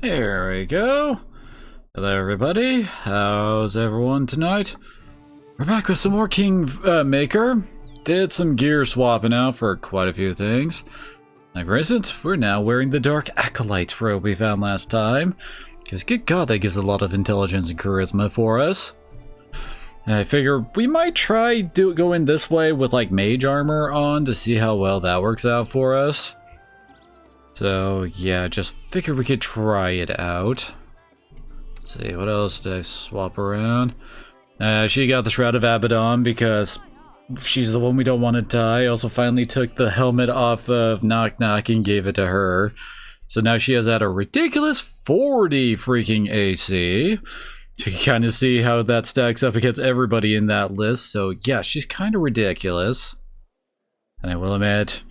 There we go. Hello everybody, how's everyone tonight? We're back with some more Kingmaker. Did some gear swapping out for quite a few things. Like for instance, we're now wearing the Dark Acolyte robe we found last time. Because good god, that gives a lot of intelligence and charisma for us. And I figure we might try going this way with like mage armor on to see how well that works out for us. So yeah, just figured we could try it out. Let's see, what else did I swap around? She got the Shroud of Abaddon because she's the one we don't want to die. I also finally took the helmet off of Knock Knock and gave it to her. So now she has at a ridiculous 40 freaking AC. You can kind of see how that stacks up against everybody in that list. So yeah, she's kind of ridiculous. And I will admit,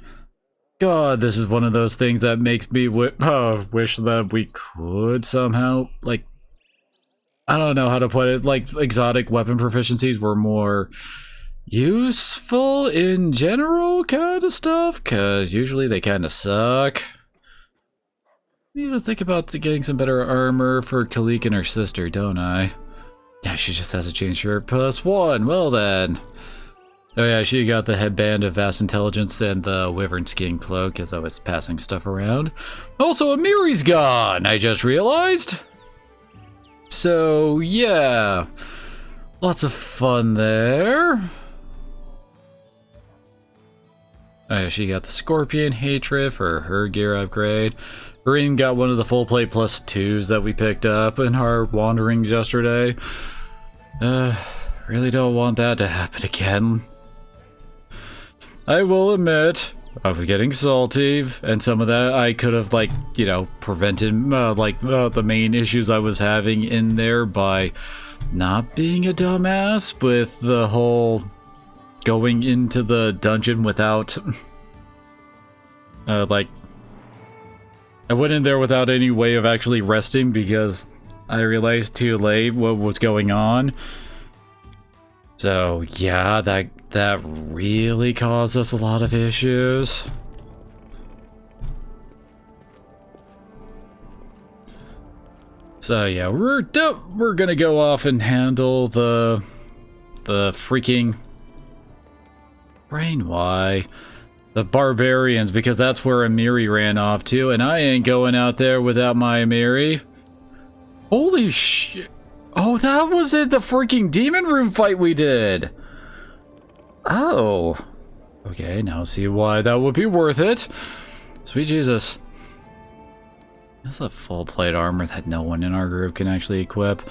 God, this is one of those things that makes me wish that we could somehow, like, I don't know how to put it, like, exotic weapon proficiencies were more useful in general kind of stuff, because usually they kind of suck. I need to think about getting some better armor for Kalik and her sister, don't I? Yeah, she just has to change her +1, well then. Oh yeah, she got the headband of vast intelligence and the wyvern skin cloak as I was passing stuff around. Also, Amiri's gone, I just realized. So yeah, lots of fun there. Oh yeah, she got the Scorpion Hatred for her gear upgrade. Green got one of the full plate +2s that we picked up in our wanderings yesterday. Really don't want that to happen again. I will admit, I was getting salty, and some of that I could have, like, you know, prevented, the main issues I was having in there by not being a dumbass with the whole going into the dungeon without, I went in there without any way of actually resting because I realized too late what was going on. So yeah, that really caused us a lot of issues. So yeah, we're gonna go off and handle the freaking brain. Why? The Barbarians, because that's where Amiri ran off to, and I ain't going out there without my Amiri. Holy shit. Oh, that was in the freaking demon room fight we did. Oh. Okay, now see why that would be worth it. Sweet Jesus. That's a full plate armor that no one in our group can actually equip.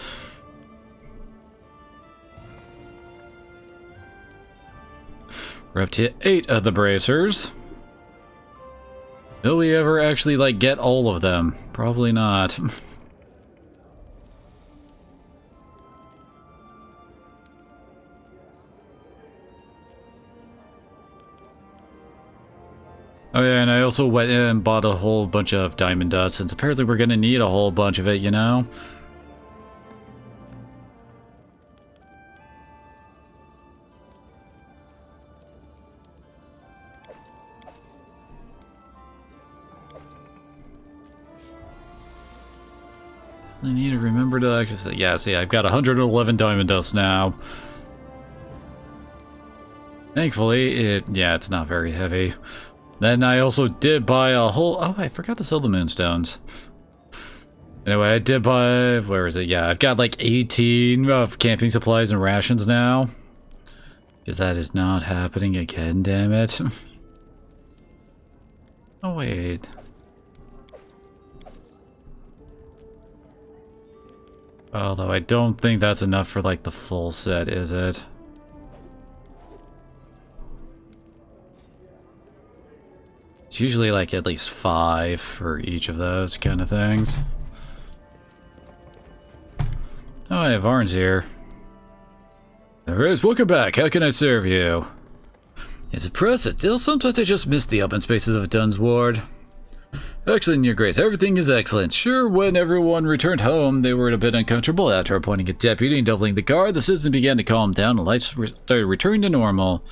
We're up to 8 of the bracers. Will we ever actually, like, get all of them? Probably not. Oh yeah, and I also went in and bought a whole bunch of diamond dust, since apparently we're gonna need a whole bunch of it, you know? I need to remember to actually say, yeah, see, I've got 111 diamond dust now. Thankfully, it's not very heavy. Then I also did buy a whole... Oh, I forgot to sell the moonstones. Anyway, I did buy... Where is it? Yeah, I've got like 18 of camping supplies and rations now. Because that is not happening again, damn it. Oh, wait. Although I don't think that's enough for like the full set, is it? It's usually like at least 5 for each of those kind of things. Oh, I have Arn's here. Alright, welcome back. How can I serve you? Is it press? It's still sometimes I just miss the open spaces of Dunsward. Excellent, Your Grace. Everything is excellent. Sure, when everyone returned home, they were a bit uncomfortable. After appointing a deputy and doubling the guard, the citizens began to calm down and life started returning to normal.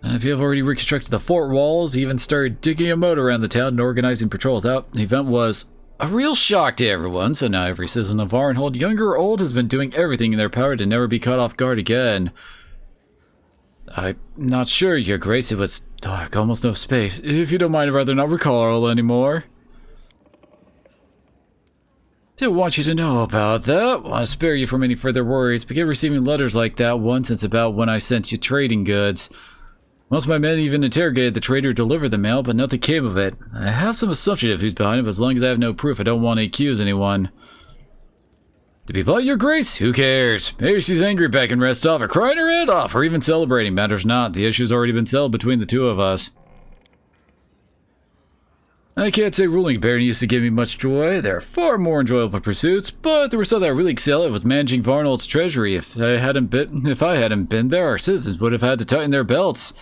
People have already reconstructed the fort walls, even started digging a moat around the town and organizing patrols out. The event was a real shock to everyone, so now every citizen of Varnhold, young or old, has been doing everything in their power to never be caught off guard again. I'm not sure, Your Grace. It was dark, almost no space. If you don't mind, I'd rather not recall anymore. Didn't want you to know about that. Want to spare you from any further worries. Began receiving letters like that once since about when I sent you trading goods. Most of my men even interrogated the trader who delivered the mail, but nothing came of it. I have some assumption of who's behind it, but as long as I have no proof, I don't want to accuse anyone. To be blunt, Your Grace, who cares? Maybe she's angry back and rest off, or crying her head off, or even celebrating. Matters not. The issue's already been settled between the two of us. I can't say ruling Baron used to give me much joy. There are far more enjoyable pursuits, but there was something I really excel at was managing Varnhold's treasury. If I hadn't been there, our citizens would have had to tighten their belts.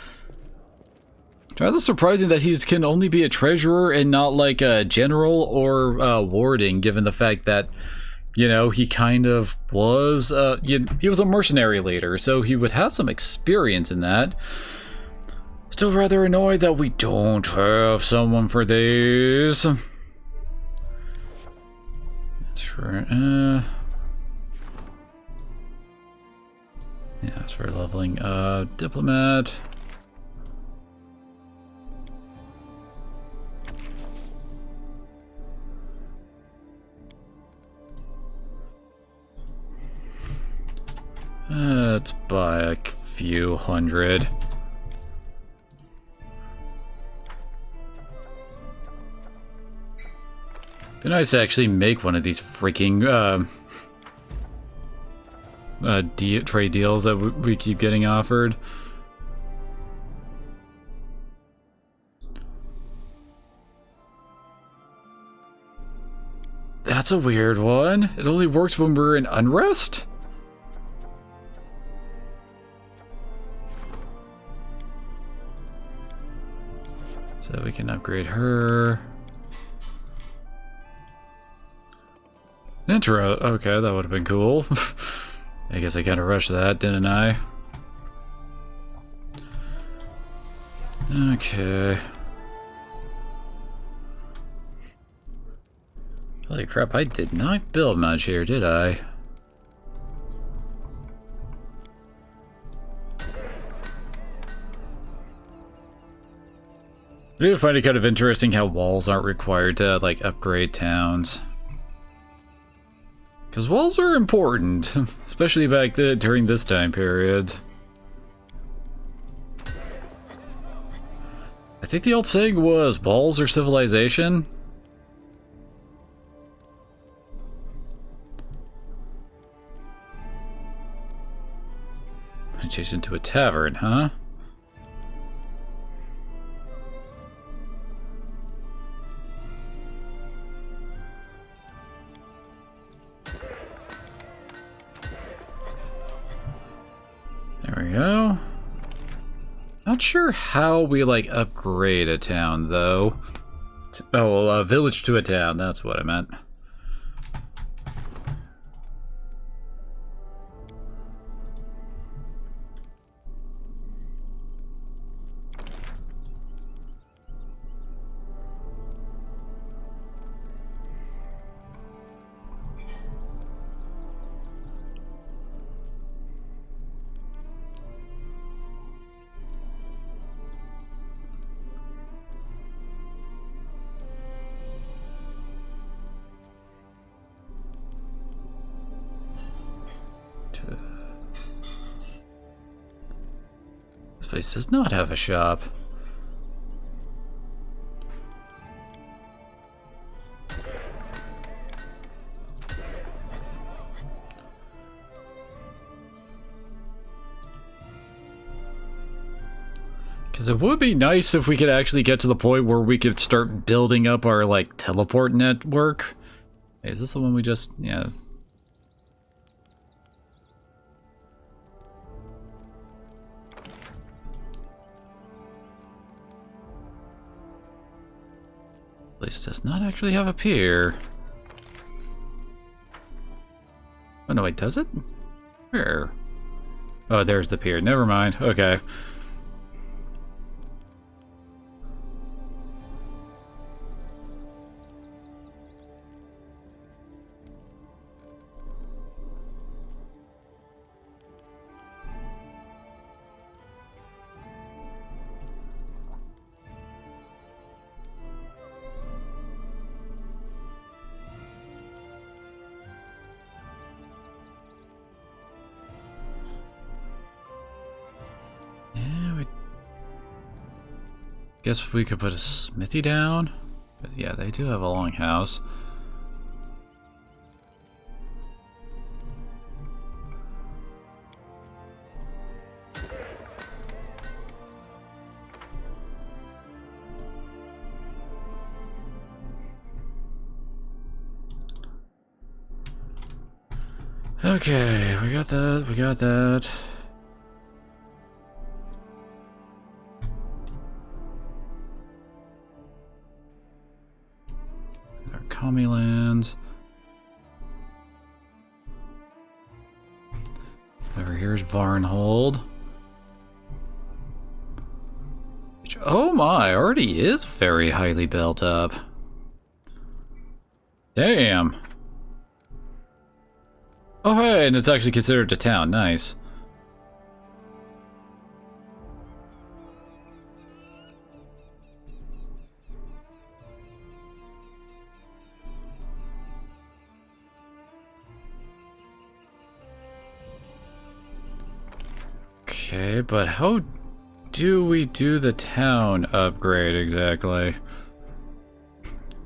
It's rather surprising that he can only be a treasurer and not like a general or warding, given the fact that, you know, he kind of was, he was a mercenary leader, so he would have some experience in that. Still rather annoyed that we don't have someone for these. That's right. Yeah, that's for leveling. Diplomat. Let's buy a few hundred. Be nice to actually make one of these freaking trade deals that we keep getting offered. That's a weird one. It only works when we're in unrest? So we can upgrade her. Intro. Okay, that would have been cool. I guess I kind of rushed that, didn't I? Okay. Holy crap, I did not build much here, did I? I do find it kind of interesting how walls aren't required to, like, upgrade towns. Because walls are important, especially back during this time period. I think the old saying was, walls are civilization. Adjacent to a tavern, huh? There we go. Not sure how we, like, upgrade a town, though. Oh, well, a village to a town, that's what I meant. This place does not have a shop. Because it would be nice if we could actually get to the point where we could start building up our, like, teleport network. Hey, is this the one we just... yeah. Place does not actually have a pier. Oh no, wait, does it? Where? Oh, there's the pier. Never mind. Okay. Guess we could put a smithy down. But yeah, they do have a long house. Okay, we got that, we got that. Our commie lands. Over here's Varnhold. Which, oh my, already is very highly built up. Damn. Oh hey, and it's actually considered a town. Nice. Okay, but how do we do the town upgrade exactly?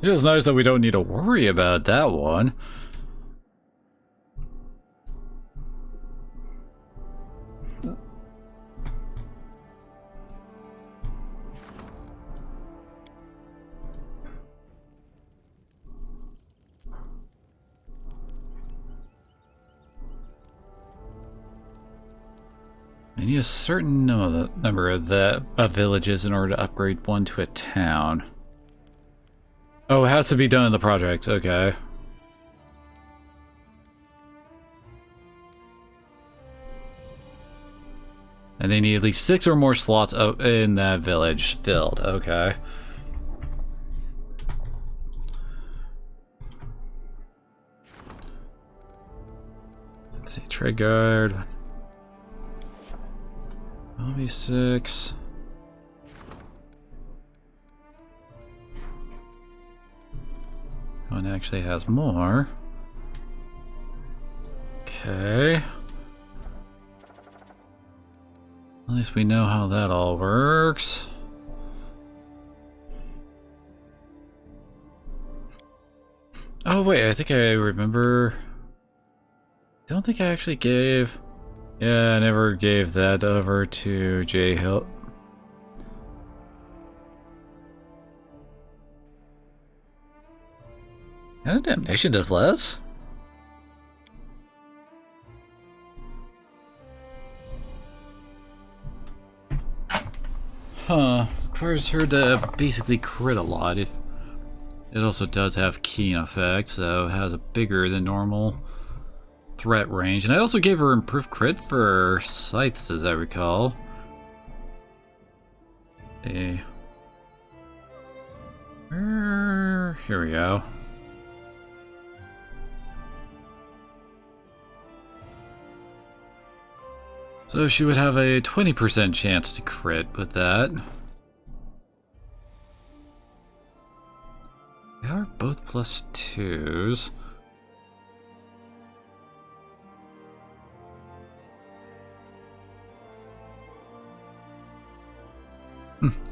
It's nice that we don't need to worry about that one. I need a certain number of villages in order to upgrade one to a town. Oh, it has to be done in the project. Okay. And they need at least 6 or more slots in that village filled. Okay. Let's see, trade guard. I'll be 6. One actually has more. Okay. At least we know how that all works. Oh wait, I think I remember. Don't think I actually gave. Yeah, I never gave that over to J Hill. And damnation does less. Huh. Requires her to basically crit a lot. If it also does have keen effect, so it has a bigger than normal threat range. And I also gave her improved crit for scythes, as I recall. Here we go. So she would have a 20% chance to crit with that. They are both +2s.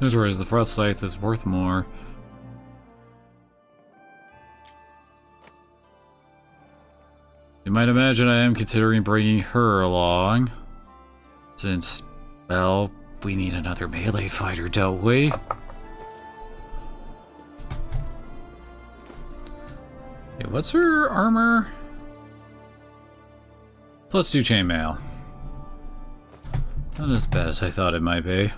That's whereas the Frost Scythe is worth more. You might imagine I am considering bringing her along. Since, well, we need another melee fighter, don't we? Okay, what's her armor? +2 chainmail. Not as bad as I thought it might be.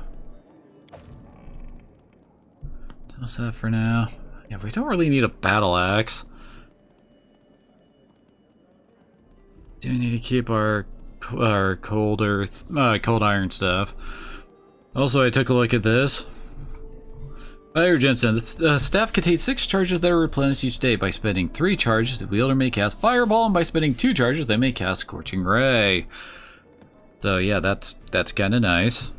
What's that for now? Yeah, we don't really need a battle axe. Do need to keep our cold earth, cold iron stuff. Also, I took a look at this. Fire gemstone. The staff contains 6 charges that are replenished each day. By spending 3 charges, the wielder may cast Fireball, and by spending 2 charges, they may cast Scorching Ray. So yeah, that's kind of nice.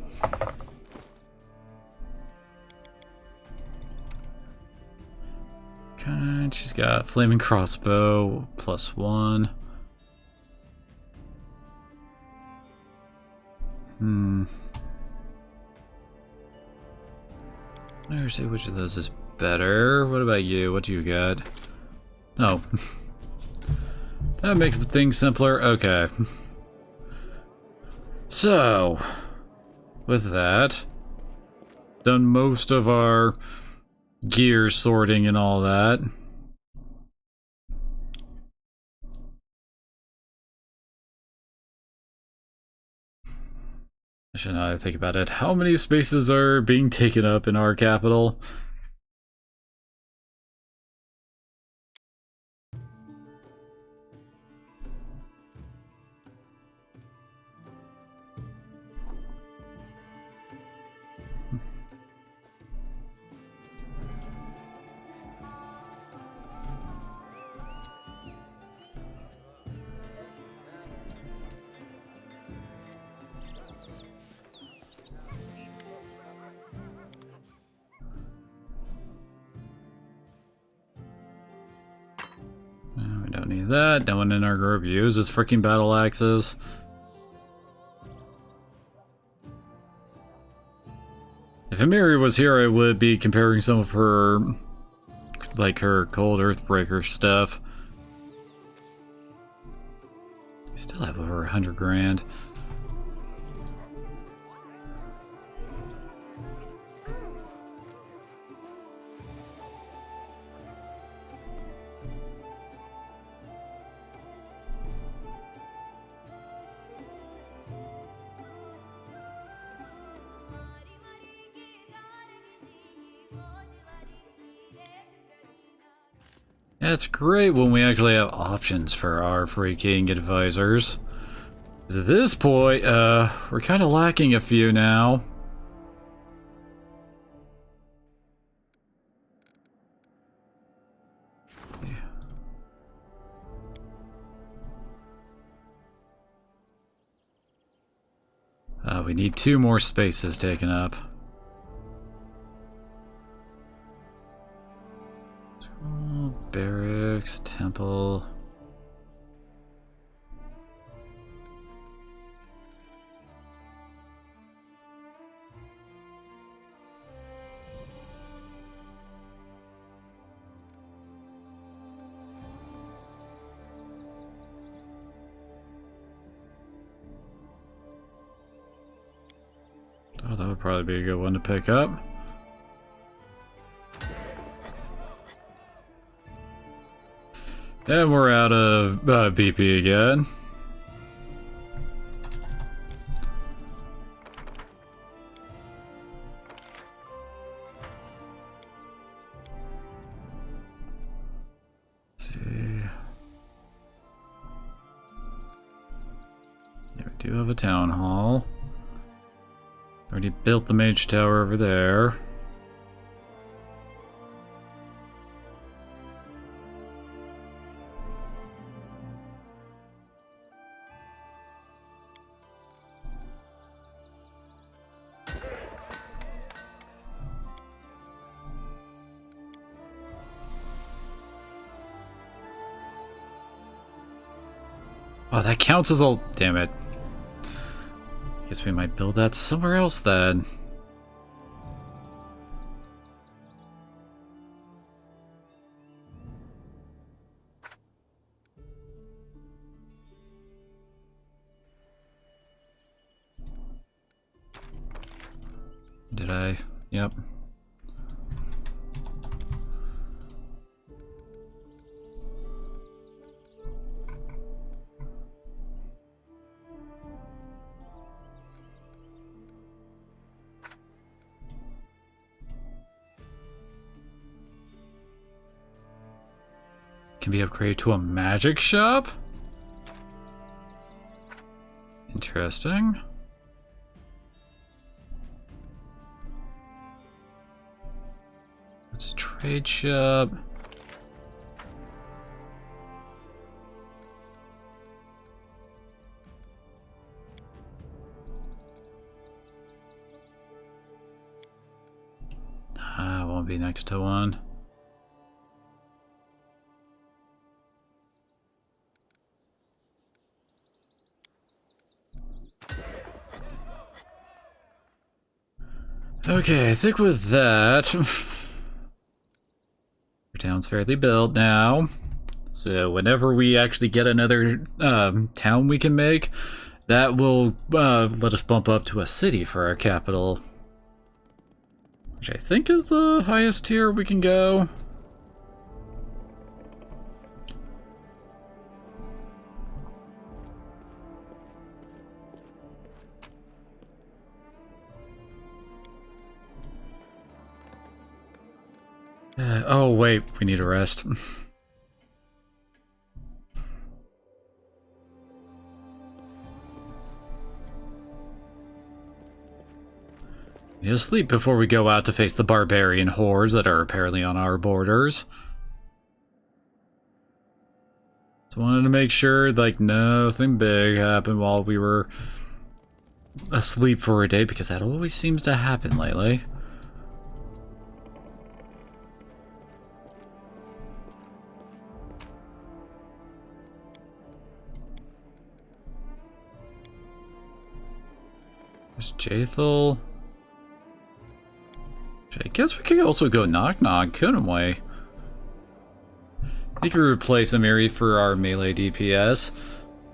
Okay, she's got Flaming Crossbow +1. Let's see which of those is better. What about you? What do you got? Oh. That makes things simpler. Okay. So, with that, done most of our gear sorting and all that. Actually, now that I think about it, how many spaces are being taken up in our capital? We don't need that. No one in our group uses freaking battle axes. If Amiri was here, I would be comparing some of her, like her Cold Earthbreaker stuff. I still have over 100 grand. It's great when we actually have options for our freaking advisors. 'Cause at this point, we're kind of lacking a few now. We need 2 more spaces taken up. Barracks, temple. Oh, that would probably be a good one to pick up. And we're out of BP again. Let's see. Yeah, we do have a town hall. Already built the mage tower over there. Oh, that counts as a... Damn it. Guess we might build that somewhere else then. Did I? Yep. Can be upgraded to a magic shop? Interesting. It's a trade shop. Ah, won't be next to one. Okay, I think with that, our town's fairly built now. So whenever we actually get another town we can make, that will let us bump up to a city for our capital. Which I think is the highest tier we can go. Oh wait, we need a rest. We need to sleep before we go out to face the barbarian hordes that are apparently on our borders. So I wanted to make sure like nothing big happened while we were asleep for a day, because that always seems to happen lately. There's Jathel. I guess we could also go Knock Knock, couldn't we? We could replace Amiri for our melee DPS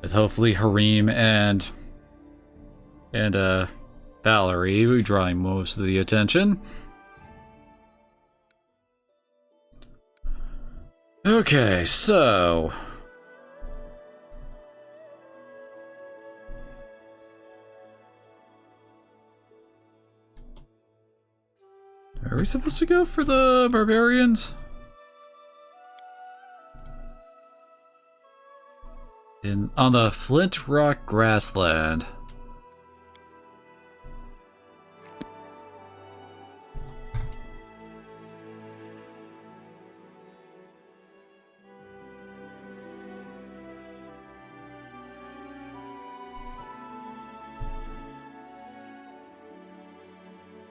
with hopefully Harim and Valerie, who drawing most of the attention. Okay, so are we supposed to go for the Barbarians? On the Flint Rock Grassland.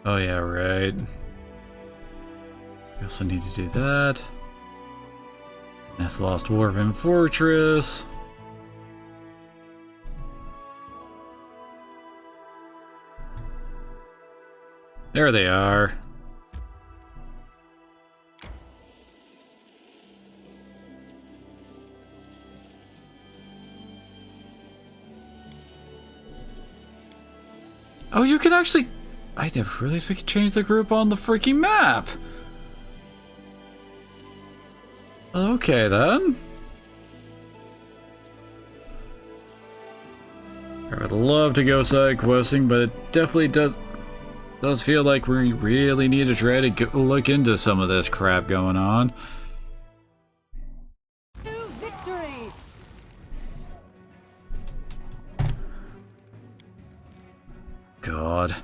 Oh yeah, right. We also need to do that. That's the Lost Dwarven Fortress. There they are. Oh, you can actually... I never realized we could change the group on the freaking map! Okay, then. I would love to go side questing, but it definitely does feel like we really need to try to look into some of this crap going on. Victory! God.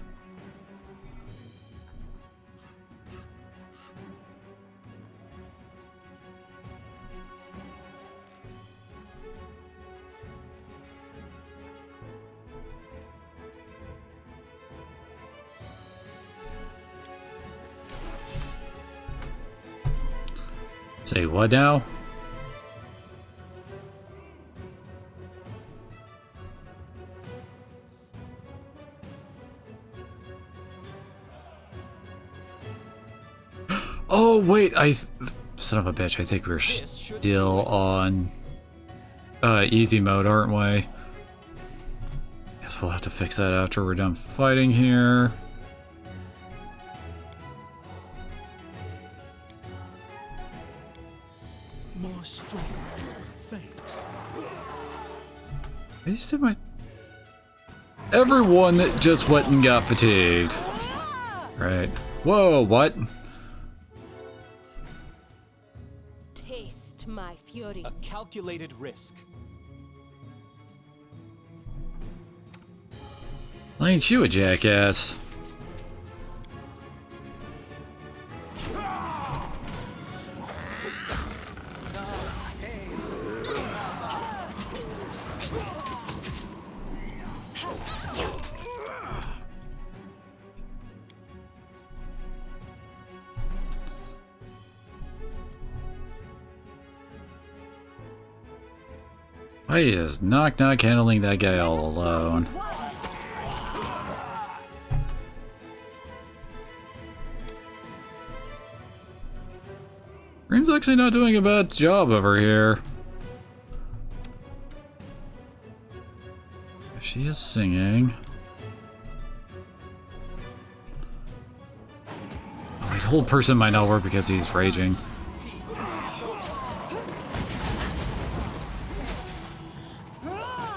Say what now? Oh wait, son of a bitch, I think we're still on easy mode, aren't we? Guess we'll have to fix that after we're done fighting here. I used to my... Everyone just went and got fatigued. Right. Whoa, what? Taste my fury. A calculated risk. Ain't you a jackass? Why is Knock Knock handling that guy all alone? Cream's actually not doing a bad job over here. She is singing. Oh, wait, hold person might not work because he's raging.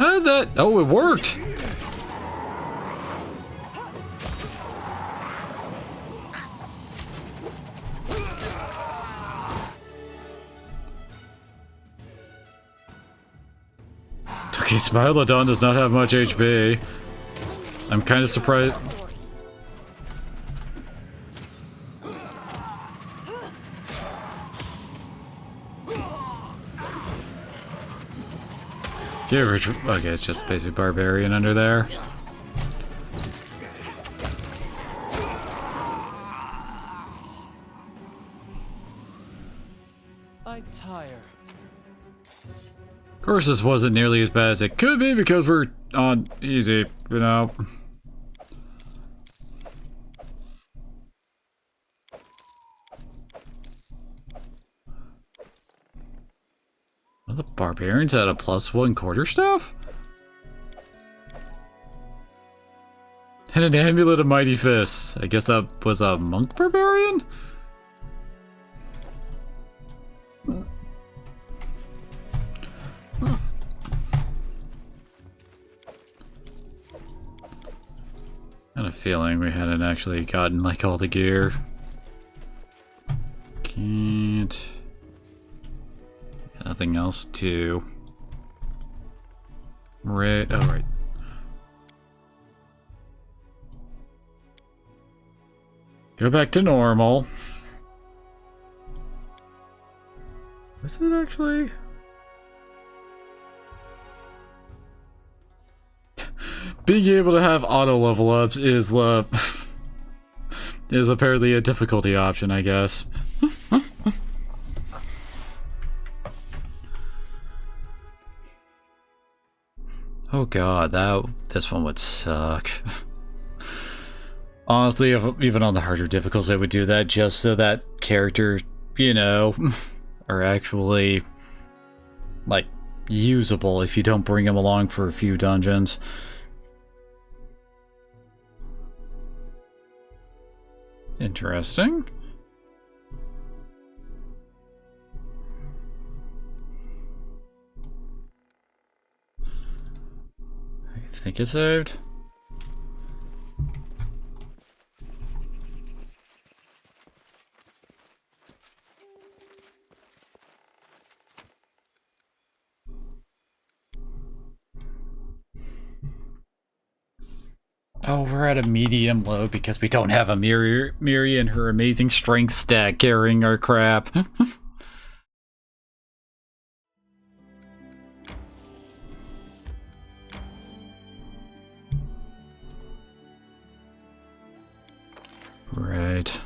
Oh, it worked! Okay, Smilodon does not have much HP. I'm kind of surprised. Okay, it's just basic barbarian under there. I tire. Of course, this wasn't nearly as bad as it could be because we're on easy, you know. Well, the barbarians had a +1 quarterstaff? And an amulet of mighty fists. I guess that was a monk barbarian? I had a feeling we hadn't actually gotten like all the gear. Can't. Nothing else to. Right. Oh, right. Go back to normal. Was it actually? Being able to have auto level ups is is apparently a difficulty option, I guess. Oh god, this one would suck. Honestly, even on the harder difficulties, I would do that just so that characters, you know, are actually like usable if you don't bring them along for a few dungeons. Interesting. I think it saved. Oh, we're at a medium low because we don't have a Miri and her amazing strength stat carrying our crap. Right.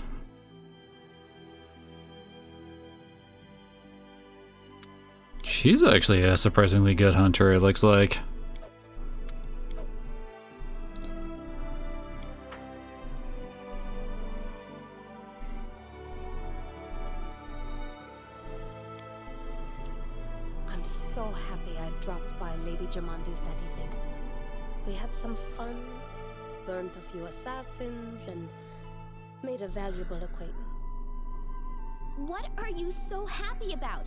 She's actually a surprisingly good hunter, it looks like. I'm so happy I dropped by Lady Jamandi's that evening. We had some fun, learned a few assassins, and made a valuable acquaintance. What are you so happy about?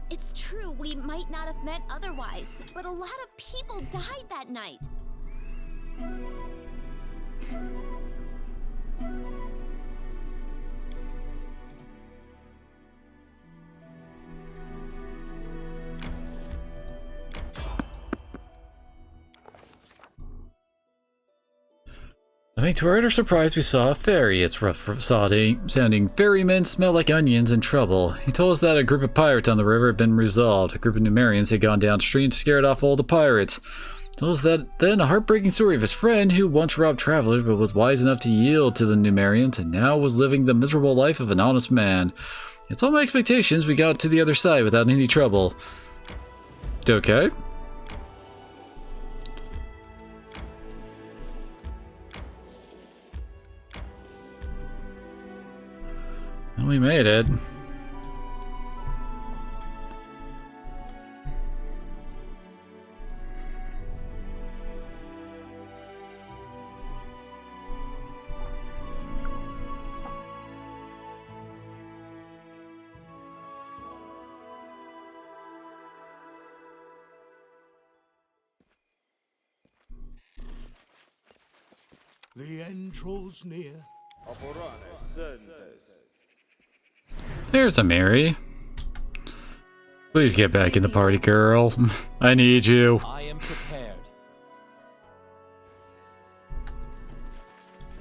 It's true, we might not have met otherwise, but a lot of people died that night. I think to our utter surprise we saw a fairy. Its rough sounding ferrymen smell like onions and trouble. He told us that a group of pirates on the river had been resolved. A group of Numerians had gone downstream to scare off all the pirates. He told us that then a heartbreaking story of his friend who once robbed travelers but was wise enough to yield to the Numerians and now was living the miserable life of an honest man. It's all my expectations we got to the other side without any trouble. Okay. And we made it. The end draws near. There's a Mary. Please get back in the party, girl. I need you. I am prepared.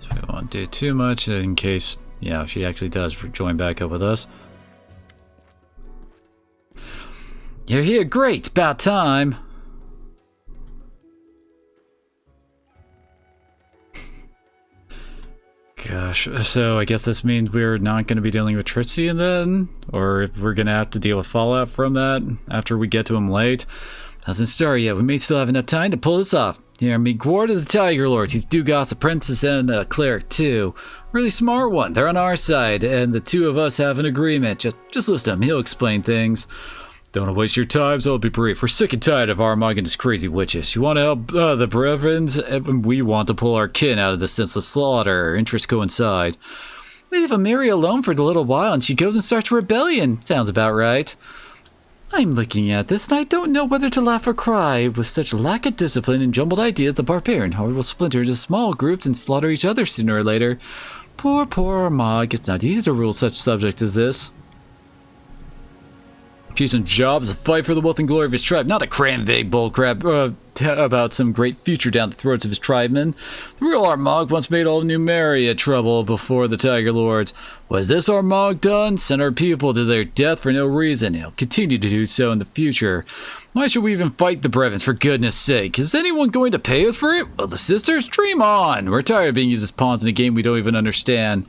So we won't do too much in case, yeah, she actually does join back up with us. You're here, great. It's about time. Gosh, so I guess this means we're not going to be dealing with Tristian then? Or we're going to have to deal with fallout from that after we get to him late? Hasn't started yet. We may still have enough time to pull this off. Here, meet Gward of the Tiger Lords. He's Dugat's apprentice and a cleric too. Really smart one. They're on our side, and the two of us have an agreement. Just listen to him. He'll explain things. Don't want to waste your time, so I'll be brief. We're sick and tired of Armagh and his crazy witches. You want to help the Barbarians? We want to pull our kin out of the senseless slaughter. Our interests coincide. Leave Amiri alone for a little while, and she goes and starts a rebellion. Sounds about right. I'm looking at this, and I don't know whether to laugh or cry. With such lack of discipline and jumbled ideas, the barbarian horde will splinter into small groups and slaughter each other sooner or later. Poor Armagh. It's not easy to rule such subject as this. Chieftain's job is to fight for the wealth and glory of his tribe, not a cram vague bullcrap about some great future down the throats of his tribemen. The real Armagh once made all Numeria trouble before the Tiger Lords. Was this Armagh done? Sent our people to their death for no reason. He'll continue to do so in the future. Why should we even fight the Brevins, for goodness sake? Is anyone going to pay us for it? Well, the sisters? Dream on! We're tired of being used as pawns in a game we don't even understand.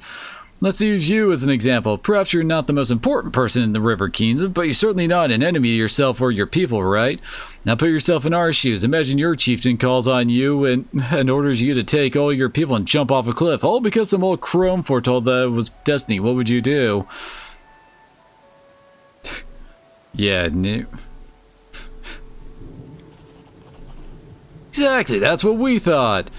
Let's use you as an example. Perhaps you're not the most important person in the River Kingdom, but you're certainly not an enemy to yourself or your people, right? Now put yourself in our shoes. Imagine your chieftain calls on you and orders you to take all your people and jump off a cliff, all because some old crone foretold that it was destiny. What would you do? Yeah, exactly, that's what we thought.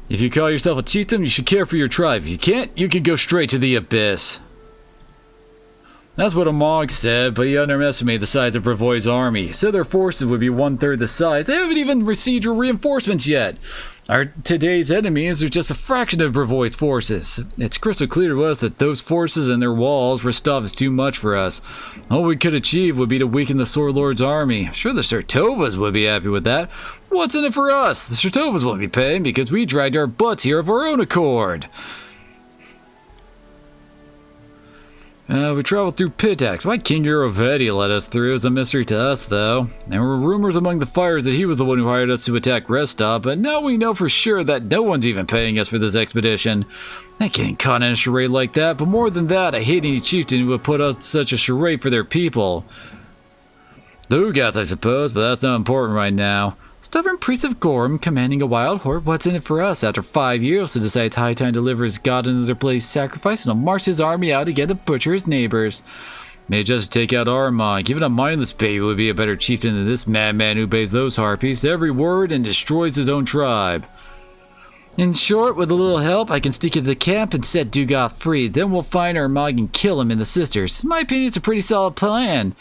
If you call yourself a chieftain, you should care for your tribe. If you can't, you can go straight to the abyss. That's what Amog said, but he underestimated the size of Brevoy's army. He said their forces would be 1/3 the size. They haven't even received your reinforcements yet. Our today's enemies are just a fraction of Brevoy's forces. It's crystal clear to us that those forces and their walls Rostov is too much for us. All we could achieve would be to weaken the Sword Lord's army. Sure, the Sertovas would be happy with that. What's in it for us? The Sertovas won't be paying because we dragged our butts here of our own accord. We traveled through Pitax. Why King Eurovedi let us through is a mystery to us, though. There were rumors among the fires that he was the one who hired us to attack Restov, but now we know for sure that no one's even paying us for this expedition. I ain't getting caught in a charade like that, but more than that, I hate any chieftain who would put out such a charade for their people. Dugath, I suppose, but that's not important right now. Stubborn priest of Gorm commanding a wild horde. What's in it for us? After 5 years, he decides it's high time to deliver his god another place sacrifice, and he'll march his army out again to butcher his neighbors. May just take out Armagh. Even a mindless baby would be a better chieftain than this madman who obeys those harpies to every word and destroys his own tribe. In short, with a little help, I can sneak into the camp and set Dugath free. Then we'll find Armagh and kill him and the sisters. In my opinion, it's a pretty solid plan.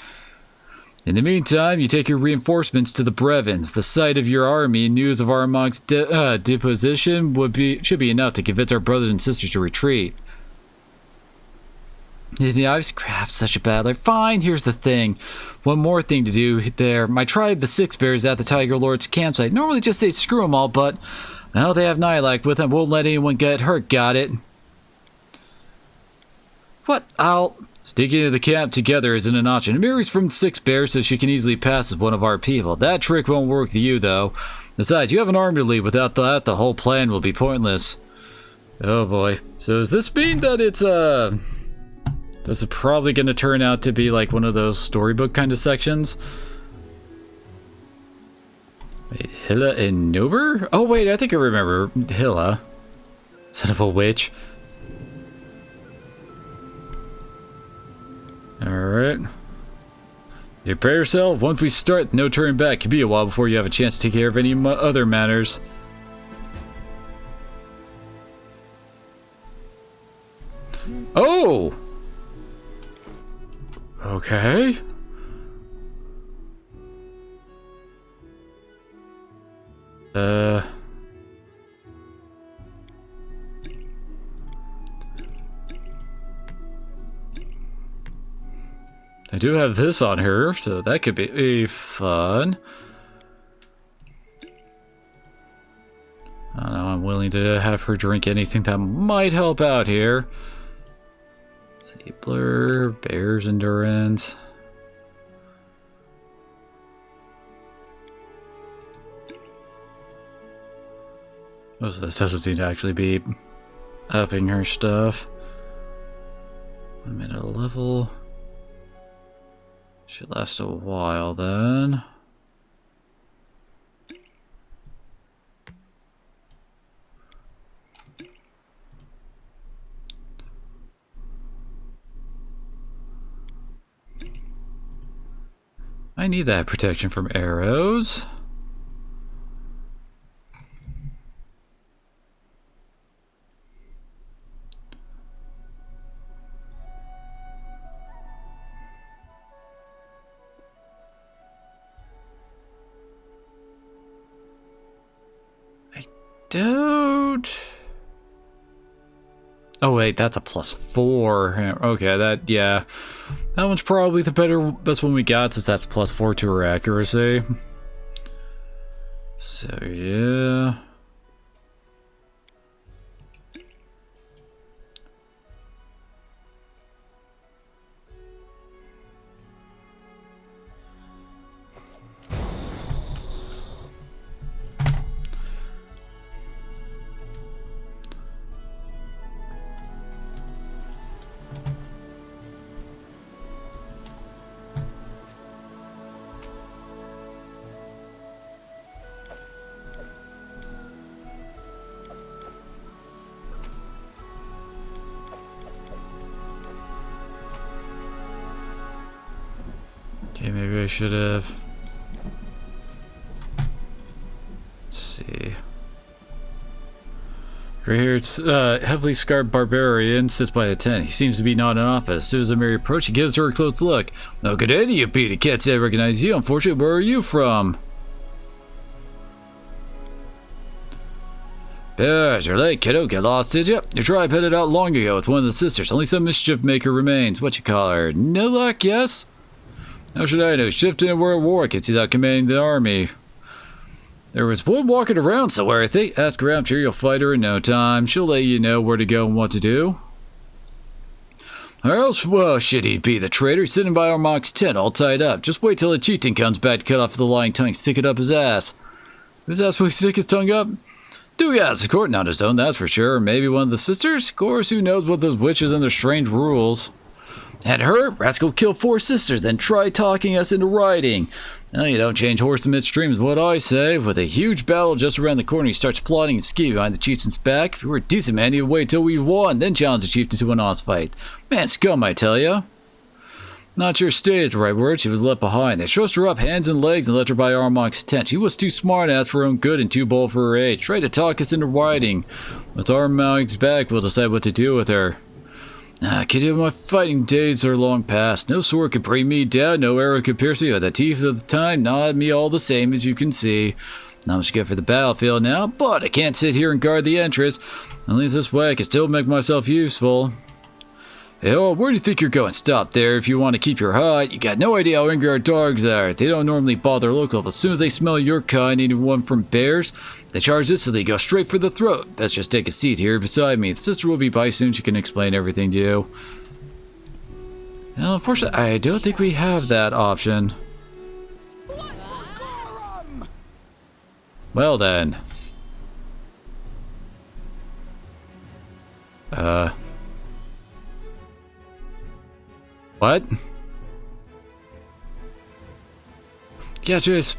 In the meantime, you take your reinforcements to the Brevins. The sight of your army and news of Armagh's deposition should be enough to convince our brothers and sisters to retreat. Yeah, I've scrapped such a battler. Fine, here's the thing. One more thing to do there. My tribe, the Six Bears, at the Tiger Lord's campsite. Normally just say screw them all, but well, they have Nihilak with them. Won't let anyone get hurt, got it? What? Sneaking into the camp together isn't an option. Amiri's from Six Bears, so she can easily pass as one of our people. That trick won't work with you, though. Besides, you have an army to lead. Without that, the whole plan will be pointless. Oh boy. So does this mean that this is probably going to turn out to be like one of those storybook kind of sections? Wait, Hilla and Nober? Oh wait, I think I remember Hilla. Son of a witch. Alright. You prepare yourself. Once we start, no turning back. It could be a while before you have a chance to take care of any other matters. Oh! Okay. I do have this on her, so that could be fun. I don't know, I'm willing to have her drink anything that might help out here. Stapler, Bear's Endurance. Most of this doesn't seem to actually be upping her stuff. 1 minute a level. Should last a while then. I need that protection from arrows. Don't. Oh wait, that's a +4. Okay, yeah. That one's probably the best one we got, since that's +4 to her accuracy. So yeah. Okay, maybe I should have. Let's see. Right here, it's heavily scarred barbarian sits by a tent. He seems to be nodding off, but as soon as Mary approaches, he gives her a close look. No good day to you, Peter. Can't say I recognize you. Unfortunately, where are you from? Bears, you're late, kiddo. Get lost, did you? Your tribe headed out long ago with one of the sisters. Only some mischief maker remains. What you call her? No luck, yes? How should I know? Shifting in World War gets he's out commanding the army. There was one walking around somewhere, I think. Ask around, sure you'll fight her in no time. She'll let you know where to go and what to do. Or else, well, should he be the traitor sitting by Armag's tent all tied up? Just wait till the chieftain comes back to cut off the lying tongue, stick it up his ass. Whose ass will he stick his tongue up? Do he ask the court? Not his own, that's for sure. Maybe one of the sisters? Of course, who knows what those witches and their strange rules. And her, rascal killed 4 sisters, then tried talking us into riding. Well, you don't change horse in midstream is what I say. With a huge battle just around the corner, he starts plotting and scheming behind the chieftain's back. If you were a decent man, he'd wait till we won, then challenge the chieftain to an honest fight. Man, scum, I tell ya. Not sure stay is the right word. She was left behind. They trussed her up hands and legs and left her by Armag's tent. She was too smart ass for her own good and too bold for her age. Tried to talk us into riding. With Armag's back, we'll decide what to do with her. Kid, my fighting days are long past. No sword could bring me down, no arrow could pierce me, but the teeth of the time gnawed me all the same, as you can see. Not much good for the battlefield now, but I can't sit here and guard the entrance. At least this way I can still make myself useful. Hey, oh, where do you think you're going? Stop there if you want to keep your hide. You got no idea how angry our dogs are. They don't normally bother local, but as soon as they smell your kind, anyone from bears, they charge instantly, go straight for the throat. Best just take a seat here beside me. The sister will be by soon. She can explain everything to you. Well, unfortunately, I don't think we have that option. Well then. What? Yeah, Chase.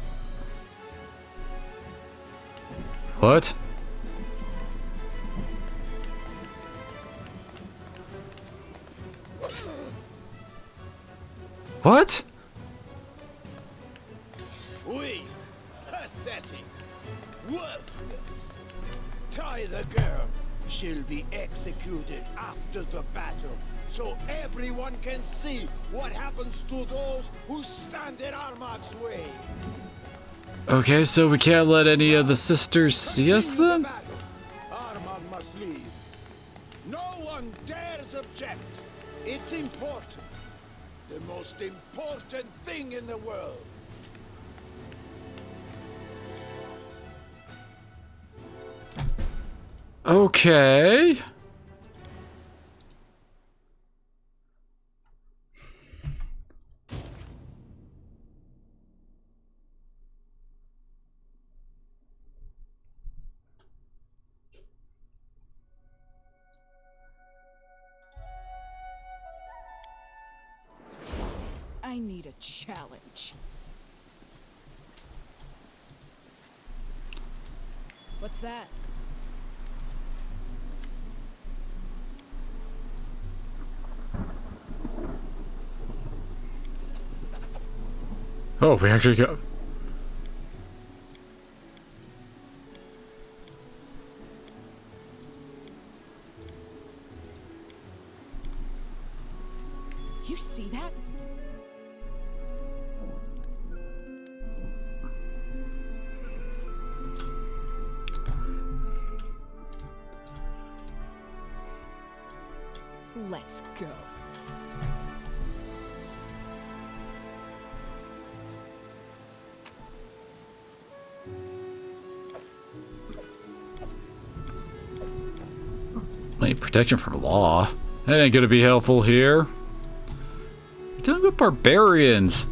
What? What? Weak, pathetic, worthless. Tie the girl. She'll be executed after the battle, so everyone can see what happens to those who stand in Armag's way. Okay, so we can't let any of the sisters see us then? Armag must leave. No one dares object. It's important. The most important thing in the world. Okay. I need a challenge. What's that? Oh, we actually got... You see that? Let's go. Like protection from law. That ain't gonna be helpful here. We're dealing with barbarians.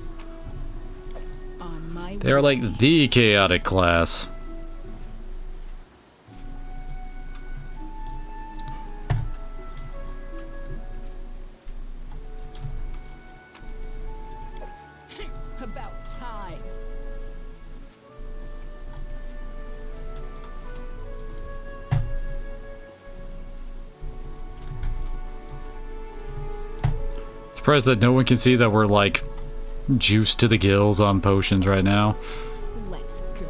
On my They are like the chaotic class. About time. Surprised that no one can see that we're like juiced to the gills on potions right now. Let's go.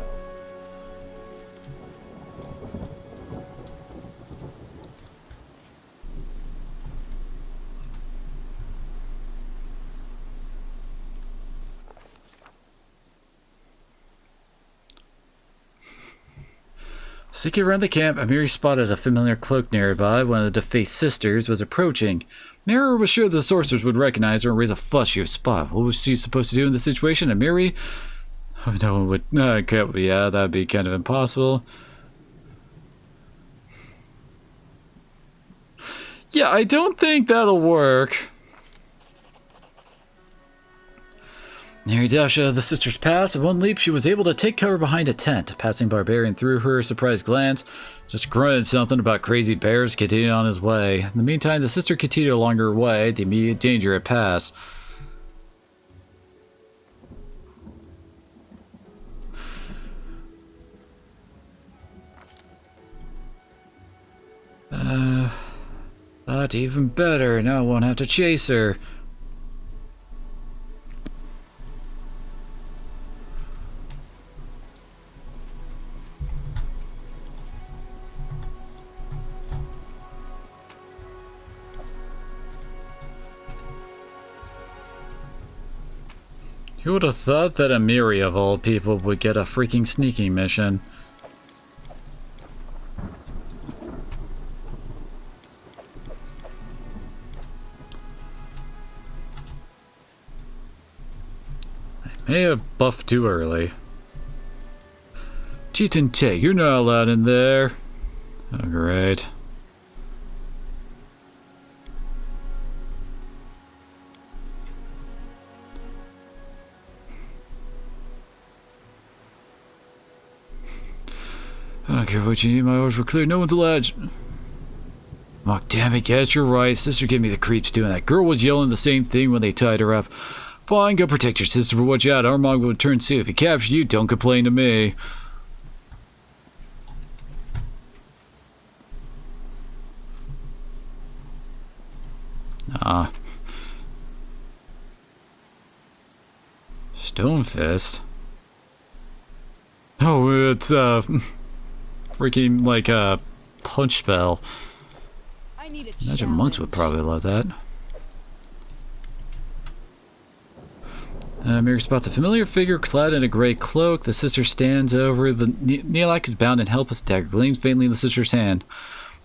Seeking around the camp, Amiri spotted a familiar cloak nearby. One of the defaced sisters was approaching. Mira was sure the sorcerers would recognize her and raise a fuss she would spot. What was she supposed to do in this situation? Amiri? Oh, no one would... yeah, that'd be kind of impossible. Yeah, I don't think that'll work. Mary dashed out of the sister's pass. In one leap, she was able to take cover behind a tent. Passing Barbarian threw her a surprised glance. Just grunted something about crazy bears, continued on his way. In the meantime, the sister continued along her way. The immediate danger had passed. Thought even better. Now I won't have to chase her. Who would have thought that Amiri, of all people, would get a freaking sneaking mission? I may have buffed too early. Cheat and take, you're not allowed in there. Oh, great. Okay, what you need, my orders were clear. No one's allowed. Oh, damn it, yes, you're right. Sister gave me the creeps doing that. Girl was yelling the same thing when they tied her up. Fine, go protect your sister, but watch out. Armand will return soon. If he captures you, don't complain to me. Ah. Stonefist? Oh, it's, freaking, like, a punch spell. I need a Imagine monks would probably love that. Miri spots a familiar figure clad in a gray cloak. The sister stands over. The Neelak is bound and helpless. Dagger gleams faintly in the sister's hand.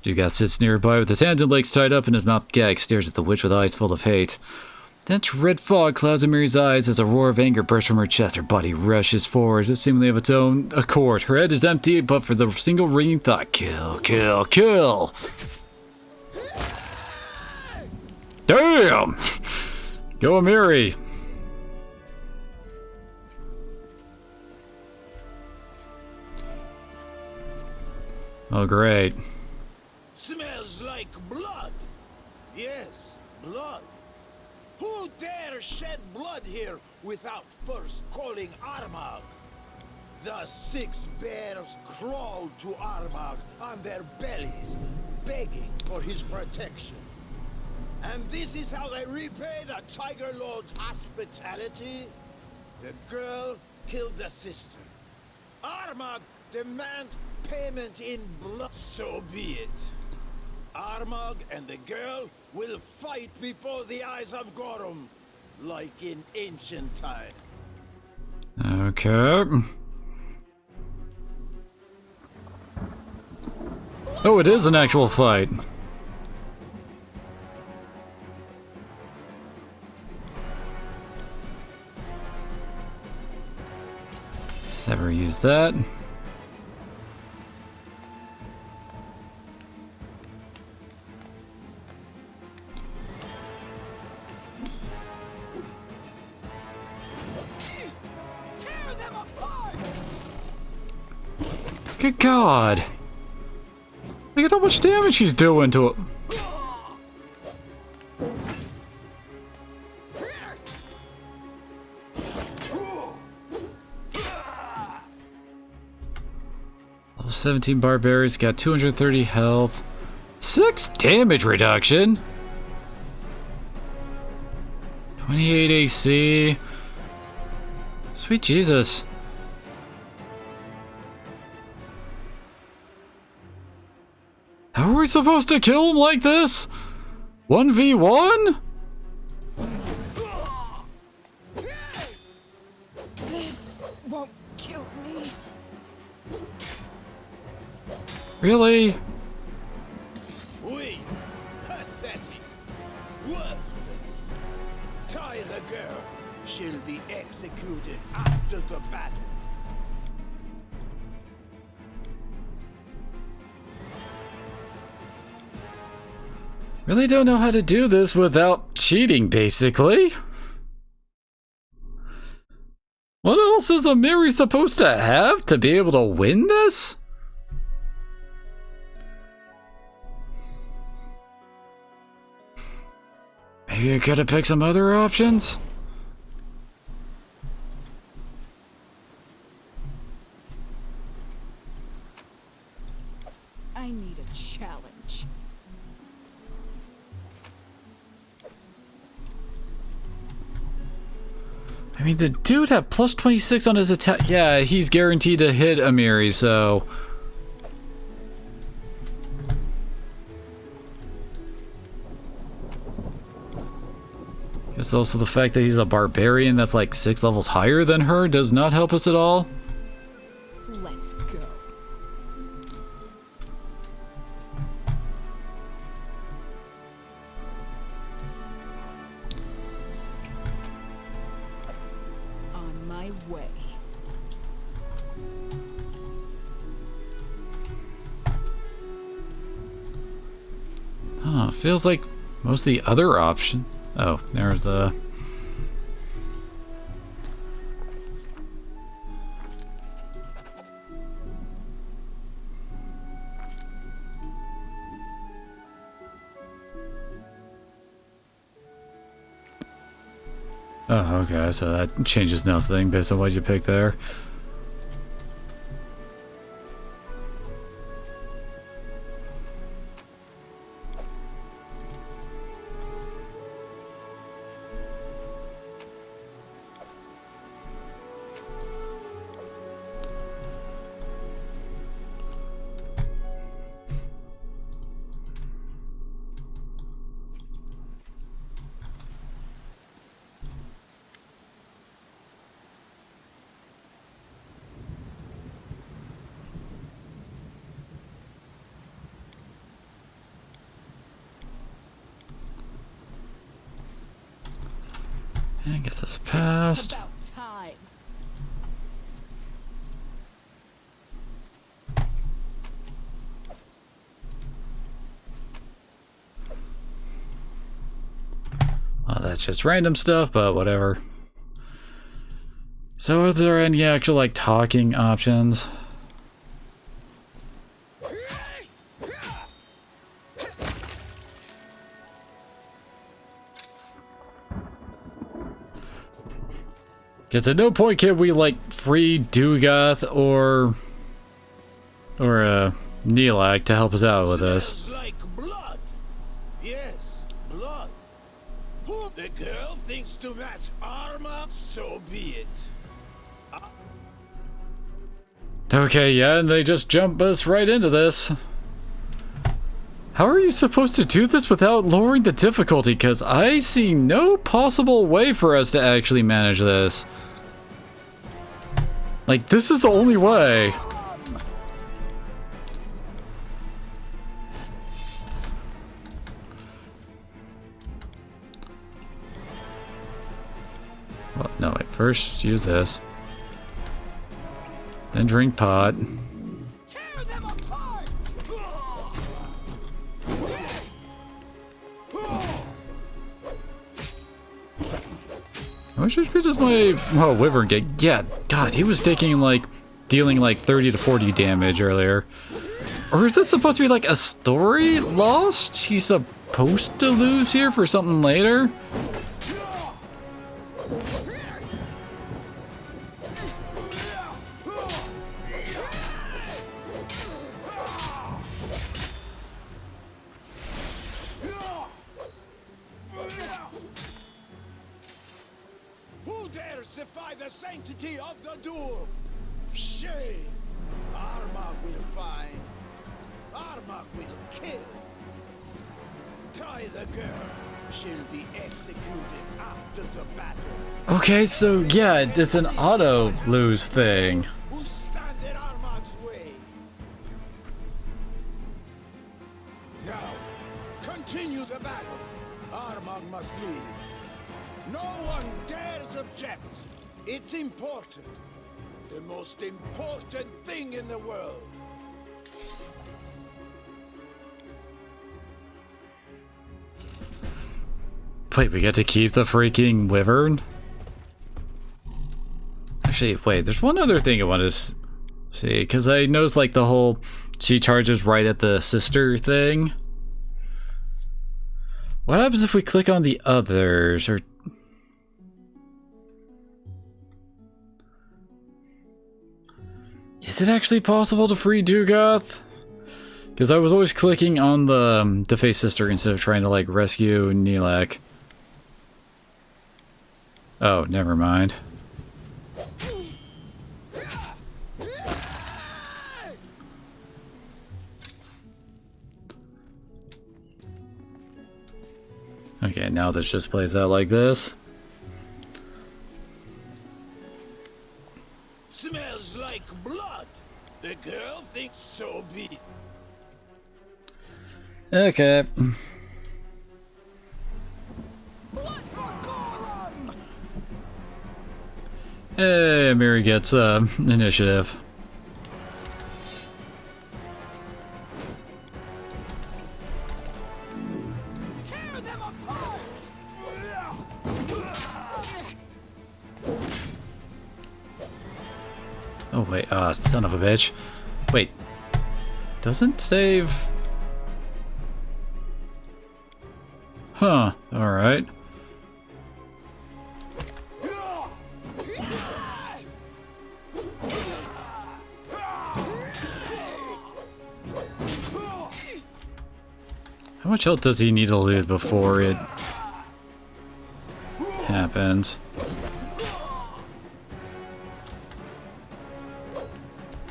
Dugat sits nearby with his hands and legs tied up and his mouth gagged, stares at the witch with eyes full of hate. Dense red fog clouds Amiri's eyes as a roar of anger bursts from her chest. Her body rushes forward, seemingly of its own accord. Her head is empty, but for the single ringing thought, kill, kill, kill. Damn! Go Amiri. Oh, great. Smells like blood. Yes, blood. Who dare shed blood here without first calling Armagh? The 6 bears crawled to Armagh on their bellies, begging for his protection. And this is how they repay the Tiger Lord's hospitality? The girl killed the sister. Armagh demands payment in blood. So be it. Armagh and the girl will fight before the eyes of Gorum, like in ancient time. Okay. Oh, it is an actual fight. Never use that. Good God! Look at how much damage she's doing to it. Level 17 Barbarians got 230 health. 6 damage reduction. 28 AC. Sweet Jesus. How are we supposed to kill him like this? 1v1? This won't kill me. Really? We, pathetic, worthless. Tie the girl. She'll be executed after the battle. Really don't know how to do this without cheating, basically. What else is Amiri supposed to have to be able to win this? Maybe I could have picked some other options? I need a challenge. I mean, the dude had plus 26 on his attack. Yeah, he's guaranteed to hit Amiri, so... Guess also the fact that he's a barbarian that's like 6 levels higher than her does not help us at all. Let's go. On my way. Oh, feels like most of the other option. Oh, there's the... Oh, okay, so that changes nothing based on what you picked there. And gets us past. About time. Well, that's just random stuff, but whatever. So are there any actual, like, talking options? Because at no point can we, like, free Dugath or Neelak to help us out with this. Smells like blood. Yes, blood. Who the girl thinks to match armor? So be it. Okay, yeah, and they just jump us right into this. How are you supposed to do this without lowering the difficulty? Because I see no possible way for us to actually manage this. Like, this is the only way. Well, no, wait, first use this. Then drink pot. Tear them apart. How much HP does my wyvern get? Yeah, God, he was taking like dealing like 30 to 40 damage earlier. Or is this supposed to be like a story lost? He's supposed to lose here for something later? Who dares defy the sanctity of the duel? Shame! Armag will find. Armag will kill. Tie the girl. She'll be executed after the battle. Okay, so yeah, it's an auto lose thing. Who stand in Armag's way? Now, continue the battle. Armag must leave. No one dares object. It's important. The most important thing in the world. Wait, we get to keep the freaking wyvern? Actually, wait, there's one other thing I want to see, because I noticed like the whole she charges right at the sister thing. What happens if we click on the others, or... Is it actually possible to free Dugath? Because I was always clicking on the face sister instead of trying to like rescue Neelak. Oh, never mind. Okay, now this just plays out like this. Smells like blood. The girl thinks so be. Okay. Hey, Miri gets initiative. Tear them apart. Oh wait, son of a bitch. Wait. Doesn't save. Huh, alright. How much health does he need to lose before it happens?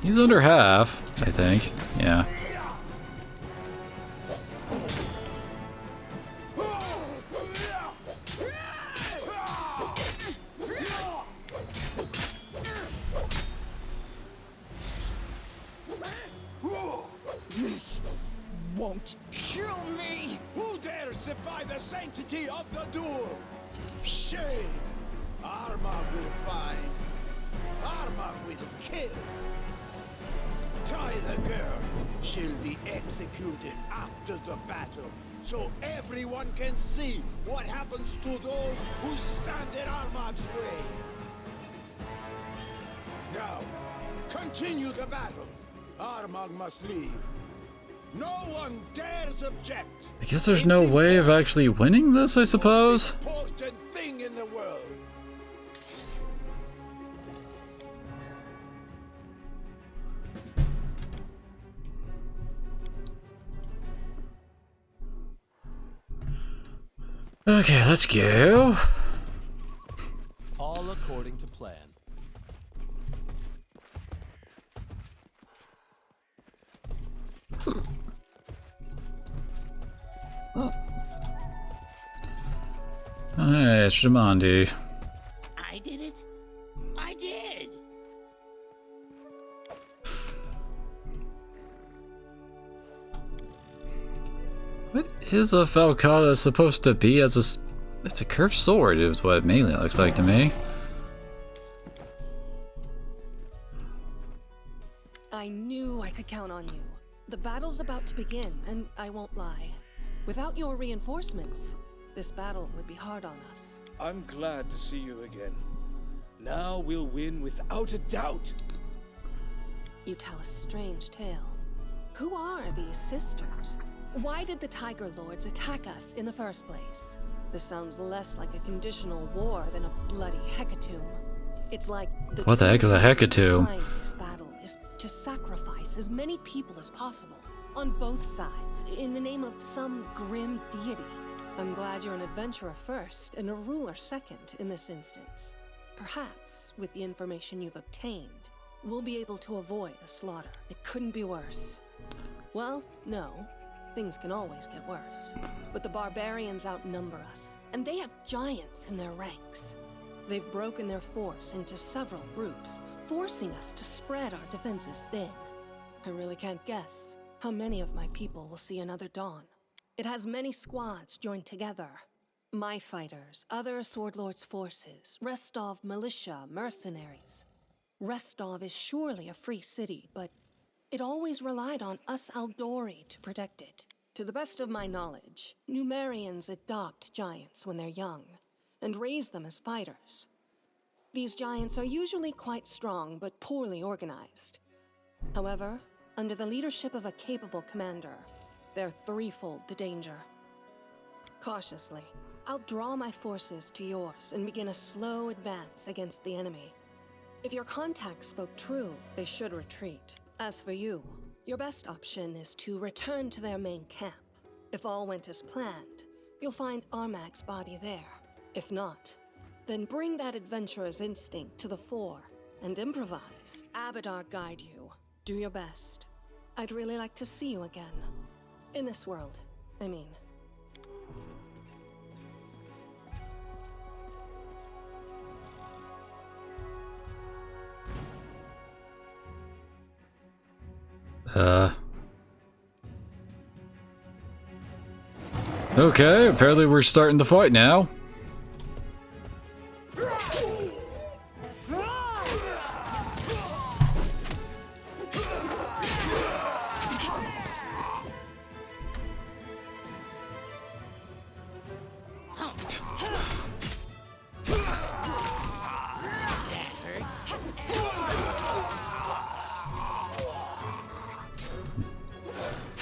He's under half, I think. Yeah. Won't kill me. Who dares defy the sanctity of the duel? Shame! Armagh will find. Armagh will kill. Tie the girl. She'll be executed after the battle, so everyone can see what happens to those who stand in Armagh's way. Now, continue the battle. Armagh must leave. No one dares object. I guess there's no way of actually winning this, I suppose. Important thing in the world. Okay, let's go. All according to plan. Hey, Shimandi. I did it. I did. What is a Falcata supposed to be as a... It's a curved sword is what it mainly looks like to me. I knew I could count on you. The battle's about to begin, and I won't lie. Without your reinforcements, this battle would be hard on us. I'm glad to see you again. Now we'll win without a doubt. You tell a strange tale. Who are these sisters? Why did the Tiger Lords attack us in the first place? This sounds less like a conditional war than a bloody hecatomb. It's like the What the heck is a true reason hecatomb? behind this battle is to sacrifice as many people as possible, on both sides, in the name of some grim deity. I'm glad you're an adventurer first and a ruler second in this instance. Perhaps, with the information you've obtained, we'll be able to avoid a slaughter. It couldn't be worse. Well, no. Things can always get worse. But the barbarians outnumber us, and they have giants in their ranks. They've broken their force into several groups, forcing us to spread our defenses thin. I really can't guess how many of my people will see another dawn. It has many squads joined together. My fighters, other Sword Lord's forces, Restov militia, mercenaries. Restov is surely a free city, but it always relied on us Aldori to protect it. To the best of my knowledge, Numerians adopt giants when they're young, and raise them as fighters. These giants are usually quite strong, but poorly organized. However, under the leadership of a capable commander, they're threefold the danger. Cautiously, I'll draw my forces to yours and begin a slow advance against the enemy. If your contacts spoke true, they should retreat. As for you, your best option is to return to their main camp. If all went as planned, you'll find Armagh's body there. If not, then bring that adventurer's instinct to the fore and improvise. Abadar guide you. Do your best. I'd really like to see you again. In this world, I mean. Okay, apparently we're starting the fight now.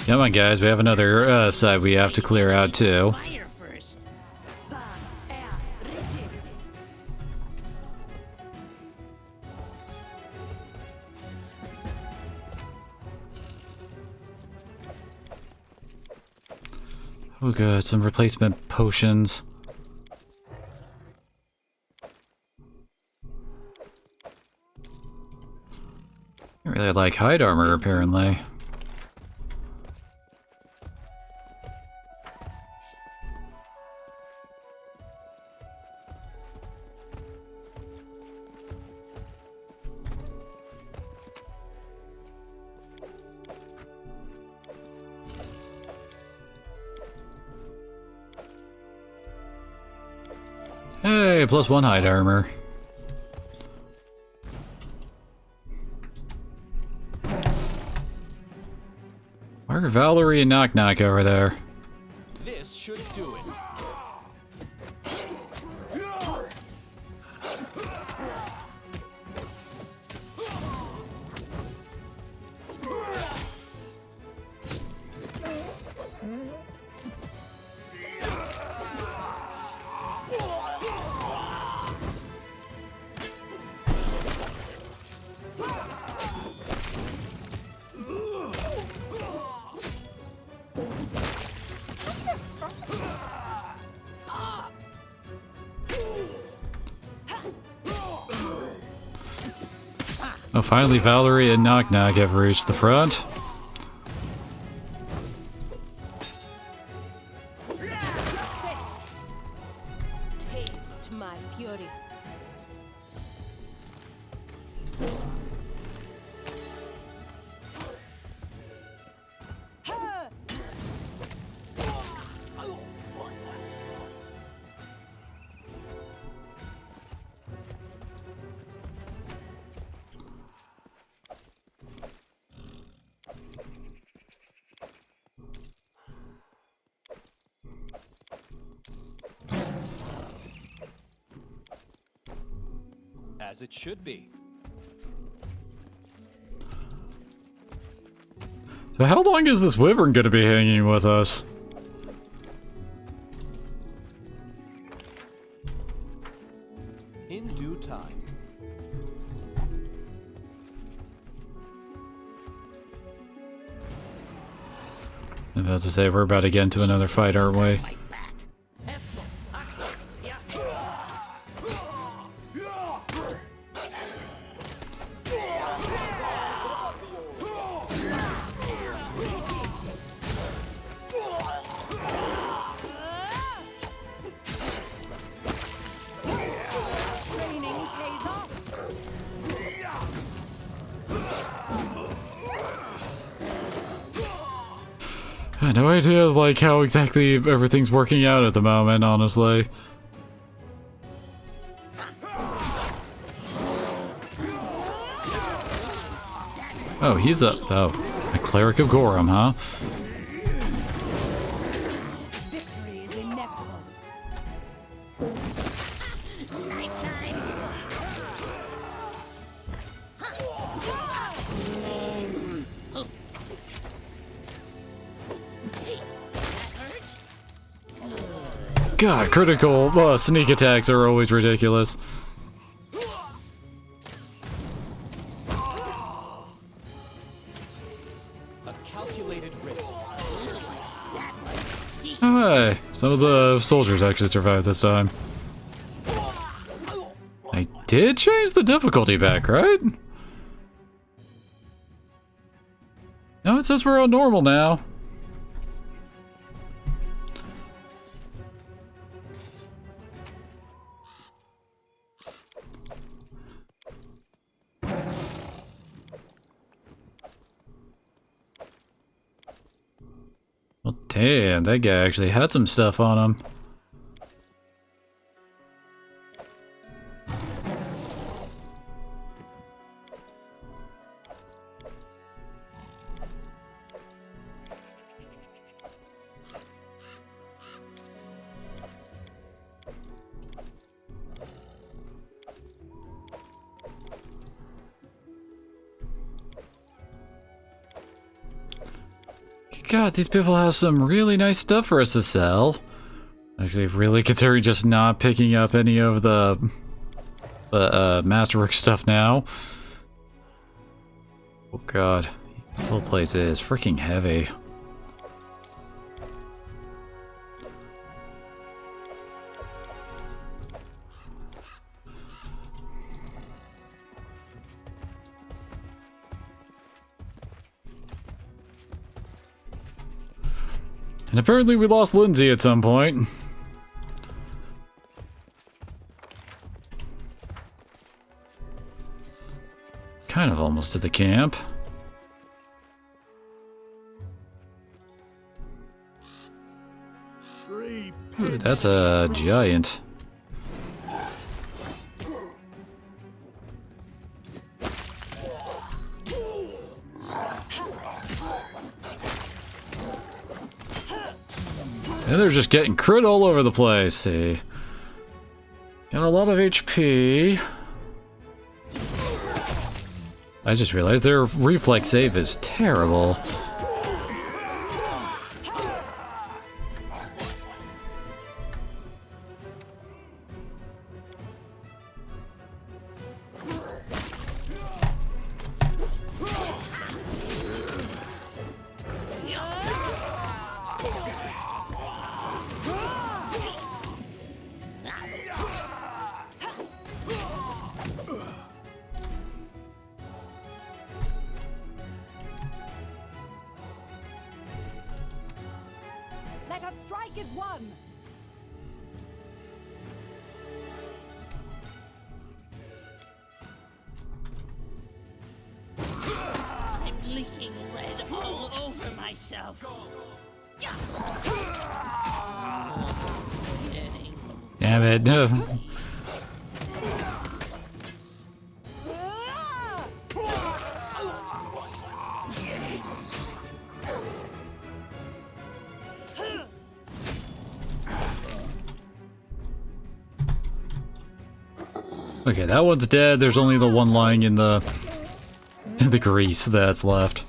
Come on, guys, we have another side we have to clear out, too. Fire first. Oh, good, some replacement potions. I really like hide armor, apparently. Hey, +1 hide armor. Why are Valerie and Knock Knock over there? This should do it. Oh, finally Valerie and Knock Knock have reached the front. Taste my fury. As it should be. So how long is this wyvern gonna be hanging with us? In due time. I'm about to say, we're about to get into another fight, aren't we? I have no idea, like, how exactly everything's working out at the moment, honestly. Oh, he's a cleric of Gorum, huh? Victory is inevitable. God, critical sneak attacks are always ridiculous. A calculated risk. Oh, hey, some of the soldiers actually survived this time. I did change the difficulty back, right? No, it says we're on normal now. Well, damn, that guy actually had some stuff on him. God, these people have some really nice stuff for us to sell. Actually, really considering just not picking up any of the Masterwork stuff now. Oh god, full plate is freaking heavy. And apparently we lost Lindsay at some point. Kind of almost to the camp. Ooh, that's a giant. And they're just getting crit all over the place, see. Got a lot of HP. I just realized their reflex save is terrible. Let us strike as one! I'm leaking red all over myself. Damn it. No. Okay, that one's dead. There's only the one lying in the grease that's left.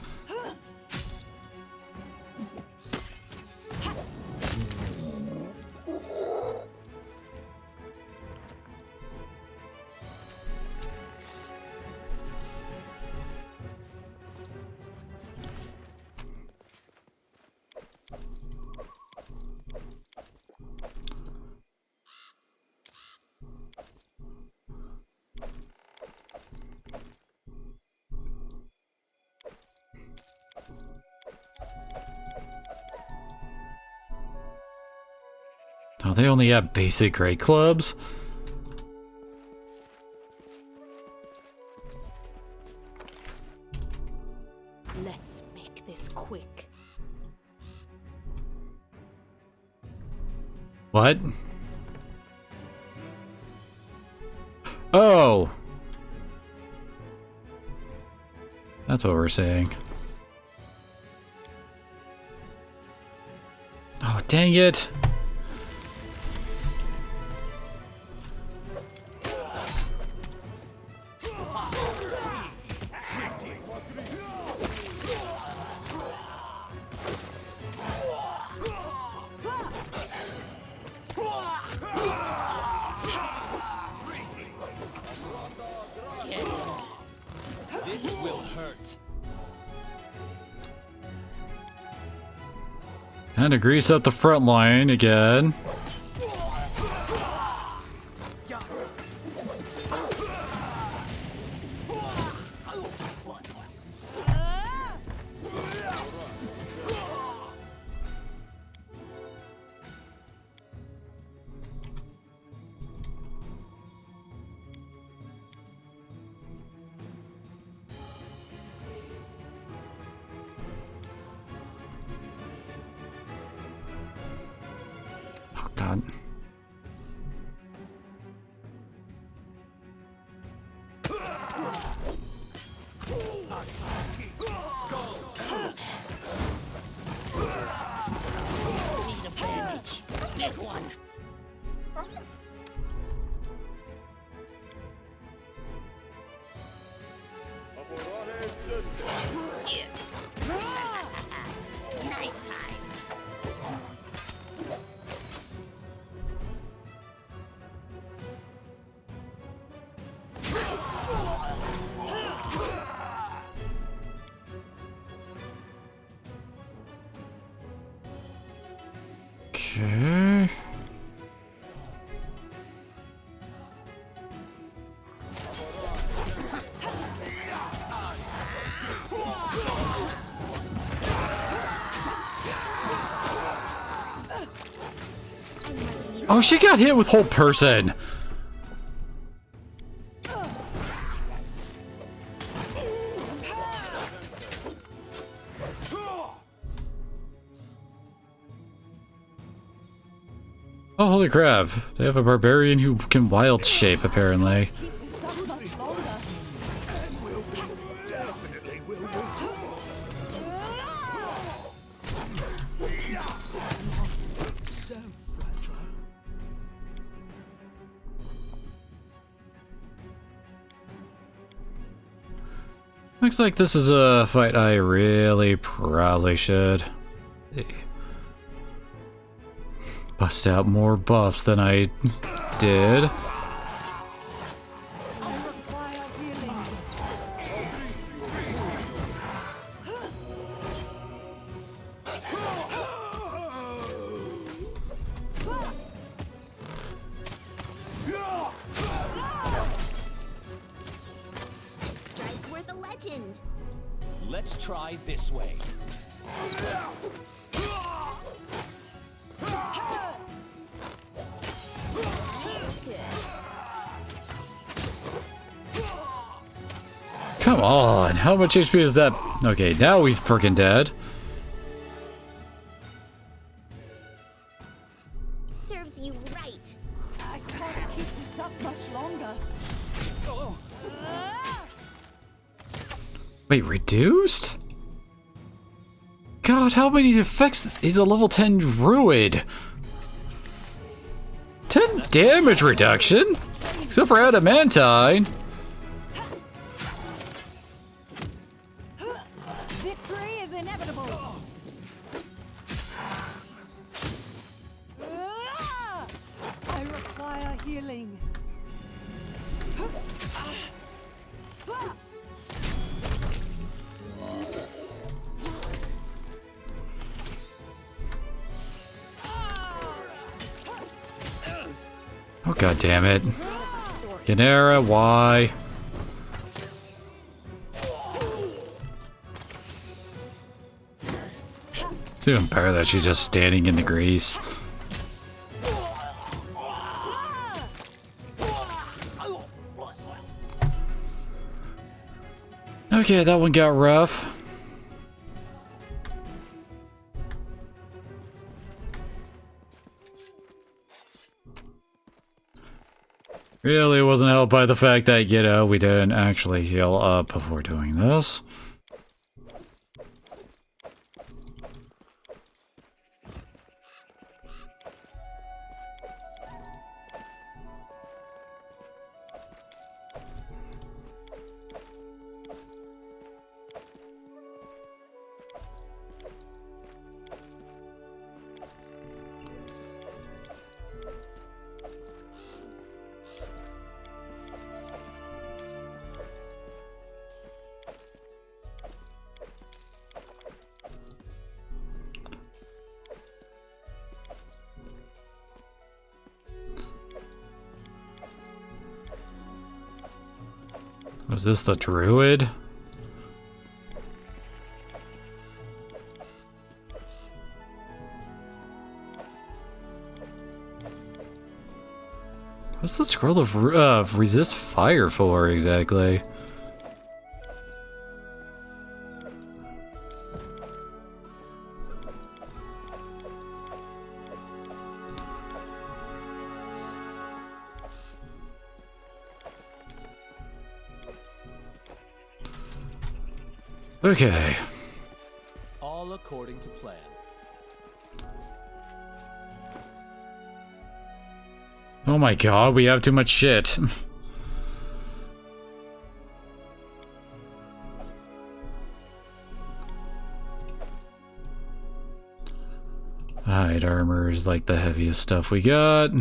Oh, they only have basic great clubs? Let's make this quick. What? Oh! That's what we're saying. Oh, dang it! This will hurt. Time to grease up the front line again. Oh god. Need a bandage. Big one. Night time. Okay. Oh, she got hit with whole person. Oh, holy crap. They have a barbarian who can wild shape, apparently. Looks like this is a fight I really probably should bust out more buffs than I did. Strike worth a legend. Let's try this way. Come on, how much HP is that? Okay, now he's freaking dead. Serves you right. I can't keep this up much longer. Wait, reduced? God, how many effects? He's a level 10 druid. 10 damage reduction? Except for adamantine. Victory is inevitable. I require healing. Oh, god damn it. Ganera, why? It's even better that she's just standing in the grease. Okay, that one got rough. Really wasn't helped by the fact that, you know, we didn't actually heal up before doing this. Was this the druid? What's the scroll of resist fire for exactly? Okay. All according to plan. Oh my god, we have too much shit. Hide armor is like the heaviest stuff we got.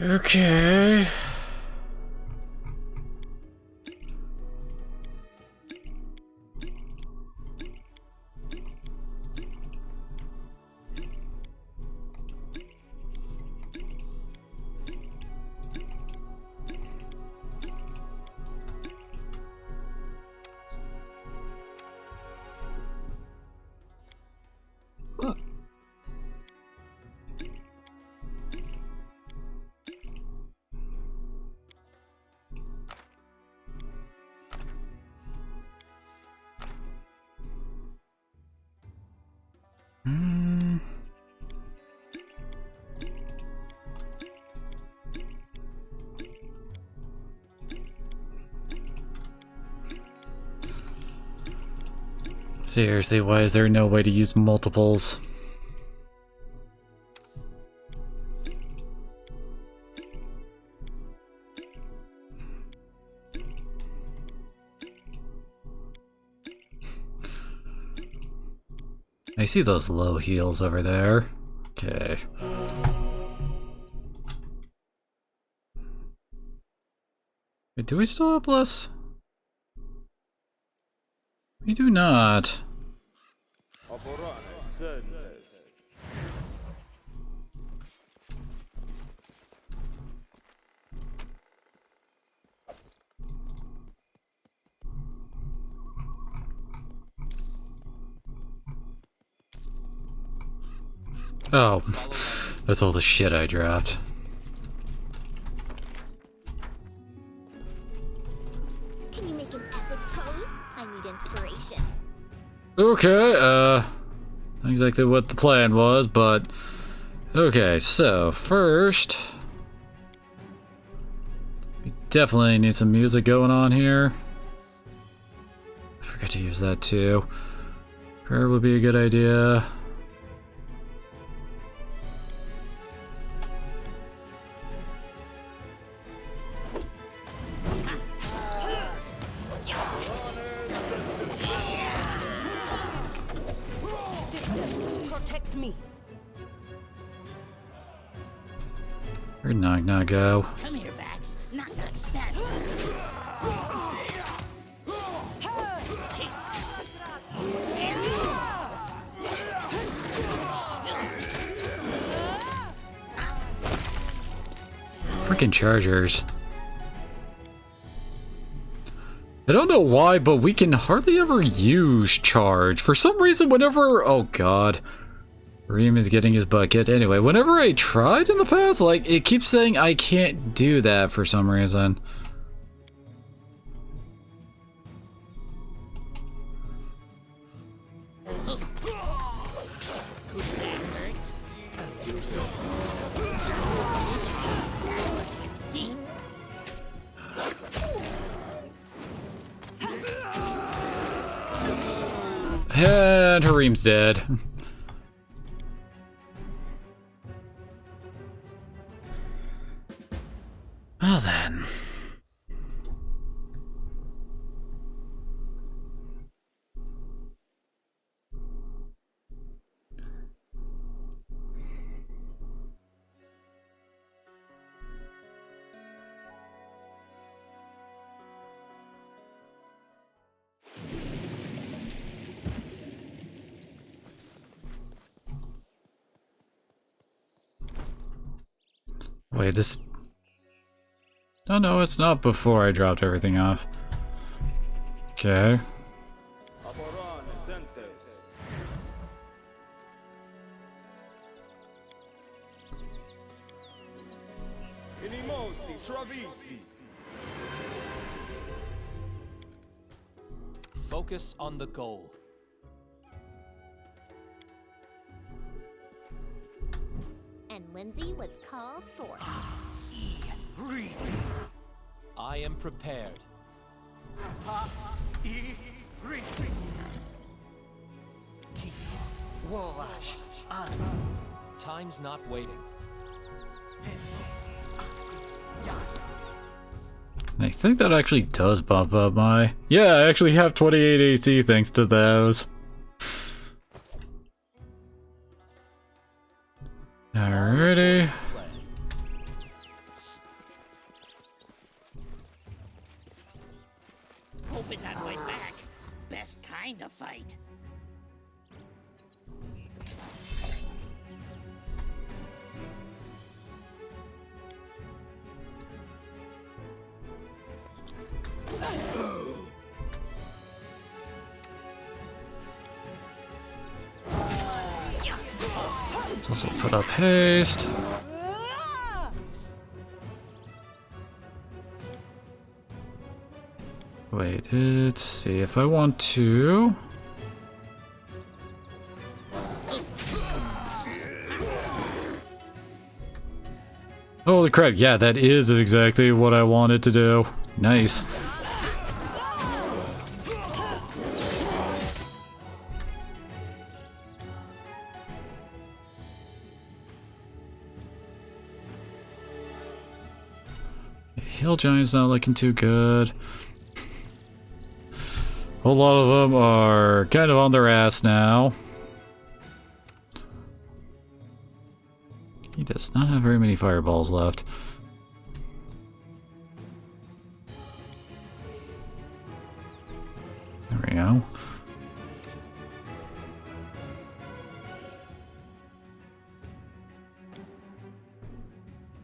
Okay. Seriously, why is there no way to use multiples? I see those low heals over there. Okay. Wait, do we still have less? We do not. Oh, that's all the shit I dropped. Can you make an epic pose? I need inspiration. Okay, not exactly what the plan was, but okay, so first we definitely need some music going on here. I forgot to use that too. Prayer would be a good idea. Protect me. Where'd Nog Nog go? Come here, Bax. Knock knock stat. Freaking chargers. I don't know why, but we can hardly ever use charge. For some reason, whenever... Oh god. Reem is getting his bucket. Anyway, whenever I tried in the past, like, it keeps saying I can't do that for some reason. And Hareem's dead. Well then. Wait, this... Oh no, it's not before I dropped everything off. Okay. Focus on the goal. And Lindsay was called for. I am prepared. Time's not waiting. I think that actually does bump up my... Yeah, I actually have 28 AC thanks to those. Alrighty. Hoping that way back. Best kind of fight. Let's also put up haste. Wait, let's see if I want to. Holy crap, yeah, that is exactly what I wanted to do. Nice. Hill Giant's not looking too good. A whole lot of them are kind of on their ass now. He does not have very many fireballs left. There we go.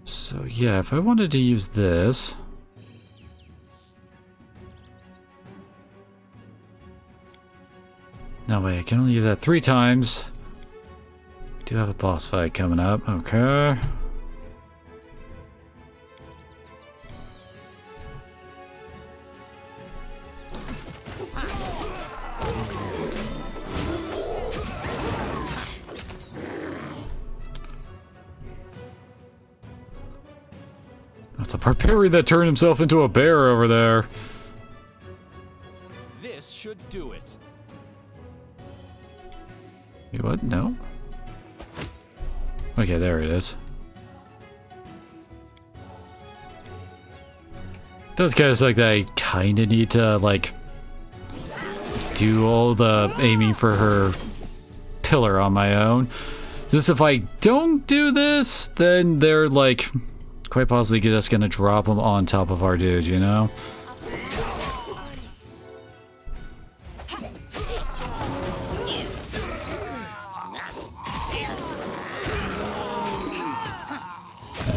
So yeah, if I wanted to use this... No way, I can only use that 3 times. Do have a boss fight coming up, okay. That's a barbarian that turned himself into a bear over there. This should do it. Wait, what? No? Okay, there it is. Those guys like that, I kind of need to, like, do all the aiming for her pillar on my own. Just if I don't do this, then they're, like, quite possibly just gonna drop them on top of our dude, you know?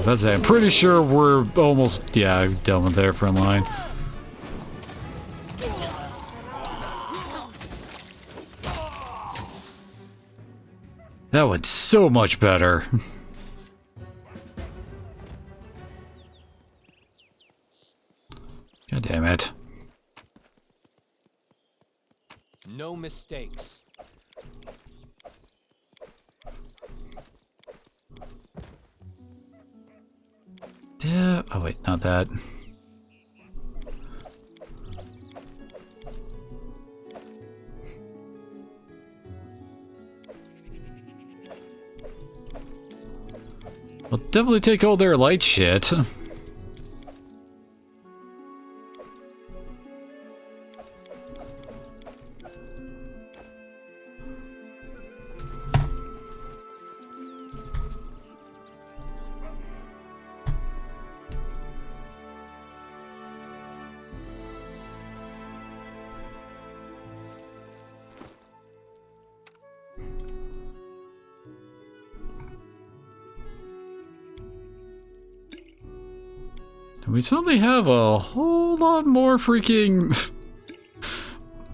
That's it. I'm pretty sure we're almost, yeah, done with their front line. That went so much better. God damn it. No mistakes. Yeah. Oh wait, not that. I'll definitely take all their light shit. We suddenly have a whole lot more freaking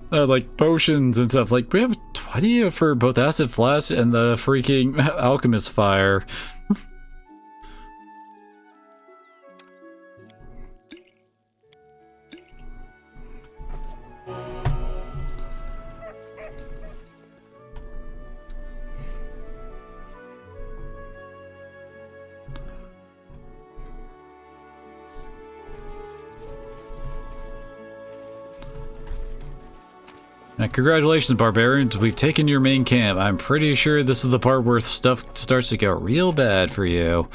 like potions and stuff. Like we have 20 for both acid flask and the freaking alchemist fire. Congratulations, Barbarians. We've taken your main camp. I'm pretty sure this is the part where stuff starts to go real bad for you.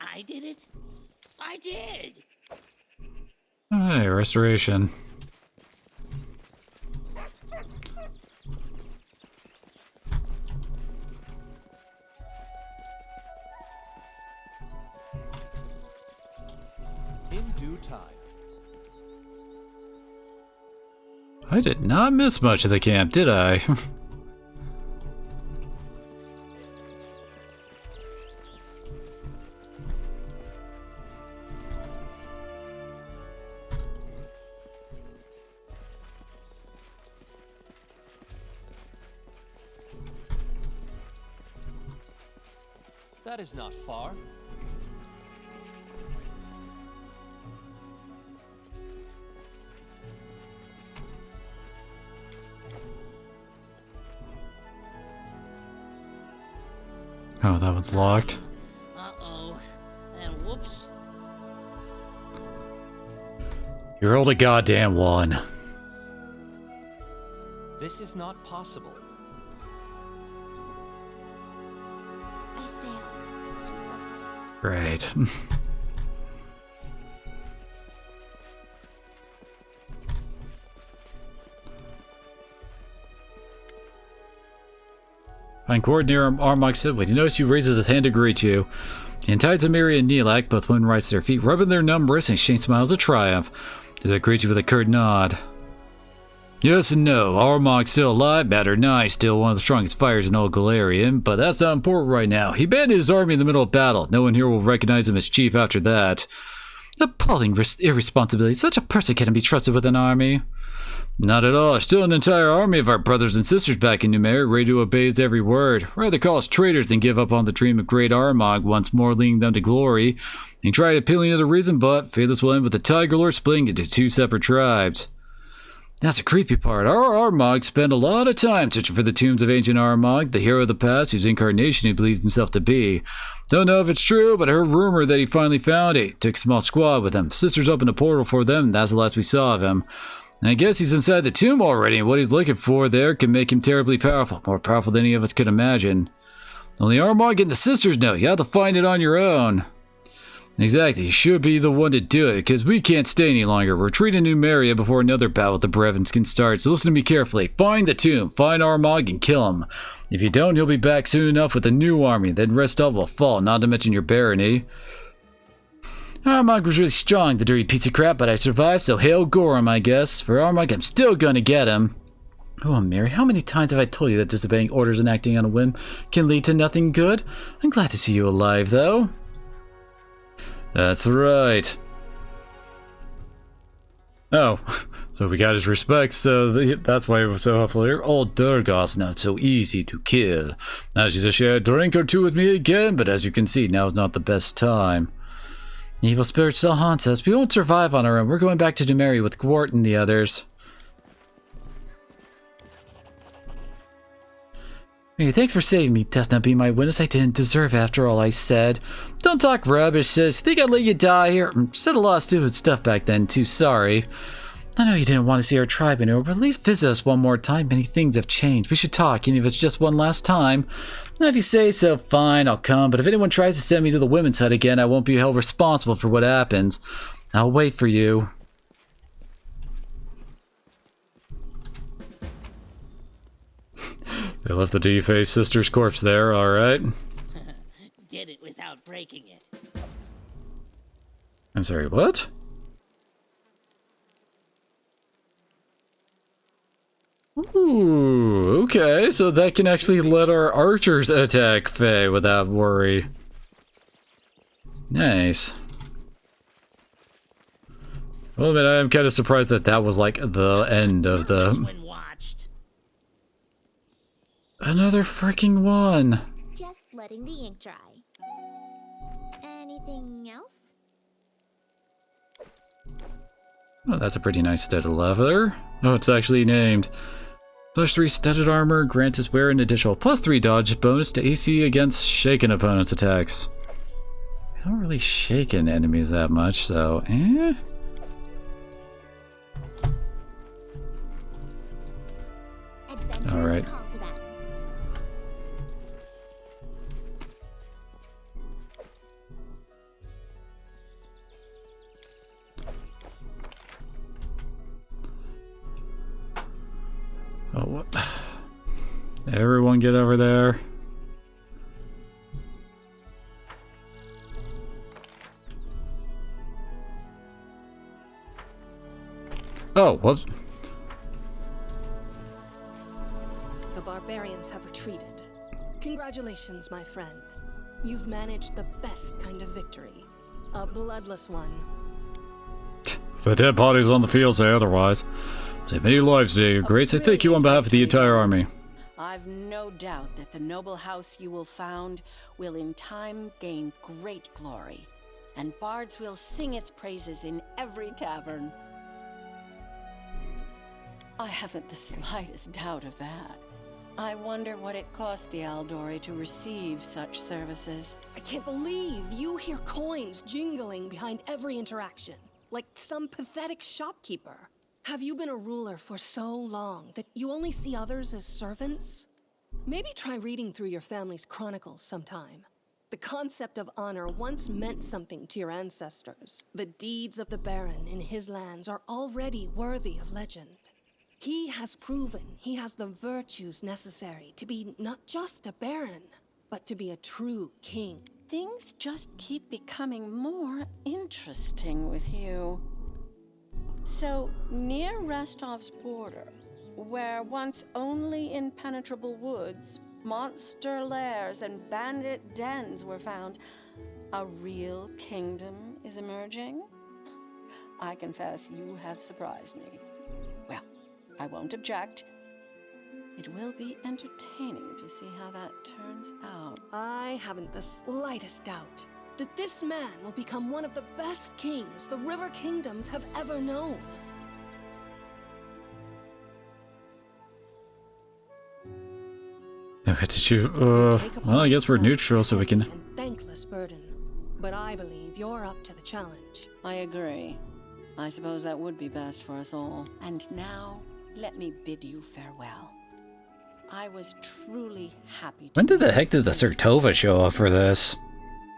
I did it. I did. Hey, restoration. In due time. I did not miss much of the camp, did I? That is not far. Oh, that one's locked. Uh-oh. And whoops. You rolled a goddamn one. This is not possible. I failed. I'm sorry. Great. Find Coordinator Armok said, when he notices you, raises his hand to greet you. And Tides and Miri and Neelak, both women, rise to their feet, rubbing their numb wrists and exchange smiles of triumph. Do they greet you with a curt nod? Yes and no. Armok's still alive, bad or nice, still one of the strongest fighters in all Galarian, but that's not important right now. He abandoned his army in the middle of battle. No one here will recognize him as chief after that. Appalling irresponsibility. Such a person can't be trusted with an army. Not at all. Still an entire army of our brothers and sisters back in Numeria, ready to obey his every word. Rather call us traitors than give up on the dream of great Armagh, once more leading them to glory. He tried appealing to the reason, but fear this will end with the Tiger Lord splitting into two separate tribes. That's the creepy part. Our Armagh spent a lot of time searching for the tombs of ancient Armagh, the hero of the past whose incarnation he believes himself to be. Don't know if it's true, but I heard rumor that he finally found it. Took a small squad with him. Sisters opened a portal for them, and that's the last we saw of him. I guess he's inside the tomb already, and what he's looking for there can make him terribly powerful. More powerful than any of us could imagine. Only Armagh and the sisters know. You have to find it on your own. Exactly. You should be the one to do it, because we can't stay any longer. We're retreating to Numeria before another battle with the Brevins can start, so listen to me carefully. Find the tomb, find Armagh, and kill him. If you don't, he'll be back soon enough with a new army, then rest of will fall, not to mention your barony. Armagh was really strong, the dirty piece of crap, but I survived, so hail Gorham, I guess. For Armagh, I'm still gonna get him. Oh, Mary, how many times have I told you that disobeying orders and acting on a whim can lead to nothing good? I'm glad to see you alive, though. That's right. Oh, so we got his respect, so that's why he was so helpful here. Old Durgar's not so easy to kill. Asked you to share a drink or two with me again, but as you can see, now's not the best time. Evil spirits still haunt us. We won't survive on our own. We're going back to Numeria with Gwart and the others. Hey, thanks for saving me. Does not be my witness. I didn't deserve after all I said. Don't talk rubbish, sis. Think I'd let you die here? Said a lot of stupid stuff back then, too. Sorry. I know you didn't want to see our tribe anymore, but at least visit us one more time. Many things have changed. We should talk, even if it's just one last time. If you say so, fine, I'll come. But if anyone tries to send me to the women's hut again, I won't be held responsible for what happens. I'll wait for you. They left the defaced sister's corpse there, alright. Did it without breaking it. I'm sorry, what? Ooh, okay, so that can actually let our archers attack Faye without worry. Nice. Well, I am kind of surprised that that was like the end of the... Another freaking one. Just letting the ink dry. Anything else? Oh, that's a pretty nice studded leather. Oh, it's actually named. +3 studded armor, grant us wear an additional +3 dodge bonus to AC against shaken opponents' attacks. I don't really shaken enemies that much, so Alright. Oh, what? Everyone get over there. Oh, whoops. The Barbarians have retreated. Congratulations, my friend. You've managed the best kind of victory. A bloodless one. The dead bodies on the field say otherwise. Save many lives today, your grace. I thank you on behalf of the entire army. I've no doubt that the noble house you will found will in time gain great glory, and bards will sing its praises in every tavern. I haven't the slightest doubt of that. I wonder what it cost the Aldori to receive such services. I can't believe you hear coins jingling behind every interaction. like some pathetic shopkeeper. Have you been a ruler for so long that you only see others as servants? Maybe try reading through your family's chronicles sometime. The concept of honor once meant something to your ancestors. The deeds of the Baron in his lands are already worthy of legend. He has proven he has the virtues necessary to be not just a Baron, but to be a true king. Things just keep becoming more interesting with you. So, near Restov's border, where once only impenetrable woods, monster lairs, and bandit dens were found, a real kingdom is emerging? I confess you have surprised me. Well, I won't object. It will be entertaining to see how that turns out. I haven't the slightest doubt that this man will become one of the best kings the River Kingdoms have ever known. Did you, well, I guess we're neutral, so we can... Thankless burden, but I believe you're up to the challenge. I agree. I suppose that would be best for us all. And now, let me bid you farewell. I was truly happy to... When did the heck did the Sertova show up for this?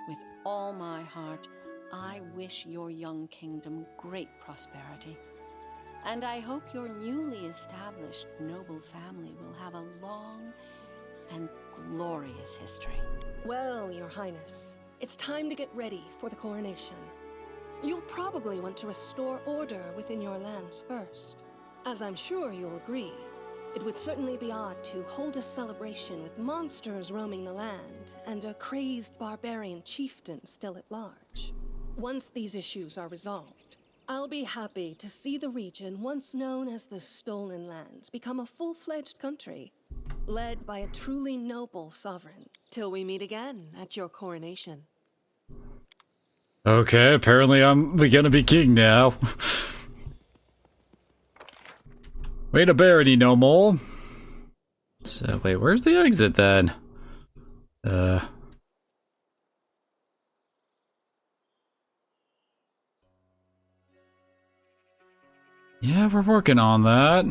With all my heart, I wish your young kingdom great prosperity. And I hope your newly established noble family will have a long and glorious history. Well, Your Highness, it's time to get ready for the coronation. You'll probably want to restore order within your lands first. As I'm sure you'll agree, it would certainly be odd to hold a celebration with monsters roaming the land and a crazed barbarian chieftain still at large. Once these issues are resolved, I'll be happy to see the region once known as the Stolen Lands become a full-fledged country, led by a truly noble sovereign. Till we meet again at your coronation. Okay, apparently I'm gonna be king now. Wait a barony no more. So wait, where's the exit then? Yeah, we're working on that.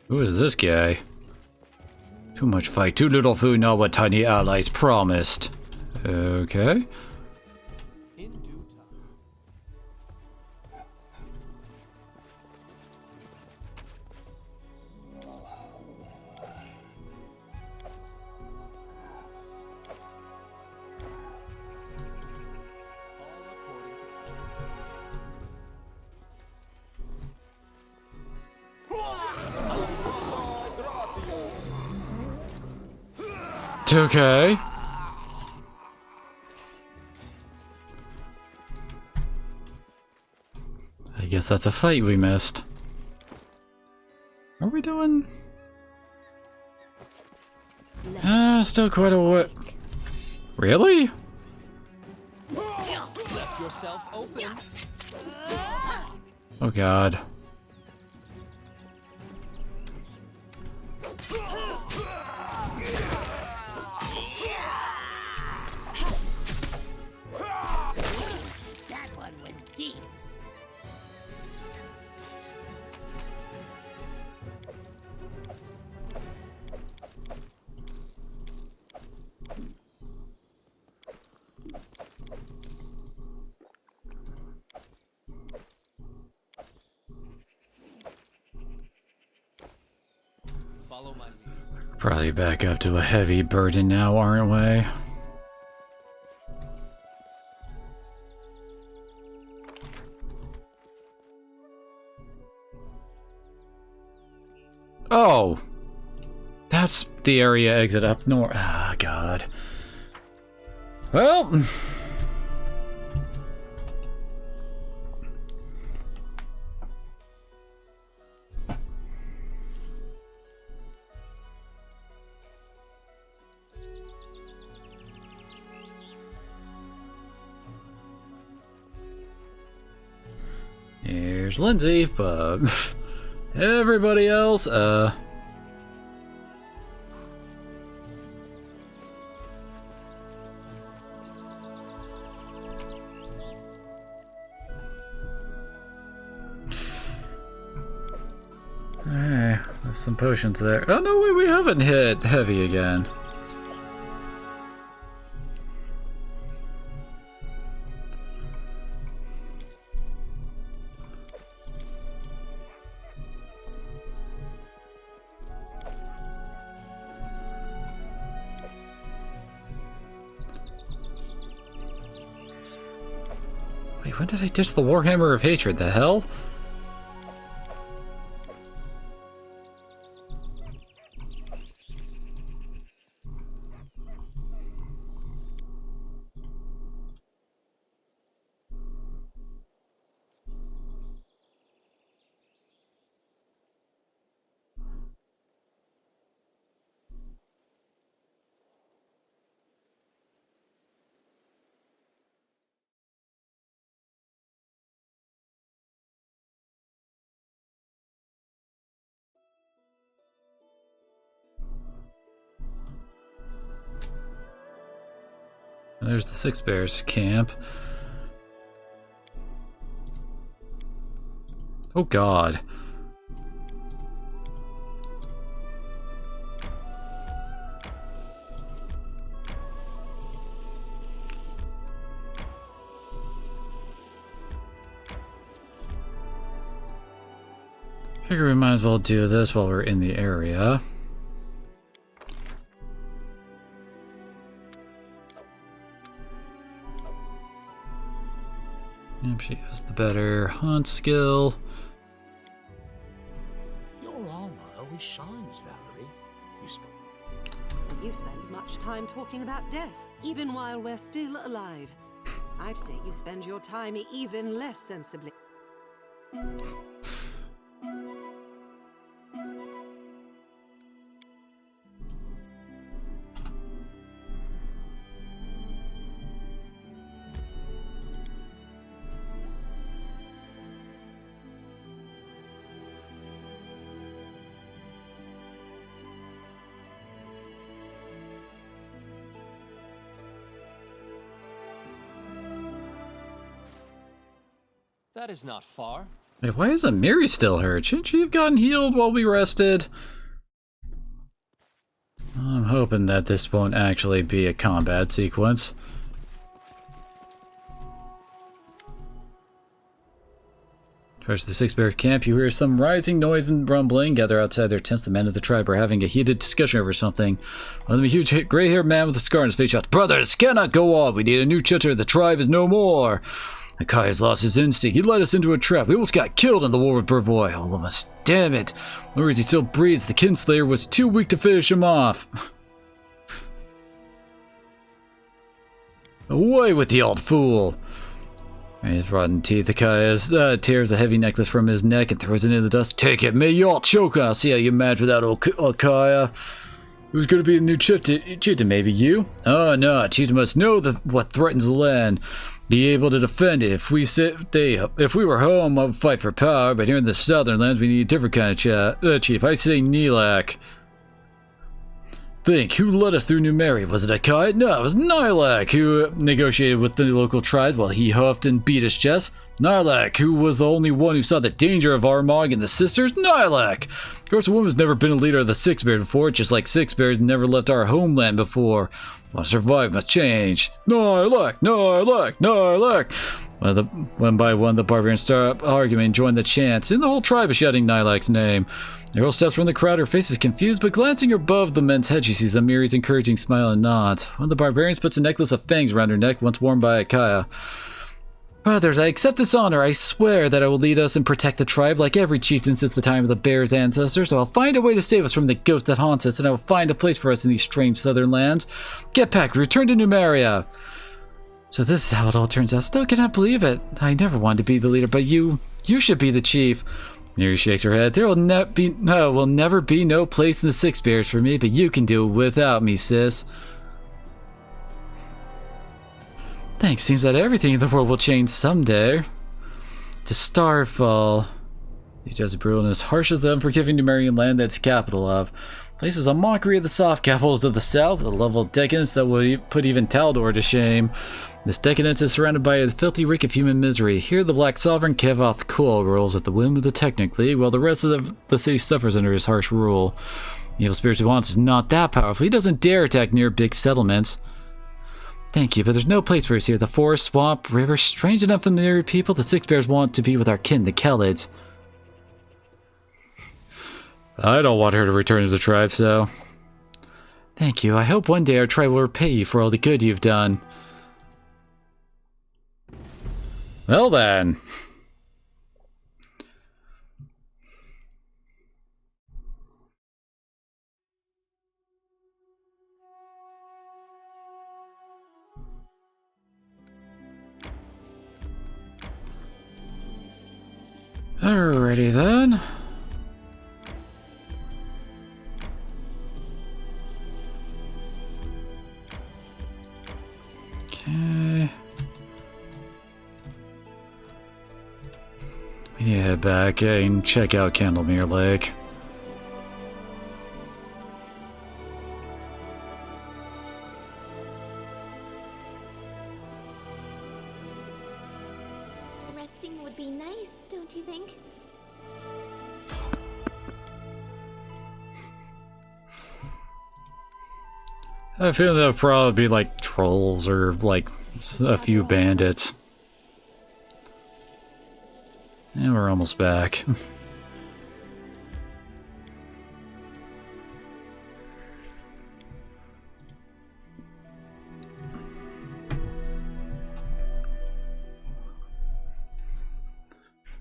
Who is this guy? Too much fight, too little food, not what tiny allies promised. Okay. In due time. All according Okay. I guess that's a fight we missed. Are we doing? Still quite a way. Really? left yourself open. Oh god. That one went deep. Follow my lead. Probably back up to a heavy burden now, aren't we? Oh! That's the area exit up north. Ah, God. Well... There's Lindsay, but everybody else, Hey, there's some potions there. Oh no, wait, we haven't hit heavy again. Wait, when did I ditch the Warhammer of Hatred? The hell? There's the Six Bears camp. Oh god. Figure we might as well do this while we're in the area. Yep, she has the better hunt skill. Your armor always shines, Valerie. And you spend much time talking about death, even while we're still alive. I'd say you spend your time even less sensibly. That is not far. Wait, why isn't Miri still hurt? Shouldn't she have gotten healed while we rested? I'm hoping that this won't actually be a combat sequence. Approach the Six Bear camp. You hear some rising noise and rumbling. Gather outside their tents. The men of the tribe are having a heated discussion over something. One of them, a huge gray-haired man with a scar on his face, shouts, "Brothers, cannot go on. We need a new chitter. The tribe is no more." Akai has lost his instinct. He led us into a trap. We almost got killed in the war with Brevoy. All of us. Damn it. No reason he still breathes. The Kinslayer was too weak to finish him off. Away with the old fool. His rotten teeth. Akai tears a heavy necklace from his neck and throws it into the dust. Take it. May you all choke on. I'll see how you match without old Akaya. Who's going to be the new chieftain? Maybe you? Oh no. Chieftain must know what threatens the land. Be able to defend it. If we were home, I would fight for power, but here in the southern lands, we need a different kind of chief. I say Nilak. Think, who led us through Numeria? Was it Akai? No, it was Nilak, who negotiated with the local tribes while he huffed and beat his chest. Nilak, who was the only one who saw the danger of Armagh and the sisters. Nilak! Of course, a woman's never been a leader of the Six Bears before, just like Six Bears never left our homeland before. Want to survive, must change. Nilak! Nilak! Nilak! One by one, the Barbarians start up arguing and join the chants, and the whole tribe is shouting Nilak's name. The girl steps from the crowd, her face is confused, but glancing above the men's head, she sees Amiri's encouraging smile and nod. One of the Barbarians puts a necklace of fangs around her neck, once worn by Akaya. Brothers, I accept this honor. I swear that I will lead us and protect the tribe like every chieftain since the time of the Bear's ancestors. So I'll find a way to save us from the ghost that haunts us, and I will find a place for us in these strange southern lands. Get packed, return to Numeria. So this is how it all turns out. Still cannot believe it. I never wanted to be the leader, but you should be the chief. Miri shakes her head. There will never be no place in the Six Bears for me, but you can do it without me, sis. Thanks. Seems that everything in the world will change someday. to Starfall. He just brutal and as harsh as the unforgiving Numerian land that it's capital of. Place is a mockery of the soft capitals of the south, with a level of decadence that would put even Taldor to shame. This decadence is surrounded by a filthy reek of human misery. Here the Black Sovereign Kevoth Kul rules at the whim of the Technic League, while the rest of the city suffers under his harsh rule. The evil spirit he wants is not that powerful. He doesn't dare attack near big settlements. Thank you, but there's no place for us here. The forest, swamp, river, strange and unfamiliar people. The Six Bears want to be with our kin, the Kelids. I don't want her to return to the tribe, so... Thank you. I hope one day our tribe will repay you for all the good you've done. Well then. Alrighty then. Okay. We need to head back and check out Candlemere Lake. Resting would be nice, don't you think? I feel there'll probably be like trolls or like a few bandits. And we're almost back.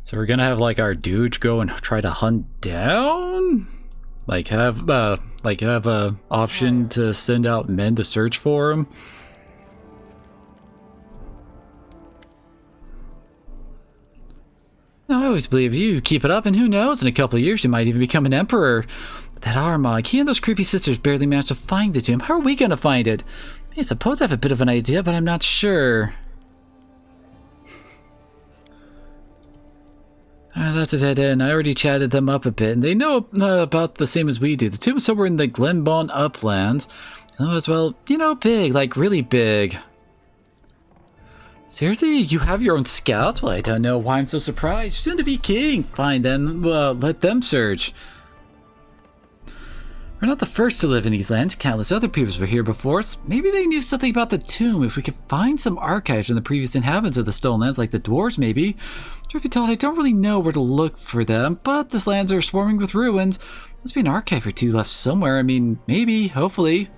So we're gonna have like our dude go and try to hunt down? Like have a option to send out men to search for him? No, I always believed you. Keep it up and who knows, in a couple of years you might even become an emperor. But that Armagh, he and those creepy sisters barely managed to find the tomb. How are we gonna find it? I suppose I have a bit of an idea, but I'm not sure. That's a dead end. I already chatted them up a bit, and they know about the same as we do. The tomb is somewhere in the Glenbon Uplands. Oh, as well, you know, big, like really big. Seriously, you have your own scouts? Well, I don't know why I'm so surprised. Soon to be king. Fine then, let them search. We're not the first to live in these lands. Countless other peoples were here before us. Maybe they knew something about the tomb. If we could find some archives from the previous inhabitants of the stolen lands, like the dwarves maybe. Truth be told, I don't really know where to look for them, but these lands are swarming with ruins. Must be an archive or two left somewhere. I mean, maybe, hopefully.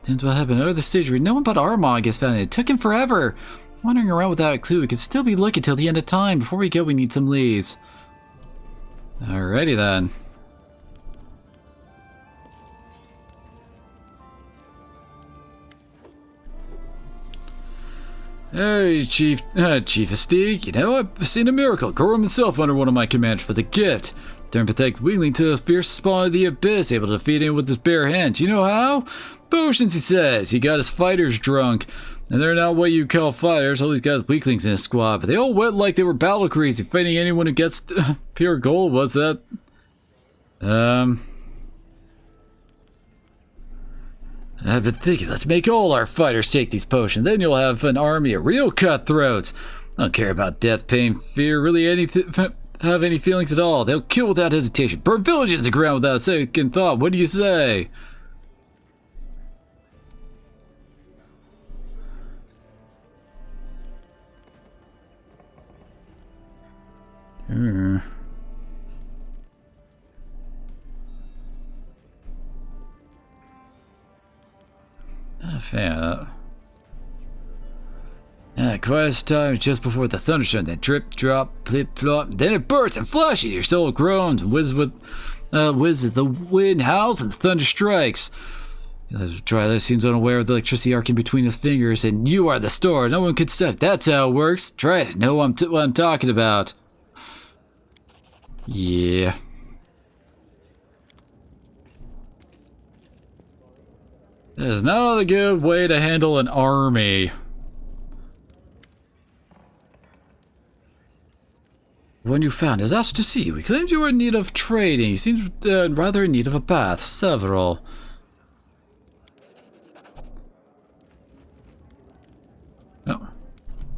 Depends what happened under the stage where no one but Armagh gets found. It took him forever. Wandering around without a clue, we could still be looking till the end of time. Before we go, we need some leads. Alrighty then. Hey, Chief Astig, you know, I've seen a miracle. Gorum himself under one of my commanders, but a gift. Turned pathetic weakling to a fierce spawn of the abyss, able to defeat him with his bare hands. You know how? Potions, he says. He got his fighters drunk. And they're not what you call fighters. All he's got is weaklings in his squad, but they all went like they were battle crazy, fighting anyone who gets pure gold. Was that? I've been thinking, let's make all our fighters take these potions. Then you'll have an army of real cutthroats. I don't care about death, pain, fear, really anything, have any feelings at all. They'll kill without hesitation, burn villages to the ground without a second thought. What do you say? Not a fan of that. Quietest time just before the thunderstorm, then drip, drop, plip, plop, then it bursts and flashes. Your soul groans, whizzes the wind howls and the thunder strikes. Try seems unaware of the electricity arcing between his fingers, and you are the store. No one could stop. That's how it works. Try it. Know what I'm talking about. Yeah. That is not a good way to handle an army. One you found is asked to see you. He claims you are in need of trading. He seems rather in need of a bath. Several. Oh.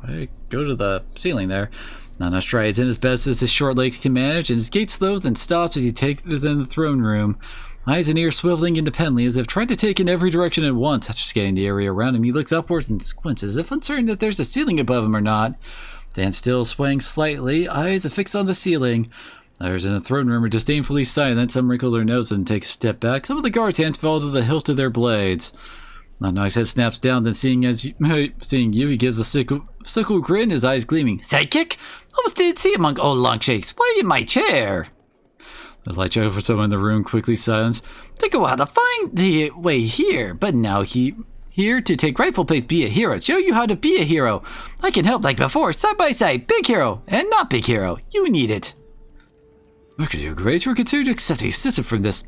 I go to the ceiling there. Nana strides in as best as his short legs can manage, and his gait slows and stops as he takes in the throne room. Eyes and ears swiveling independently as if trying to take in every direction at once. After scanning the area around him, he looks upwards and squints as if uncertain if there's a ceiling above him or not. Stands still, swaying slightly, eyes affixed on the ceiling. Others in the throne room are disdainfully silent. Some wrinkle their noses and take a step back. Some of the guards' hands fall to the hilt of their blades. Nana's head snaps down, then seeing you, he gives a sickle grin, his eyes gleaming. Sidekick? Almost didn't see among old long shakes. Why in my chair? The light show for someone in the room quickly silenced. Took a while to find the way here, but now here to take rightful place, be a hero. Show you how to be a hero. I can help like before, side by side, big hero and not big hero. You need it. Look at you, Grace. We're considered to accept a sister from this.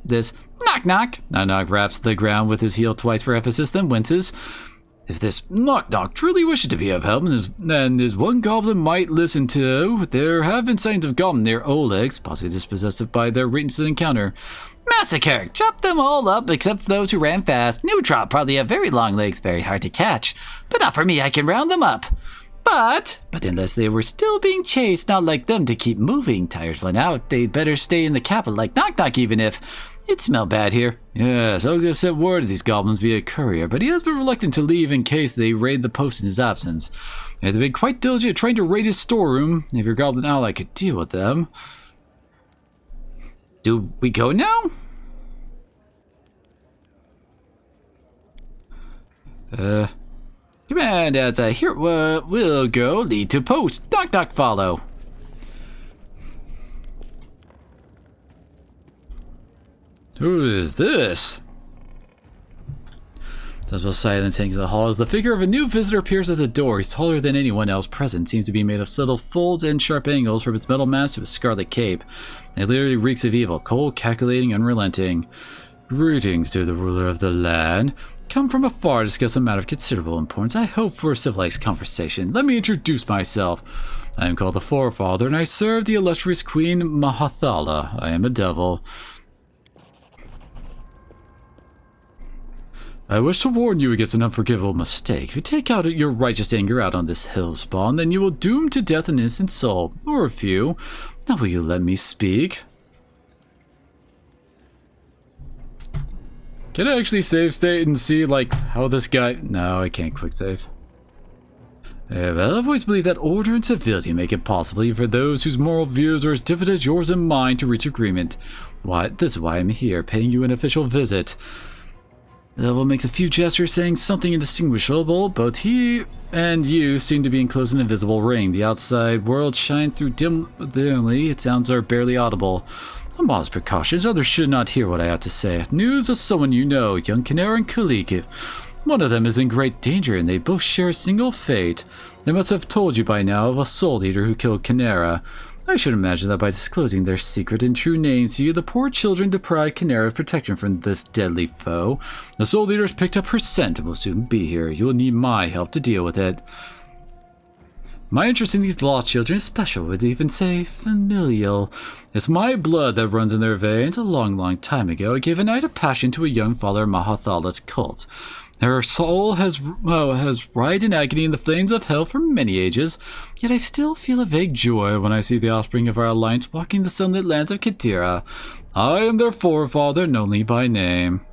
Knock, knock. Knock raps the ground with his heel twice for emphasis, then winces. If this knock truly wishes to be of help, and is one goblin might listen to, there have been signs of goblin near Oleg's, possibly dispossessed by their recent encounter. Massacre! Chop them all up except those who ran fast. Neutral probably have very long legs, very hard to catch. But not for me, I can round them up. But unless they were still being chased, not like them to keep moving. Tires went out, they'd better stay in the capital like knock even if it smelled bad here. Yes, Olga sent word of these goblins via courier, but he has been reluctant to leave in case they raid the post in his absence. They've been quite diligent trying to raid his storeroom. If your goblin ally could deal with them. Do we go now? Command as I hear will go, lead to post. Knock follow. Who is this? Decibel silence hangs in the hall as the figure of a new visitor appears at the door. He's taller than anyone else present, seems to be made of subtle folds and sharp angles from its metal mask to his scarlet cape. It literally reeks of evil, cold, calculating, unrelenting. Greetings to the ruler of the land. Come from afar to discuss a matter of considerable importance. I hope for a civilized conversation. Let me introduce myself. I am called the Forefather, and I serve the illustrious Queen Mahathala. I am a devil. I wish to warn you against an unforgivable mistake. If you take out your righteous anger out on this hellspawn, then you will doom to death an innocent soul, or a few. Now will you let me speak? Can I actually save state and see, like, how this guy... No, I can't quick save. Well, I've always believed that order and civility make it possible for those whose moral views are as different as yours and mine to reach agreement. This is why I'm here, paying you an official visit. The devil makes a few gestures saying something indistinguishable. Both he and you seem to be enclosed in an invisible ring. The outside world shines through dimly. Its sounds are barely audible. Modest precautions, others should not hear what I have to say. News of someone you know, young Kinera and Kulik. One of them is in great danger, and they both share a single fate. They must have told you by now of a soul eater who killed Kinera. I should imagine that by disclosing their secret and true names to you, the poor children deprive Kinera of protection from this deadly foe. The soul eater has picked up her scent and will soon be here. You will need my help to deal with it. My interest in these lost children is special, would even say familial. It's my blood that runs in their veins. A long time ago, I gave a night of passion to a young follower of Mahathala's cult. Her soul has writhed in agony in the flames of hell for many ages, yet I still feel a vague joy when I see the offspring of our alliance walking the sunlit lands of Kadira. I am their forefather, and only by name.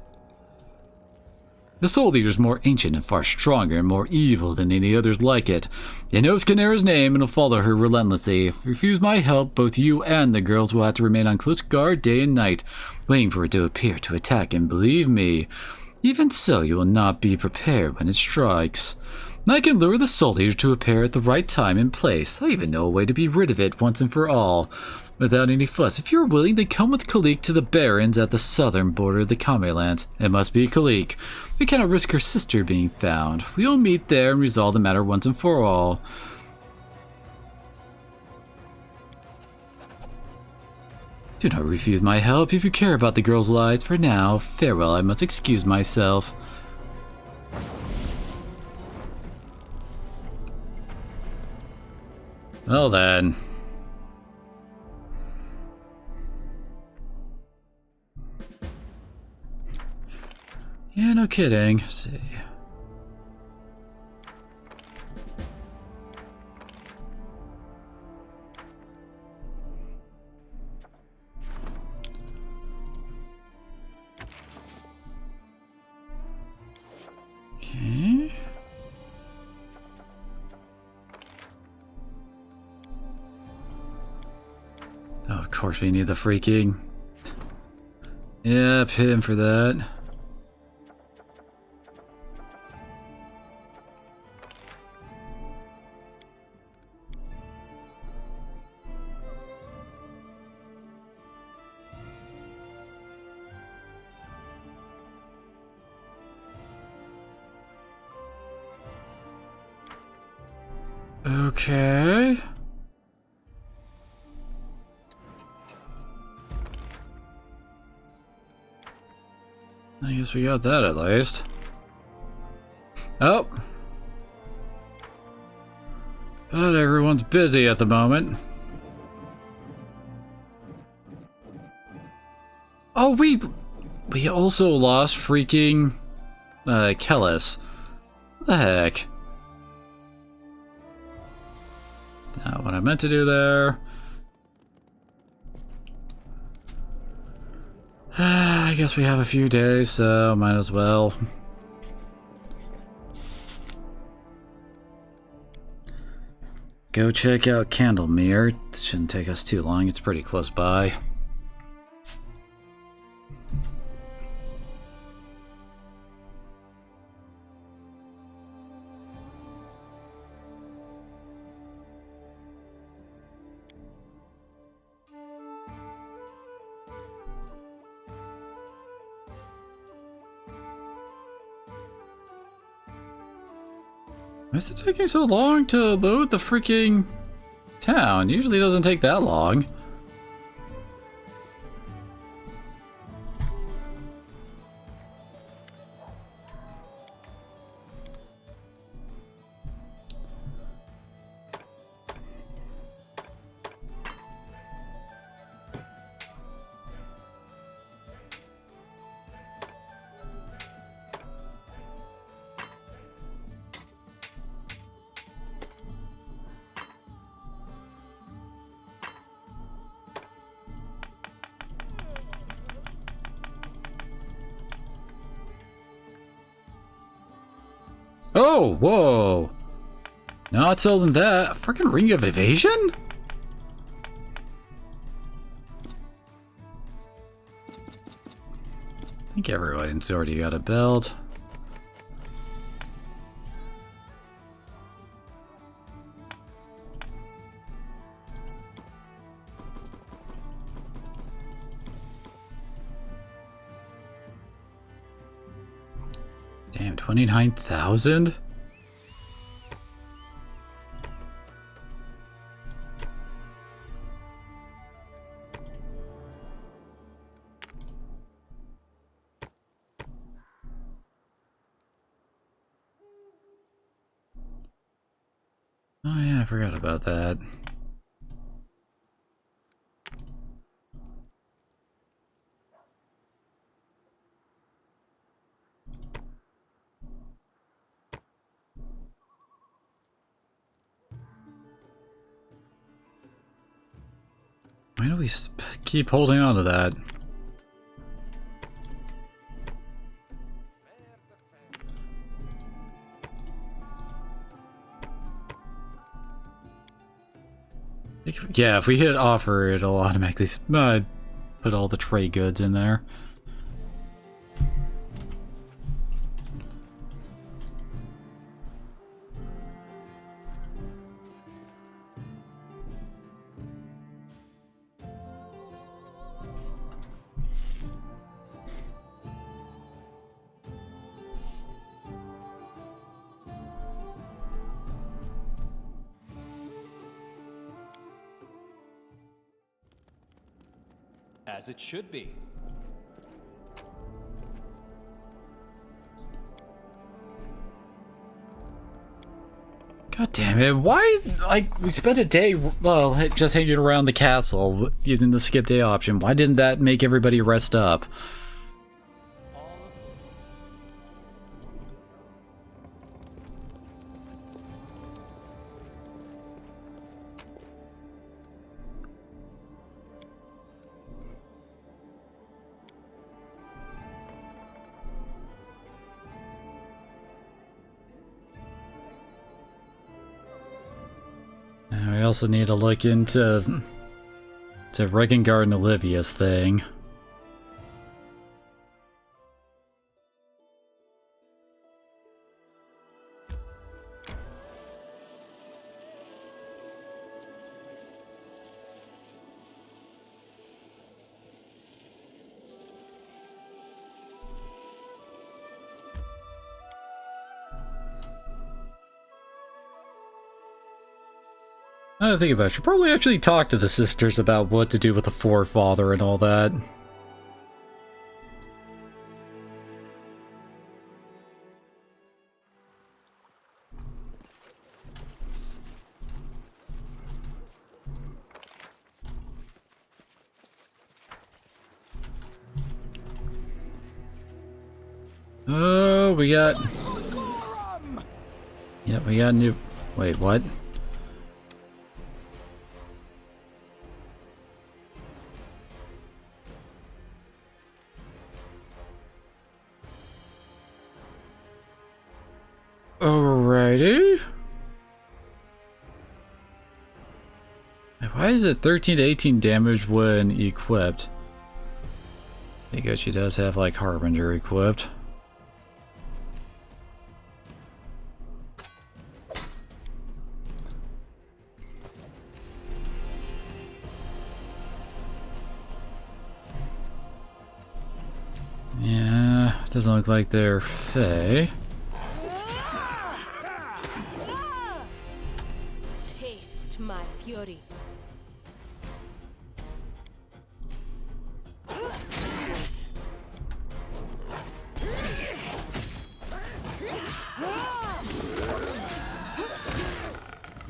The Soul Eater is more ancient and far stronger and more evil than any others like it. It knows Kinera's name and will follow her relentlessly. If you refuse my help, both you and the girls will have to remain on close guard day and night, waiting for it to appear to attack, and believe me, even so you will not be prepared when it strikes. I can lure the Soul Eater to appear at the right time and place. I even know a way to be rid of it once and for all, without any fuss. If you're willing, then come with Kulik to the Barrens at the southern border of the Kame lands. It must be Kulik. We cannot risk her sister being found. We will meet there and resolve the matter once and for all. Do not refuse my help if you care about the girls' lives. For now, farewell, I must excuse myself. Well then. Yeah, no kidding. Let's see. Okay. Oh, of course we need the freaking. Yep, hit him for that. Okay. I guess we got that at least. Oh. But everyone's busy at the moment. Oh, we also lost freaking Kellis. What the heck? Not what I meant to do there. I guess we have a few days, so might as well. Go check out Candlemere. It shouldn't take us too long, it's pretty close by. Why is it taking so long to load the freaking town? Usually doesn't take that long. Oh, whoa. Not selling that. Freaking Ring of Evasion? I think everyone's already got a belt. Damn, 29,000? Oh yeah, I forgot about that. Why do we keep holding on to that? Yeah, if we hit offer, it'll automatically put all the trade goods in there. As it should be. God damn it, why, like, we spent a day, well, just hanging around the castle using the skip day option. Why didn't that make everybody rest up? And we also need to look into Regengard and Olivia's thing. I think about it. Should probably actually talk to the sisters about what to do with the forefather and all that. Oh, we got... Yep, we got new... Wait, what? Alrighty. Why is it 13 to 18 damage when equipped? Because she does have like Harbinger equipped. Yeah, doesn't look like they're Fae. Taste my fury.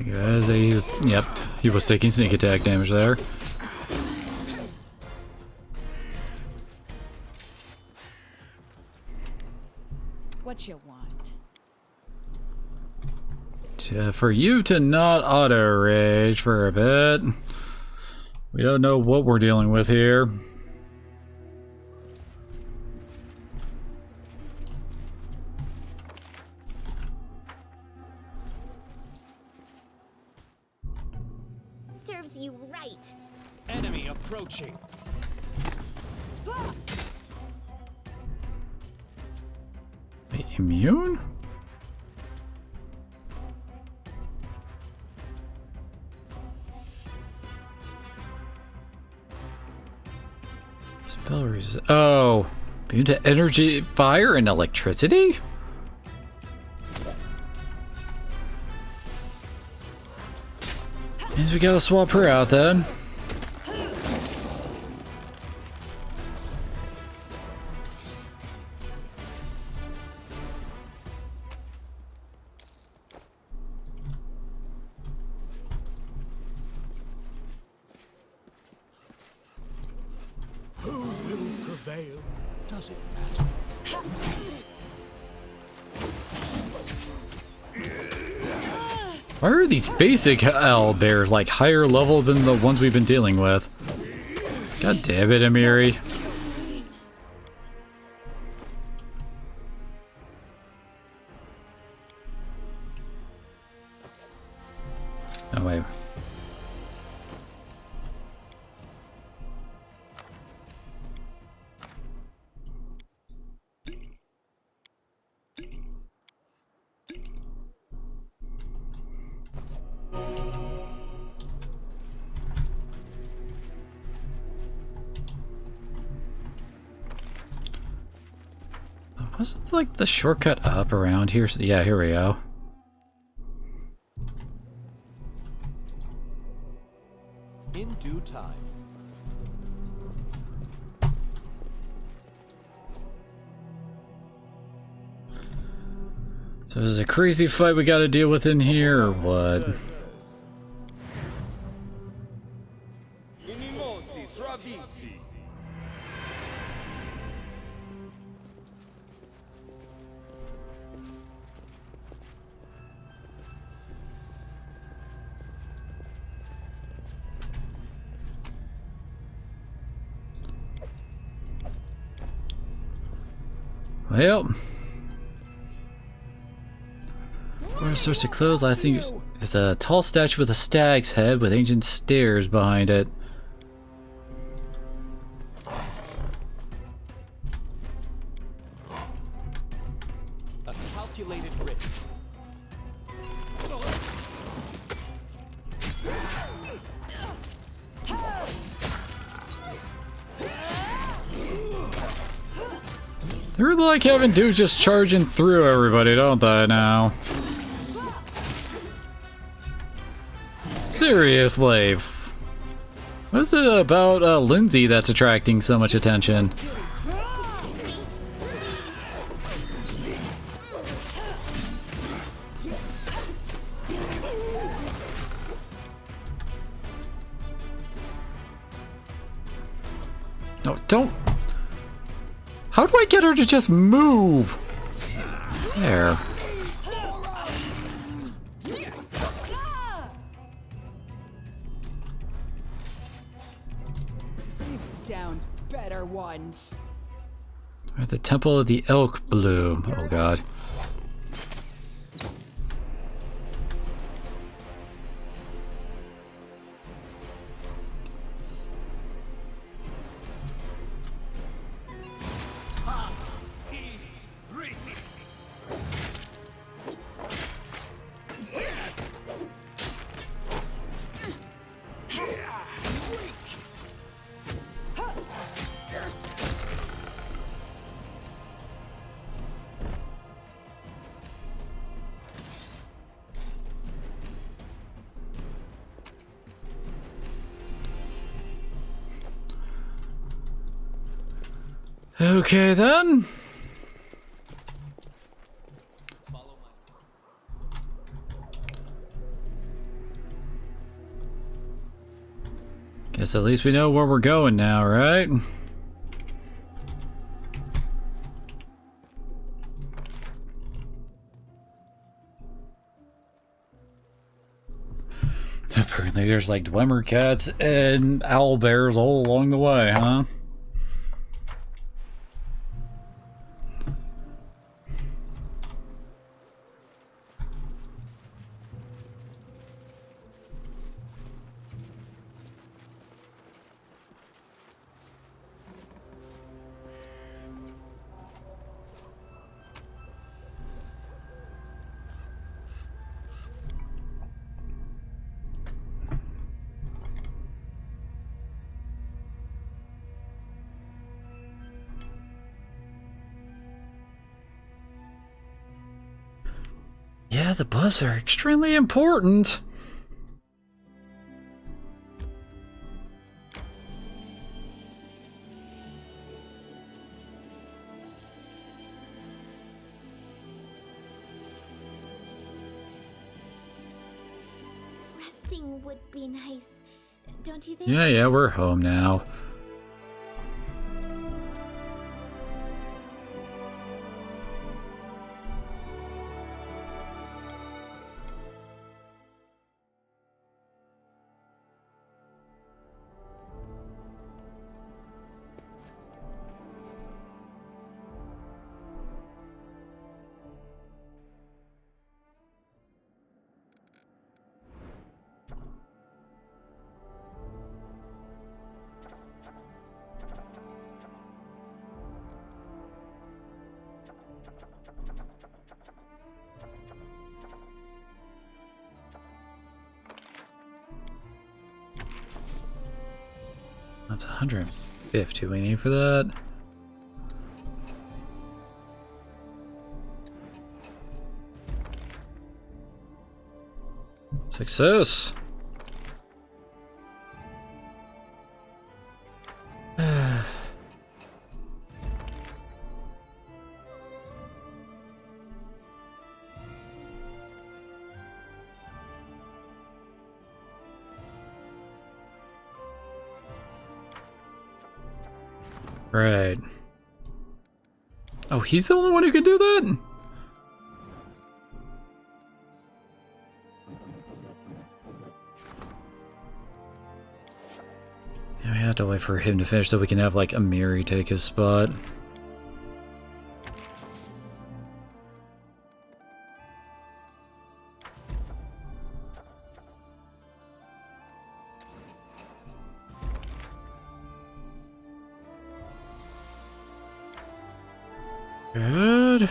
Yeah, yep, he was taking sneak attack damage there. What you want? For you to not auto rage for a bit. We don't know what we're dealing with here. Serves you right. Enemy approaching. Immune? Spell resist. Oh, immune to energy, fire, and electricity? Means we gotta swap her out then. Who will prevail? Does it matter? Why are these basic owlbears like higher level than the ones we've been dealing with? God damn it, Amiri. Oh wait. Wasn't like the shortcut up around here? Yeah, here we go. In due time. So is it a crazy fight we gotta deal with in here, or what? Well, we're supposed to close. Last thing you... It's a tall statue with a stag's head with ancient stairs behind it. A calculated risk. They really like having dudes just charging through everybody, don't they, now? Seriously. What is it about Lindsay that's attracting so much attention? No, don't... How do I get her to just move? There. Down better ones. At the Temple of the Elk Bloom. Oh god. Okay then. Guess at least we know where we're going now, right? Apparently there's like Dwemer cats and owl bears all along the way, huh? Yeah, the buffs are extremely important. Resting would be nice, don't you think? Yeah, we're home now. That's 150 we need for that. Success! Right. Oh, he's the only one who could do that? Yeah, we have to wait for him to finish so we can have, like, Amiri take his spot. Good.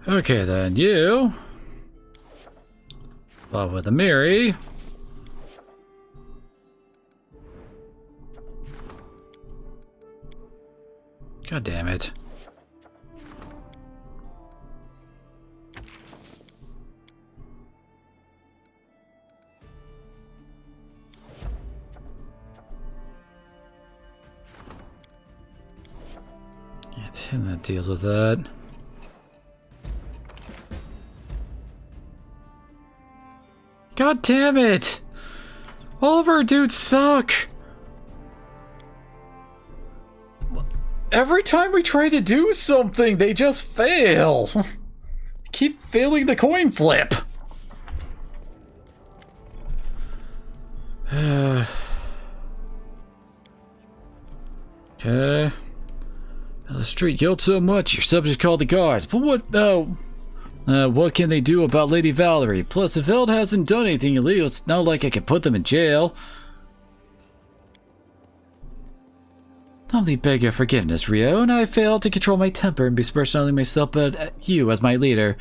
Okay then, you. Well, with a Miri. God damn it. It's him that deals with that. God damn it! All of our dudes suck! Every time we try to do something, they just fail! Keep failing the coin flip! Okay. The street yelled so much, your subject called the guards. But what can they do about Lady Valerie? Plus, if Eld hasn't done anything illegal, it's not like I can put them in jail. Humbly beg your forgiveness, Rio, and I failed to control my temper and besmirch not only myself but you as my leader.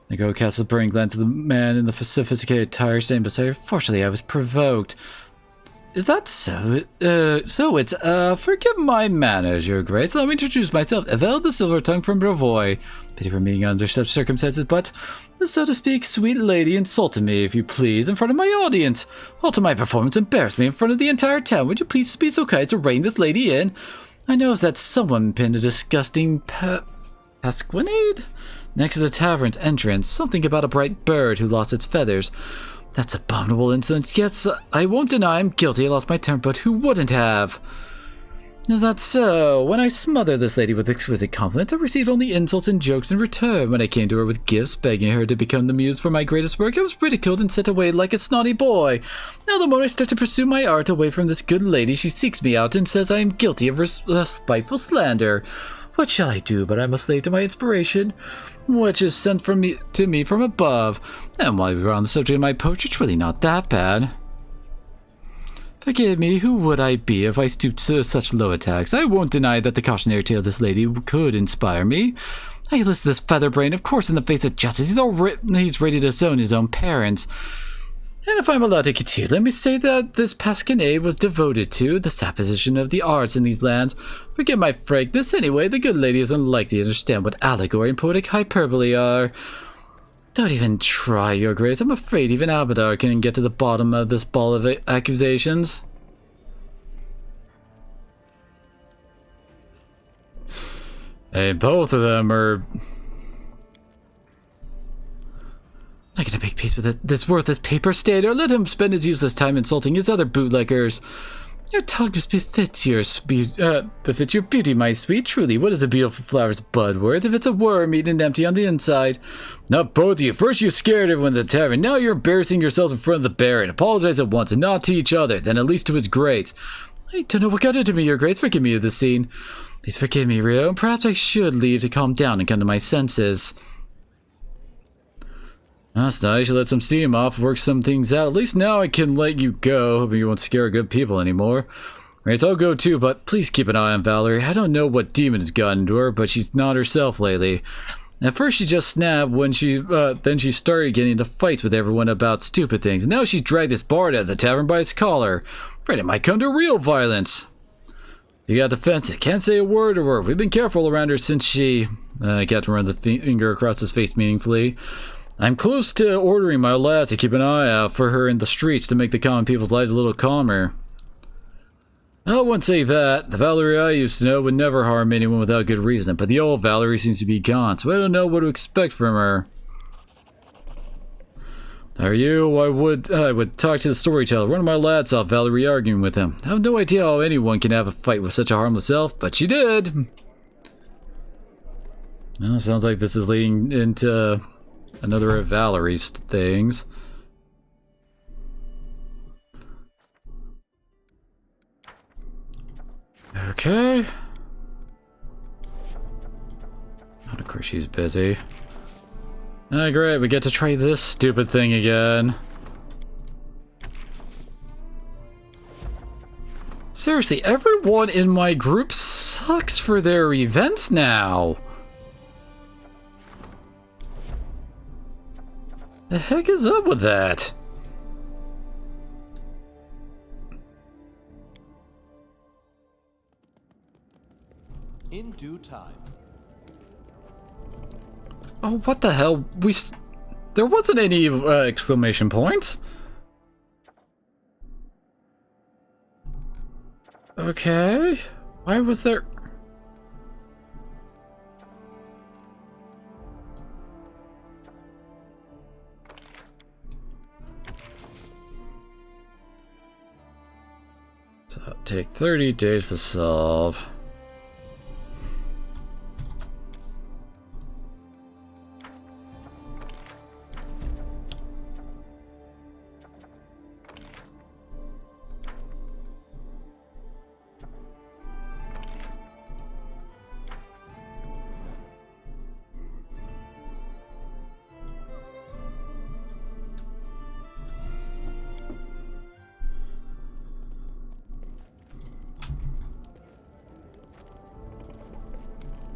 I go cast a burning glance at the man in the sophisticated attire standing beside her. Fortunately, I was provoked. Is that so? Forgive my manners, Your Grace. Let me introduce myself, Evel the Silver Tongue from Bravoy. Pity for me under such circumstances, but, so to speak, sweet lady insulted me, if you please, in front of my audience. Also, my performance embarrassed me in front of the entire town. Would you please be so kind to rein this lady in? I noticed that someone pinned a disgusting pasquinade next to the tavern's entrance. Something about a bright bird who lost its feathers. That's abominable insolence. Yes, I won't deny I'm guilty. I lost my temper, but who wouldn't have? Is that so? When I smothered this lady with exquisite compliments, I received only insults and jokes in return. When I came to her with gifts, begging her to become the muse for my greatest work, I was ridiculed and sent away like a snotty boy. Now the moment I start to pursue my art away from this good lady, she seeks me out and says I am guilty of spiteful slander. What shall I do? But I must slave to my inspiration, which is sent to me from above. And while we were on the subject of my poetry, it's really not that bad. Forgive me, who would I be if I stooped to such low attacks? I won't deny that the cautionary tale of this lady could inspire me. I listen to this featherbrain, of course, in the face of justice. He's ready to disown his own parents. And if I'm allowed to continue, let me say that this pasquinade was devoted to the supposition of the arts in these lands. Forgive my frankness, anyway, the good lady is unlikely to understand what allegory and poetic hyperbole are. Don't even try, Your Grace. I'm afraid even Abadar can get to the bottom of this ball of accusations. Hey, both of them are... I'm not gonna make peace with this worthless paper stater. Let him spend his useless time insulting his other bootleggers. Your tongue just befits your beauty, my sweet. Truly, what is a beautiful flower's bud worth if it's a worm eaten empty on the inside? Not both of you. First you scared everyone at the tavern. Now you're embarrassing yourselves in front of the Baron. Apologize at once, and not to each other, then at least to his grace. I don't know what got into me, Your Grace. Forgive me of this scene. Please forgive me, Rio. Perhaps I should leave to calm down and come to my senses. That's nice. You let some steam off, work some things out. At least now I can let you go. Hoping you won't scare good people anymore. Right, so I'll go too, but please keep an eye on Valerie. I don't know what demon has gotten to her, but she's not herself lately. At first she just snapped when then she started getting into fights with everyone about stupid things. And now she's dragged this bard out of the tavern by his collar. Afraid it might come to real violence. You got defensive. Can't say a word to her. We've been careful around her since she... Captain runs a finger across his face meaningfully. I'm close to ordering my lads to keep an eye out for her in the streets to make the common people's lives a little calmer. I wouldn't say that. The Valerie I used to know would never harm anyone without good reason, but the old Valerie seems to be gone, so I don't know what to expect from her. Are you? I would talk to the storyteller. One of my lads saw Valerie arguing with him. I have no idea how anyone can have a fight with such a harmless elf, but she did. Well, sounds like this is leading into another of Valerie's things. Okay. And of course she's busy. Ah, great, we get to try this stupid thing again. Seriously, everyone in my group sucks for their events now. The heck is up with that? In due time. Oh, what the hell? There wasn't any exclamation points. Okay. Why was there... So it'll take 30 days to solve.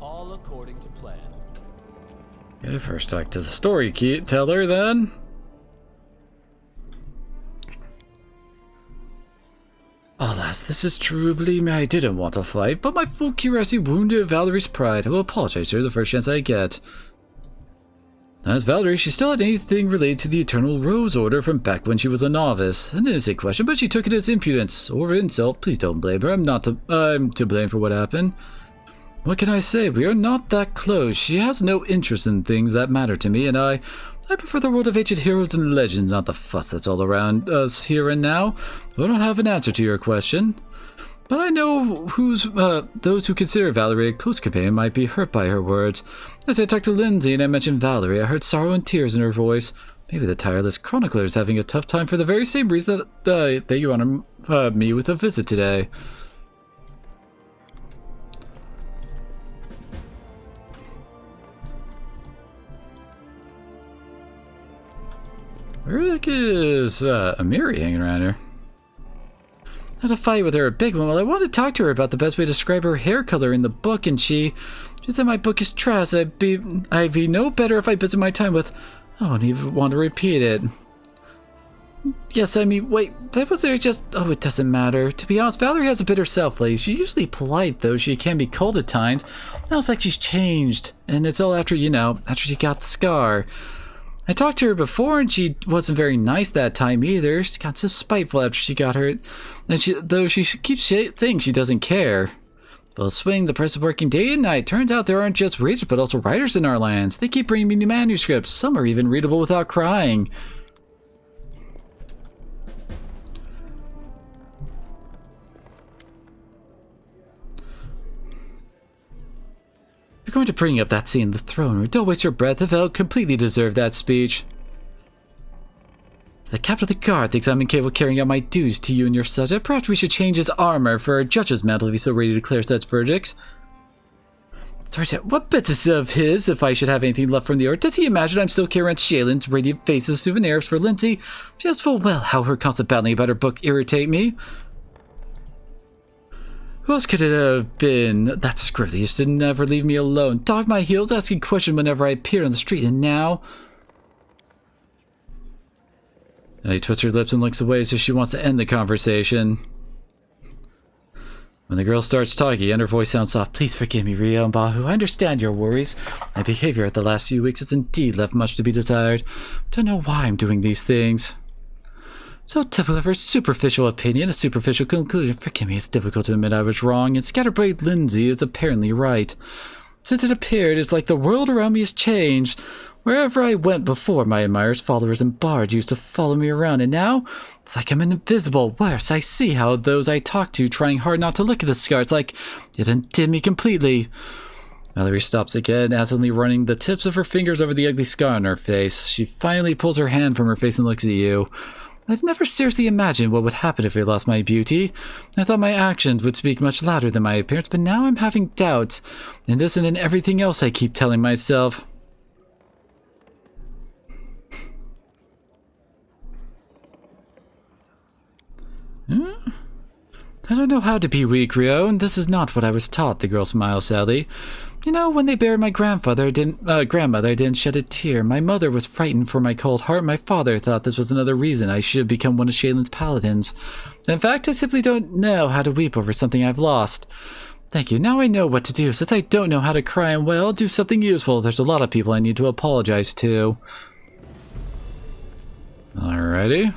All according to plan. Okay, first talk to the storyteller then. Alas, this is true. Believe me, I didn't want to fight, but my full curiosity wounded Valerie's pride. I will apologize to her the first chance I get. As Valerie, she still had anything related to the Eternal Rose Order from back when she was a novice. An innocent question, but she took it as impudence or insult. Please don't blame her. I'm to blame for what happened. What can I say? We are not that close. She has no interest in things that matter to me, and I prefer the world of ancient heroes and legends, not the fuss that's all around us here and now. I don't have an answer to your question. But I know those who consider Valerie a close companion might be hurt by her words. As I talked to Lindsay and I mentioned Valerie, I heard sorrow and tears in her voice. Maybe the tireless chronicler is having a tough time for the very same reason that you honor me with a visit today. Where the heck is Amiri hanging around here? I had a fight with her, a big one. Well, I wanted to talk to her about the best way to describe her hair color in the book, and she said my book is trash. I'd be no better if I busted my time with... I don't even want to repeat it. Yes, I mean, wait, that was there just... Oh, it doesn't matter. To be honest, Valerie has a bit herself lately. She's usually polite, though she can be cold at times. Now it's like she's changed, and it's all after, after she got the scar. I talked to her before, and she wasn't very nice that time either. She got so spiteful after she got hurt, and though she keeps saying she doesn't care. Well, swing the price of working day and night. Turns out there aren't just readers, but also writers in our lands. They keep bringing me new manuscripts. Some are even readable without crying. You're going to bring up that scene in the throne room. Don't waste your breath. The Vel completely deserved that speech. The captain of the guard thinks I'm incapable of carrying out my duties to you and your subject. Perhaps we should change his armor for a judge's mantle if he's so ready to declare such verdicts. Sorry, what business of his if I should have anything left from the earth? Does he imagine I'm still carrying Shaylin's radiant faces souvenirs for Lindsay? She knows full well how her constant battling about her book irritate me. Who else could it have been? That script used to never leave me alone. Dogged my heels, asking questions whenever I appeared on the street, and now... He twists her lips and looks away as if she wants to end the conversation. When the girl starts talking and her voice sounds soft, please forgive me, Rio and Bahu. I understand your worries. My behavior at the last few weeks has indeed left much to be desired. Don't know why I'm doing these things. So typical of her superficial opinion, a superficial conclusion. Forgive me, it's difficult to admit I was wrong, and Scatterbraid Lindsay is apparently right. Since it appeared, it's like the world around me has changed. Wherever I went before, my admirers, followers, and bards used to follow me around, and now it's like I'm invisible. Worse, I see how those I talk to, trying hard not to look at the scar, it's like it undid me completely. Valerie stops again, absently running the tips of her fingers over the ugly scar on her face. She finally pulls her hand from her face and looks at you. I've never seriously imagined what would happen if I lost my beauty. I thought my actions would speak much louder than my appearance, but now I'm having doubts. In this and in everything else I keep telling myself. I don't know how to be weak, Rio, and this is not what I was taught, the girl smiled sadly. You know, when they buried my grandmother, I didn't shed a tear. My mother was frightened for my cold heart. My father thought this was another reason I should become one of Shaylin's paladins. In fact, I simply don't know how to weep over something I've lost. Thank you. Now I know what to do. Since I don't know how to cry and wail, I'll do something useful. There's a lot of people I need to apologize to. Alrighty.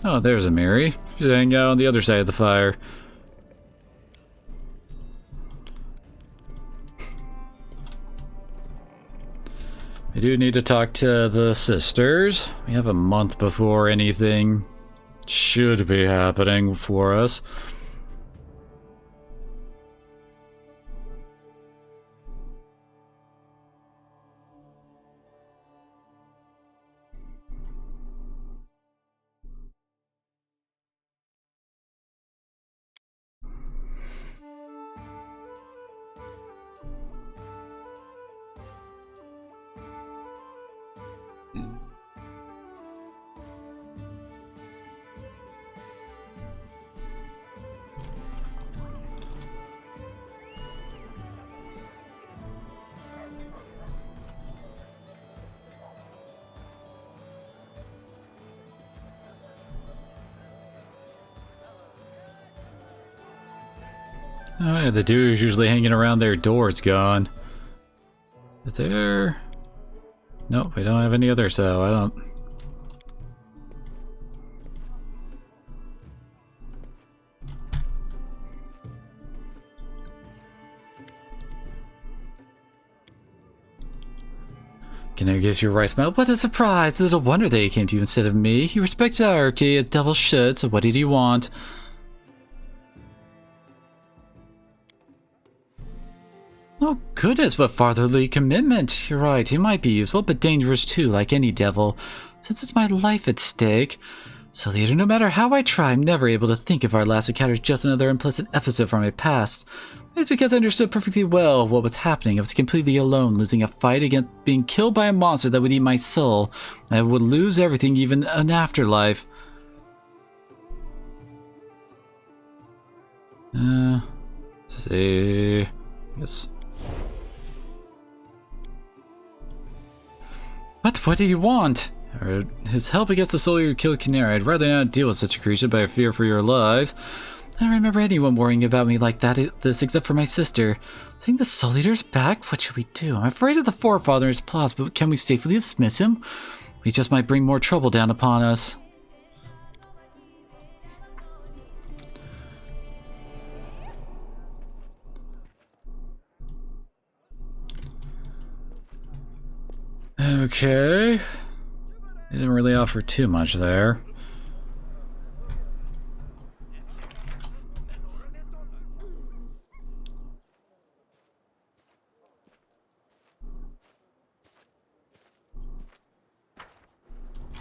Oh, there's a Mary. She's hanging out on the other side of the fire. I do need to talk to the sisters. We have a month before anything should be happening for us. Oh yeah, the dude who's usually hanging around their door is gone. Is there... Nope, we don't have any other, so I don't... Canary gives you a right smile. What a surprise! Little wonder that he came to you instead of me. He respects hierarchy, as devil should, so what did he want? Oh goodness, what fatherly commitment. You're right, he might be useful, but dangerous too, like any devil, since it's my life at stake. So leader, no matter how I try, I'm never able to think of our last encounter as just another unpleasant episode from my past. It's because I understood perfectly well what was happening. I was completely alone, losing a fight against being killed by a monster that would eat my soul. I would lose everything, even an afterlife. Let's see... Yes. What do you want? His help against the soul who killed Canary. I'd rather not deal with such a creature, but I fear for your lives. I don't remember anyone worrying about me like this except for my sister. Saying the Soul Eater's back? What should we do? I'm afraid of the Forefather and his plots, but can we safely dismiss him? He just might bring more trouble down upon us. Okay. They didn't really offer too much there.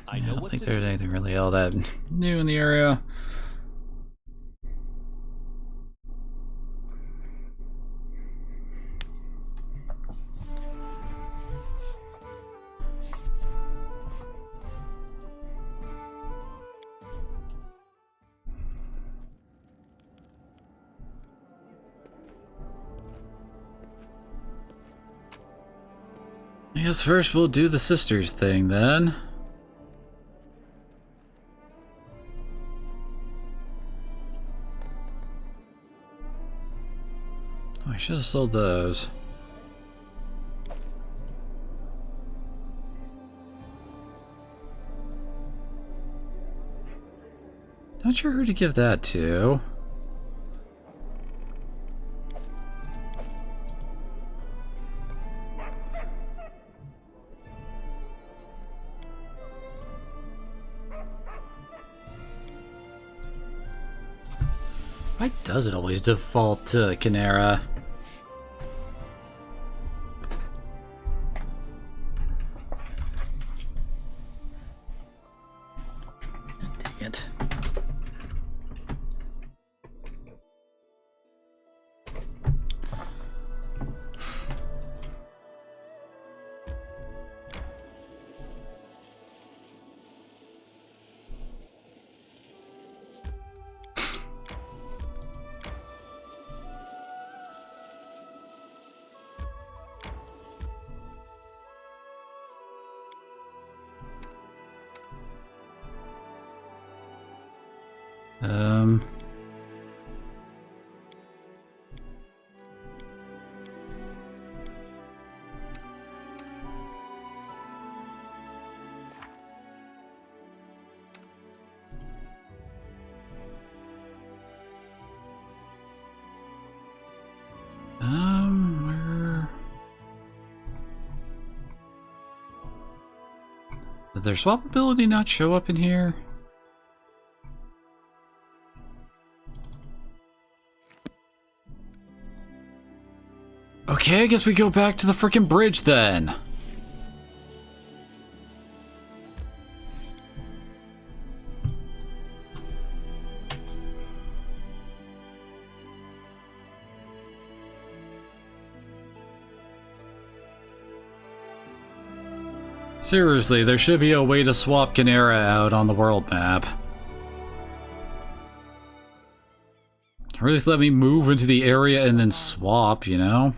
I don't think there's anything really all that new in the area. I guess first we'll do the sisters thing then. Oh, I should have sold those. Not sure who to give that to. Why does it always default to Canara? second. Where... Does their swap ability not show up in here? Okay, I guess we go back to the frickin' bridge then. Seriously, there should be a way to swap Canera out on the world map. Or at least let me move into the area and then swap, you know?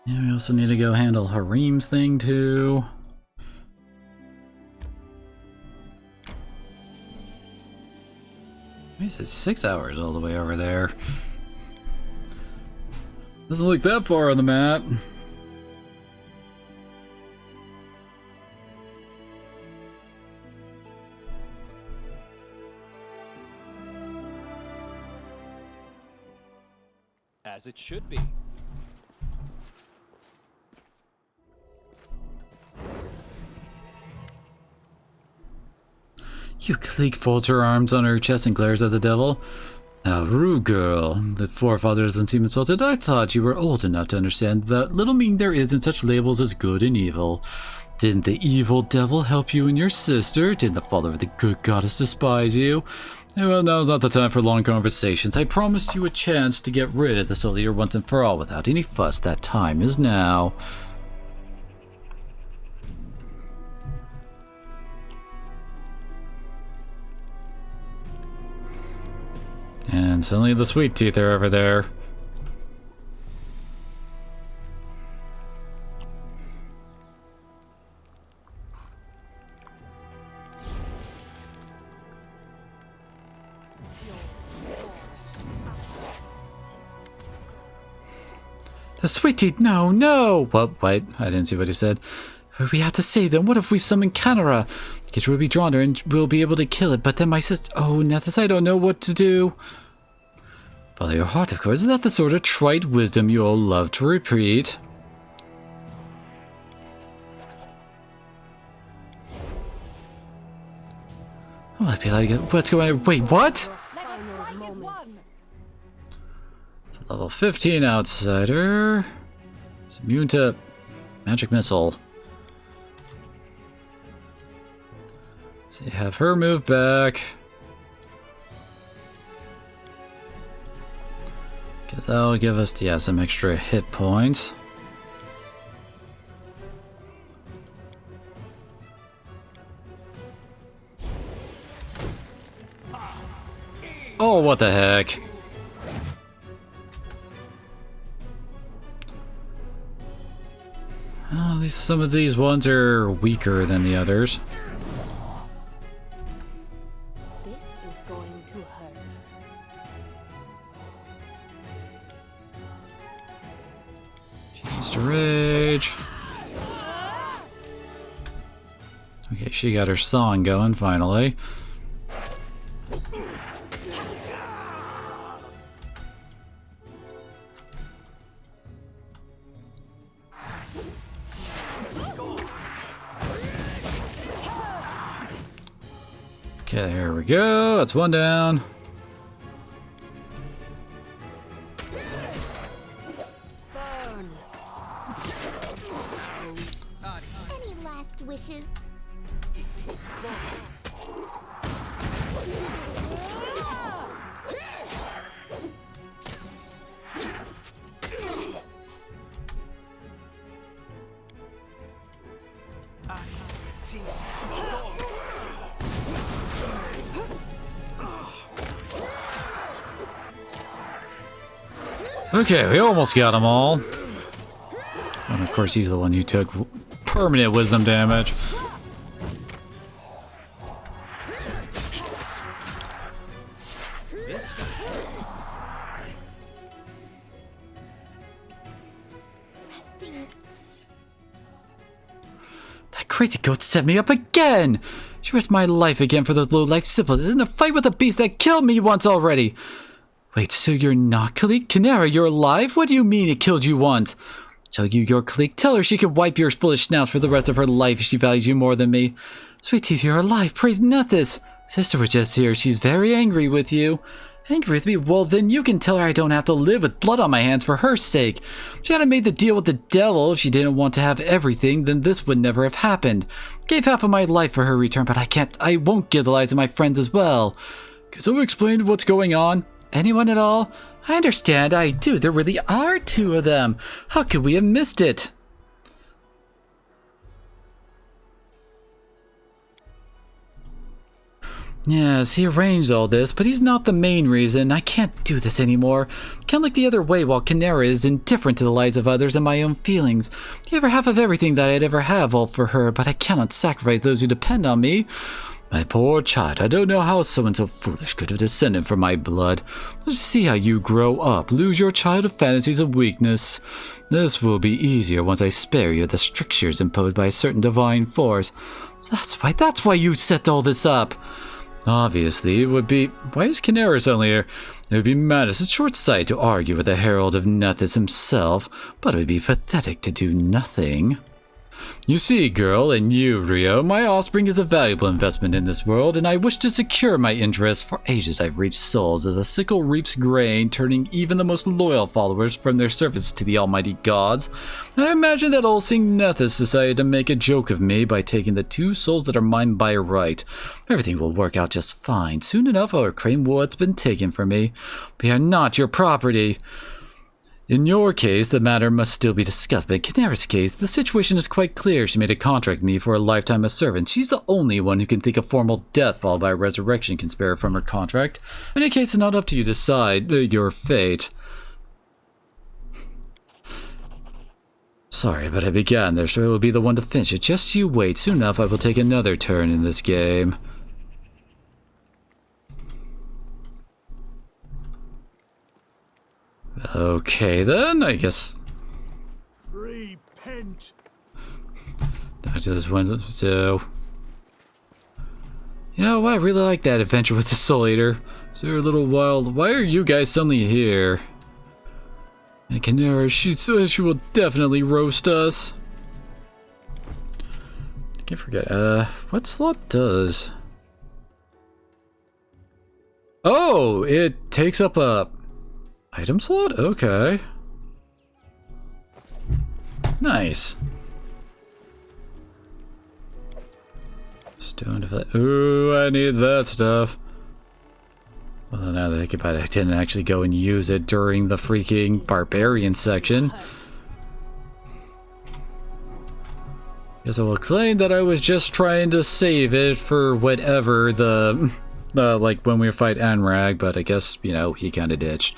Yeah, we also need to go handle Harim's thing too. He said 6 hours all the way over there. Doesn't look that far on the map. As it should be. You clique folds her arms on her chest and glares at the devil. Now, Rue girl, the forefather doesn't seem insulted. I thought you were old enough to understand that little meaning there is in such labels as good and evil. Didn't the evil devil help you and your sister? Didn't the father of the good goddess despise you? Well, now's not the time for long conversations. I promised you a chance to get rid of the soul eater once and for all without any fuss. That time is now. And suddenly the sweet teeth are over there. The sweet teeth, no, no! What? Wait, I didn't see what he said. We have to save them. What if we summon Canera? Because we'll be drawn her and we'll be able to kill it. But then my sister... Oh, Nethys, I don't know what to do. Follow your heart, of course. Is that the sort of trite wisdom you all love to repeat? Oh, I'd be like... What's going on? Wait, what? Level 15 outsider. It's immune to magic missile. So you have her move back. Guess that'll give us, yeah, some extra hit points. Oh, what the heck? Oh, some of these ones are weaker than the others. This is going to hurt. She's used to rage. Okay, she got her song going finally. Okay, here we go. That's one down. Any last wishes? Okay, we almost got them all. And of course, he's the one who took permanent wisdom damage. That crazy goat set me up again! She risked my life again for those low-life siblings in a fight with a beast that killed me once already! Wait, so you're not Kalik? Kinera, you're alive? What do you mean it killed you once? Tell you your Kalik. Tell her she can wipe your foolish snouts for the rest of her life if she values you more than me. Sweet Teeth, you're alive. Praise Nethys. Sister was just here. She's very angry with you. Angry with me? Well, then you can tell her I don't have to live with blood on my hands for her sake. If she hadn't made the deal with the devil, if she didn't want to have everything, then this would never have happened. Gave half of my life for her return, but I won't give the lives of my friends as well. Can someone explain what's going on? Anyone at all? I understand, I do. There really are two of them. How could we have missed it? Yes, he arranged all this, but he's not the main reason. I can't do this anymore. Can't look the other way while Kinera is indifferent to the lives of others and my own feelings. Give her half of everything that I'd ever have all for her, but I cannot sacrifice those who depend on me. My poor child, I don't know how someone so foolish could have descended from my blood. Let's see how you grow up, lose your childhood fantasies of weakness. This will be easier once I spare you the strictures imposed by a certain divine force. So that's why you set all this up. Obviously, it would be... Why is Kinera suddenly here? It would be madness and short sight to argue with the Herald of Nethys himself, but it would be pathetic to do nothing. You see, girl, and you, Rio, my offspring is a valuable investment in this world, and I wish to secure my interests. For ages I've reaped souls as a sickle reaps grain, turning even the most loyal followers from their service to the almighty gods. And I imagine that old Saint Nethys decided to make a joke of me by taking the two souls that are mine by right. Everything will work out just fine. Soon enough I'll reclaim what's been taken from me. We are not your property. In your case, the matter must still be discussed, but in Kinera's case, the situation is quite clear. She made a contract with me for a lifetime of servant. She's the only one who can think a formal death followed by a resurrection can spare her from her contract. In any case, it's not up to you to decide your fate. Sorry, but I began there, so I will be the one to finish it. Just you wait. Soon enough, I will take another turn in this game. Okay then, I guess. Repent. Back to this one. So, you know what? I really like that adventure with the Soul Eater. So you're a little wild. Why are you guys suddenly here? And Kinera, she will definitely roast us. I can't forget. What slot does? Oh, it takes up a item slot? Okay. Nice. Stone defense. Ooh, I need that stuff. Well, now that I think about it, I didn't actually go and use it during the freaking Barbarian section. Guess I will claim that I was just trying to save it for whatever the like when we fight Anrag, but I guess, you know, he kind of ditched.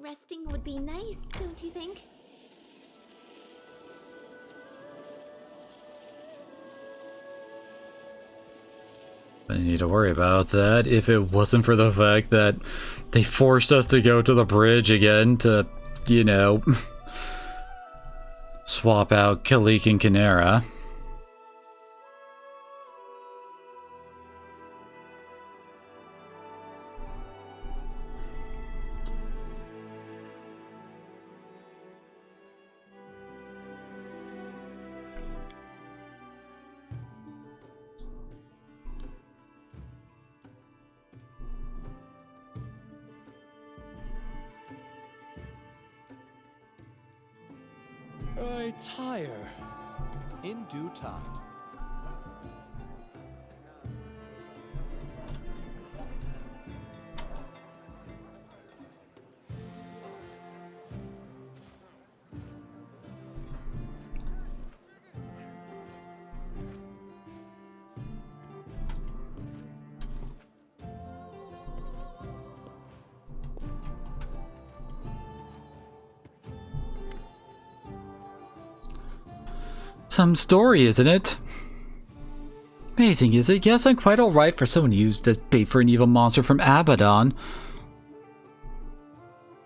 Resting would be nice, don't you think? I need to worry about that if it wasn't for the fact that they forced us to go to the bridge again to, you know, swap out Kalik and Kinera. I tire. In due time. Some story, isn't it? Amazing, is it? Yes, I'm quite alright for someone who used as bait for an evil monster from Abaddon.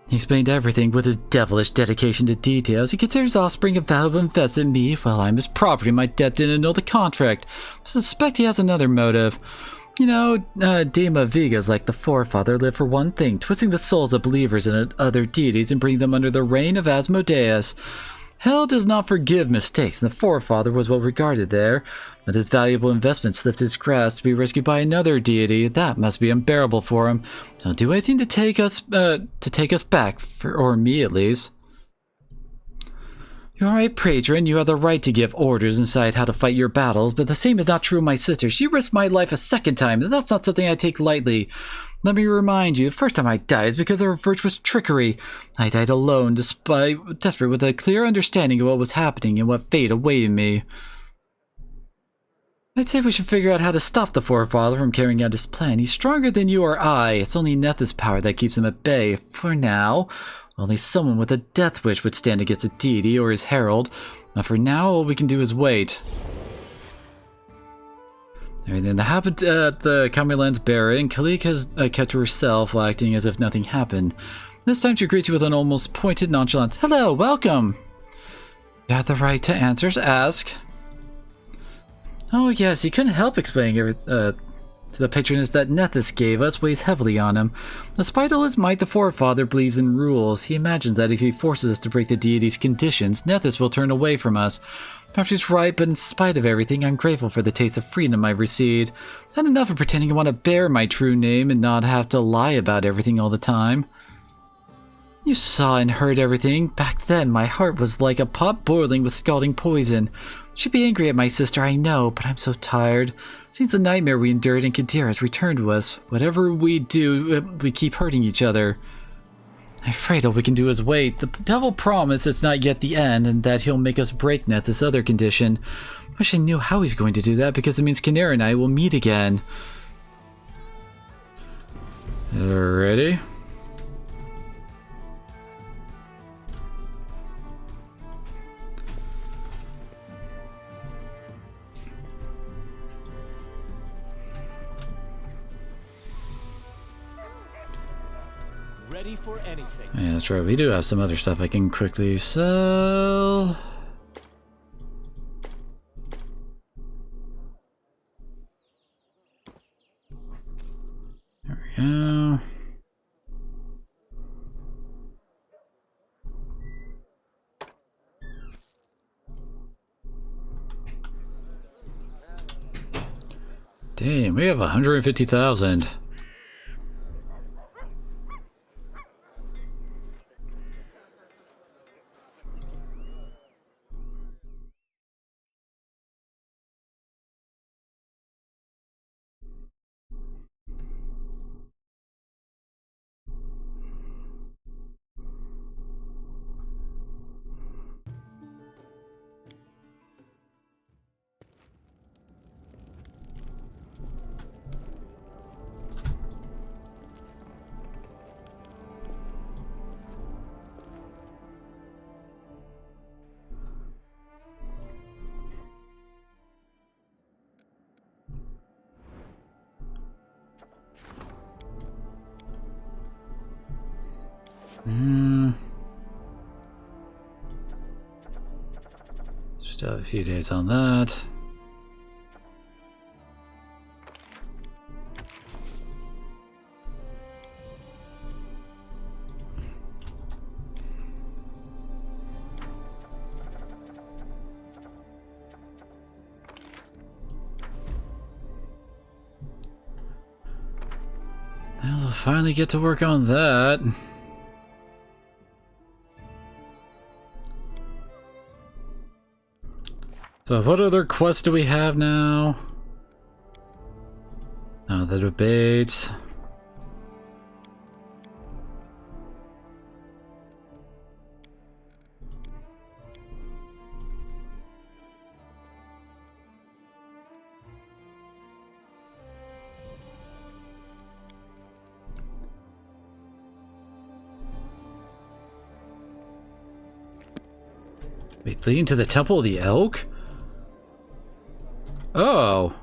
He explained everything with his devilish dedication to details. He considers offspring a valuable investment in me. Well, I'm his property. My debt didn't annul the contract. I suspect he has another motive. You know, Dema Vigas, like the forefather, lived for one thing, twisting the souls of believers in other deities and bringing them under the reign of Asmodeus. Hell does not forgive mistakes, and the forefather was well regarded there. But his valuable investment slipped his grasp to be rescued by another deity. That must be unbearable for him. I'll do anything to take us back, or me at least. You're right, Praedron. You have the right to give orders and decide how to fight your battles, but the same is not true of my sister. She risked my life a second time, and that's not something I take lightly. Let me remind you, the first time I died is because of her virtuous trickery. I died alone, desperate with a clear understanding of what was happening and what fate awaited me. I'd say we should figure out how to stop the forefather from carrying out his plan. He's stronger than you or I. It's only Neth's power that keeps him at bay. For now, only someone with a death wish would stand against a deity or his herald. But for now, all we can do is wait. Everything that happened at the Kamilan's Barren, Kalik has kept to herself while acting as if nothing happened. This time she greets you with an almost pointed nonchalance. Hello, welcome! You have the right to answers, ask. Oh yes, he couldn't help explaining the patronage that Nethys gave us weighs heavily on him. Despite all his might, the forefather believes in rules. He imagines that if he forces us to break the deity's conditions, Nethys will turn away from us. Perhaps he's right, but in spite of everything, I'm grateful for the taste of freedom I've received. And enough of pretending I want to bear my true name and not have to lie about everything all the time. You saw and heard everything. Back then, my heart was like a pot boiling with scalding poison. She'd be angry at my sister, I know, but I'm so tired. Seems the nightmare we endured in Kadir has returned to us. Whatever we do, we keep hurting each other. I'm afraid all we can do is wait. The devil promised it's not yet the end, and that he'll make us break Neth this other condition. Wish I knew how he's going to do that, because it means Kinera and I will meet again. Ready? Ready for anything. Yeah, that's right. We do have some other stuff I can quickly sell. There we go. Damn, we have 150,000. Still have a few days on that. I'll finally get to work on that. So what other quests do we have now? The debates. Wait, leading to the Temple of the Elk? Oh.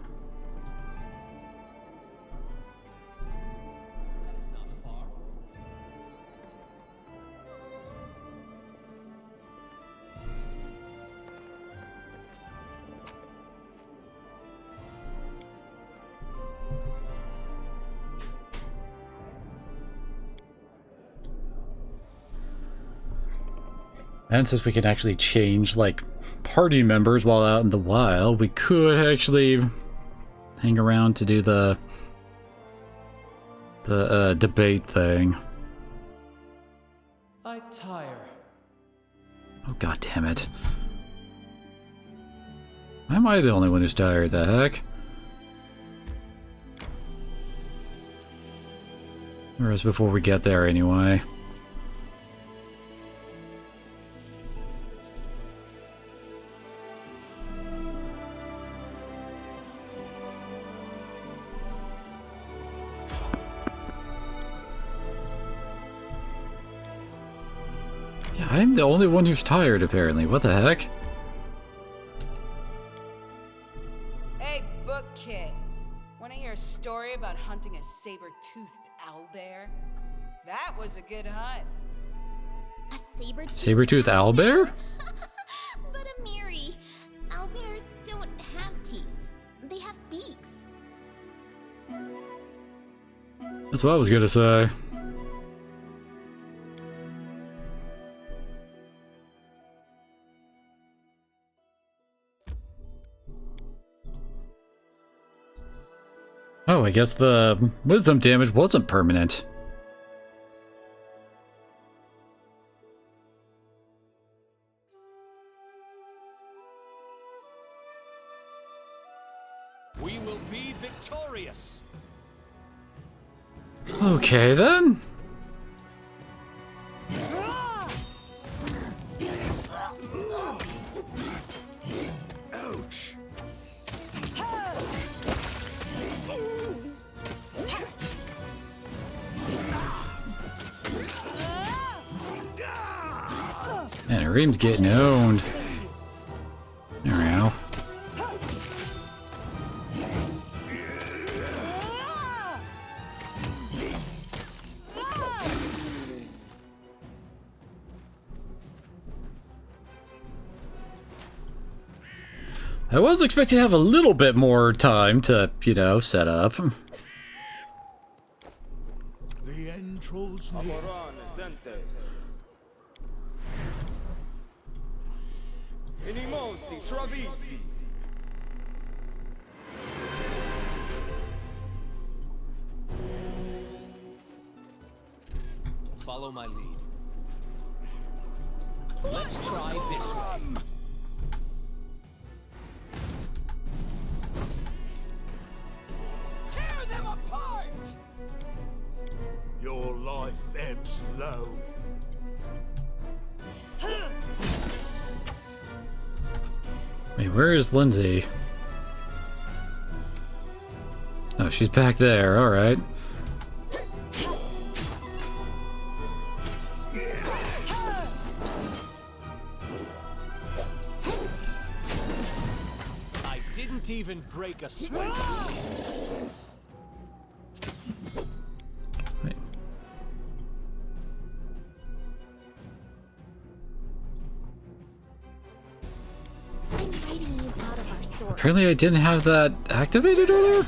And since we can actually change, like, party members while out in the wild, we could actually hang around to do the debate thing. I tire. Oh, god damn it. Why am I the only one who's tired? The heck? Whereas before we get there anyway. I'm the only one who's tired, apparently. What the heck? Hey, book kid. Want to hear a story about hunting a saber-toothed owlbear? That was a good hunt. A saber-toothed Saber-toothed owlbear? But Amiri, owlbears don't have teeth. They have beaks. That's what I was gonna say. Oh, I guess the wisdom damage wasn't permanent. We will be victorious. Okay, then. Ouch! Man, Areem's getting owned. There we go. I was expecting to have a little bit more time to, you know, set up. The end draws near. Follow my lead. Let's try this one. Tear them apart! Your life ebbs low. Wait, where is Lindsay? Oh, she's back there, alright. I didn't even break a sweat. Wait. Writing you out of our story. Apparently I didn't have that activated earlier?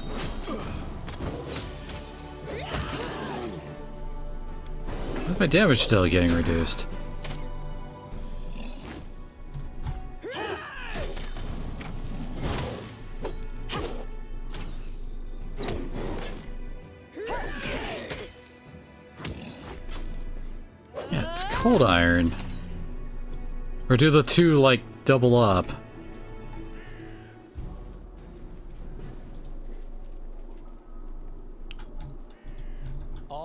Why is my damage still getting reduced? Yeah, it's cold iron. Or do the two, like, double up?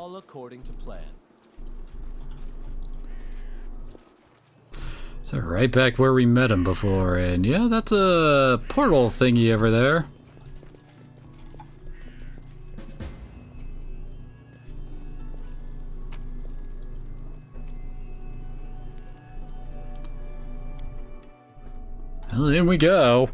All according to plan. So right back where we met him before, and yeah, that's a portal thingy over there. Well, in we go.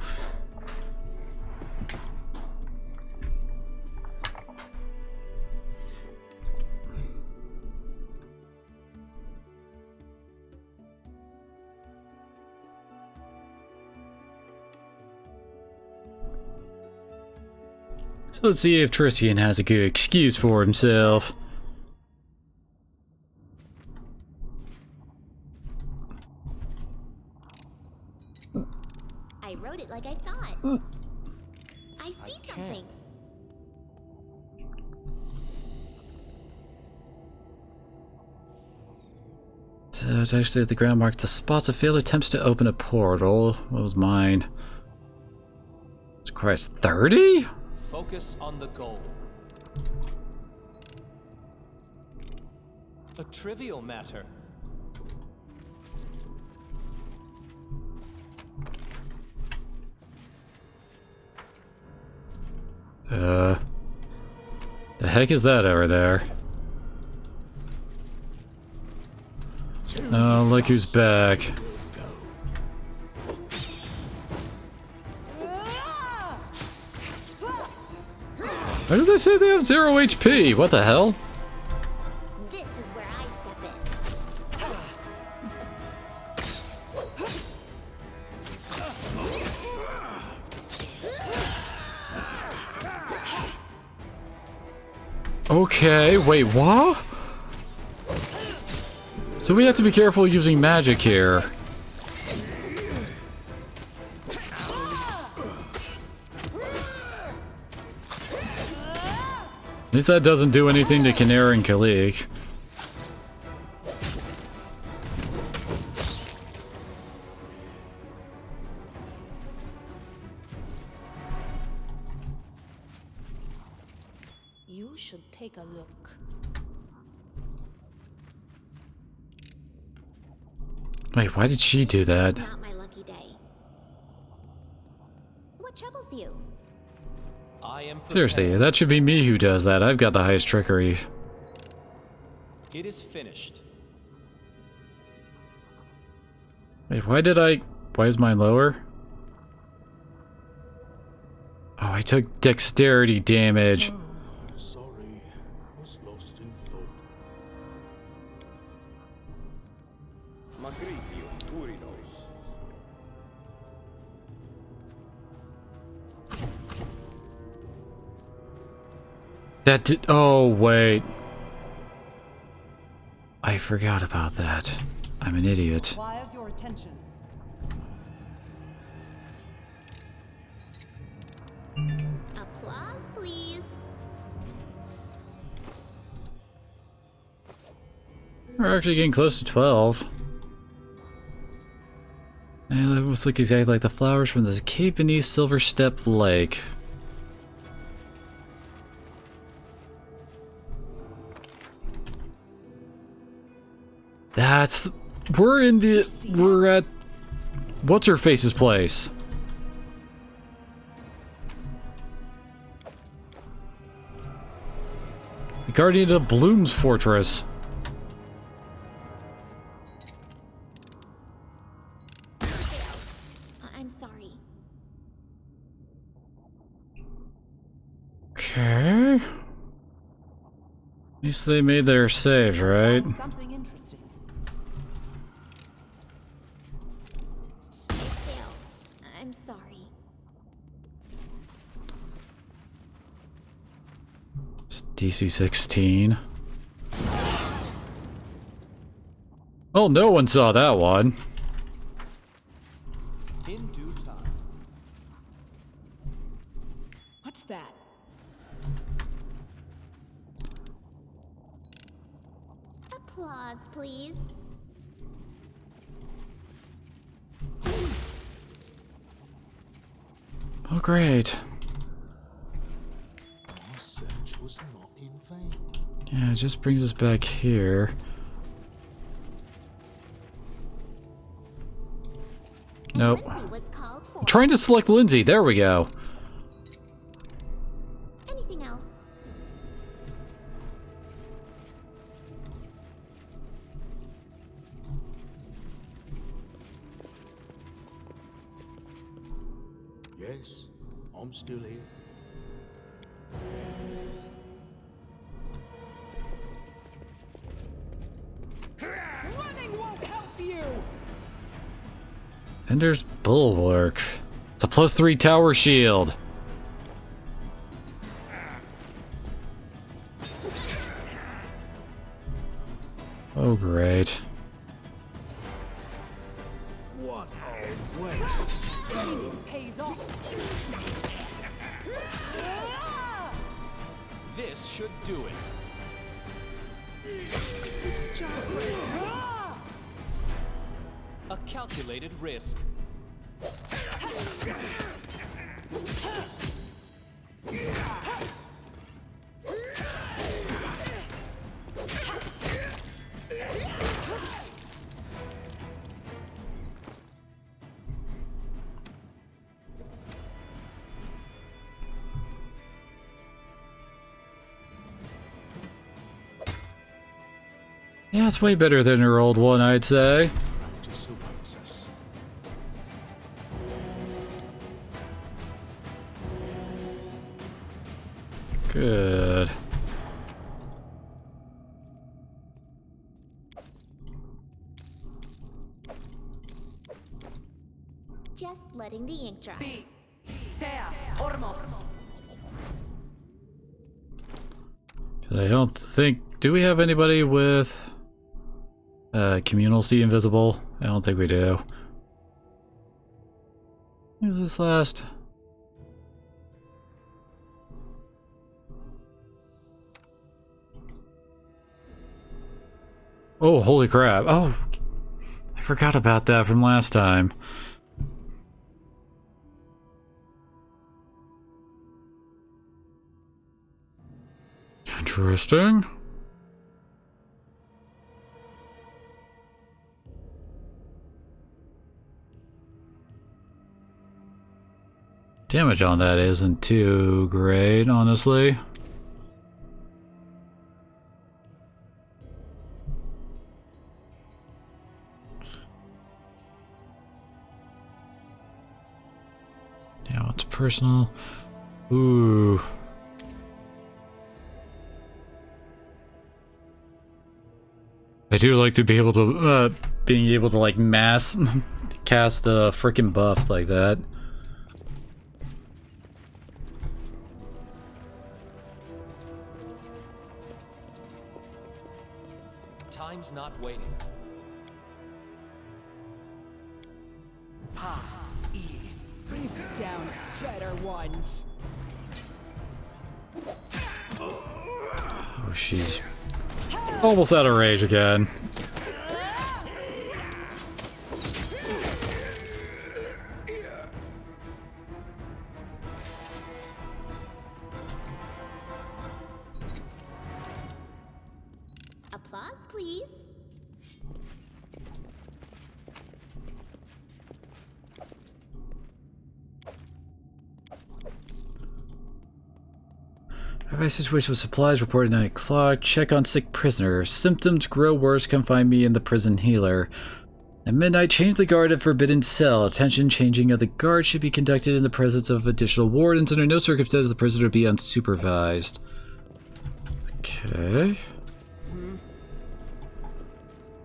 So let's see if Tristian has a good excuse for himself. I wrote it like I saw it. I see something. So it's actually at the ground marked the spots of failed attempts to open a portal. What was mine? Jesus Christ, 30? Focus on the goal. A trivial matter. The heck is that over there? Oh, look who's back. Why did they say they have 0 HP? What the hell? This is where I step in. Okay, wait, what? So we have to be careful using magic here. At least that doesn't do anything to Canary and Kalik. You should take a look. Wait, why did she do that? Not my lucky day. What troubles you? I am prepared. Seriously, that should be me who does that. I've got the highest trickery. It is finished. Wait, why is mine lower? Oh, I took dexterity damage. Sorry, was lost in thought. That did. Oh, wait. I forgot about that. I'm an idiot. Requires your attention. Applause, please. We're actually getting close to 12. And that looks like exactly like the flowers from the cape beneath Silver Step Lake. That's... We're at... What's-her-face's place? The Guardian of Bloom's Fortress. I'm sorry. Okay. At least they made their saves, right? Something interesting. I'm sorry. It's DC 16. Oh, no one saw that one. In due time. What's that? Applause, please. Oh, great. Our search was not in vain. Yeah, it just brings us back here. Nope. I'm trying to select Lindsay. There we go. Anything else? Yes, I'm still here. Running won't help you! Ender's Bulwark. It's a +3 tower shield. Oh, great. What a waste. Pays off. This should do it. A calculated risk. Yeah, it's way better than her old one, I'd say. Practice awaits us. Good. Just letting the ink dry. I don't think... Do we have anybody with... communal see invisible? I don't think we do. Is this last? Oh, holy crap. Oh, I forgot about that from last time. Interesting. Damage on that isn't too great, honestly. Now it's personal. Ooh. I do like to be able to, being able to like mass cast frickin' buffs like that. Time's not waiting. Bring down better ones. Oh, she's almost out of rage again. Applause, please. Everybody's situation with supplies reported 9 o'clock. Check on sick prisoners. Symptoms grow worse. Come find me in the prison healer. At midnight, change the guard at forbidden cell. Attention, changing of the guard should be conducted in the presence of additional wardens. Under no circumstances the prisoner be unsupervised. Okay.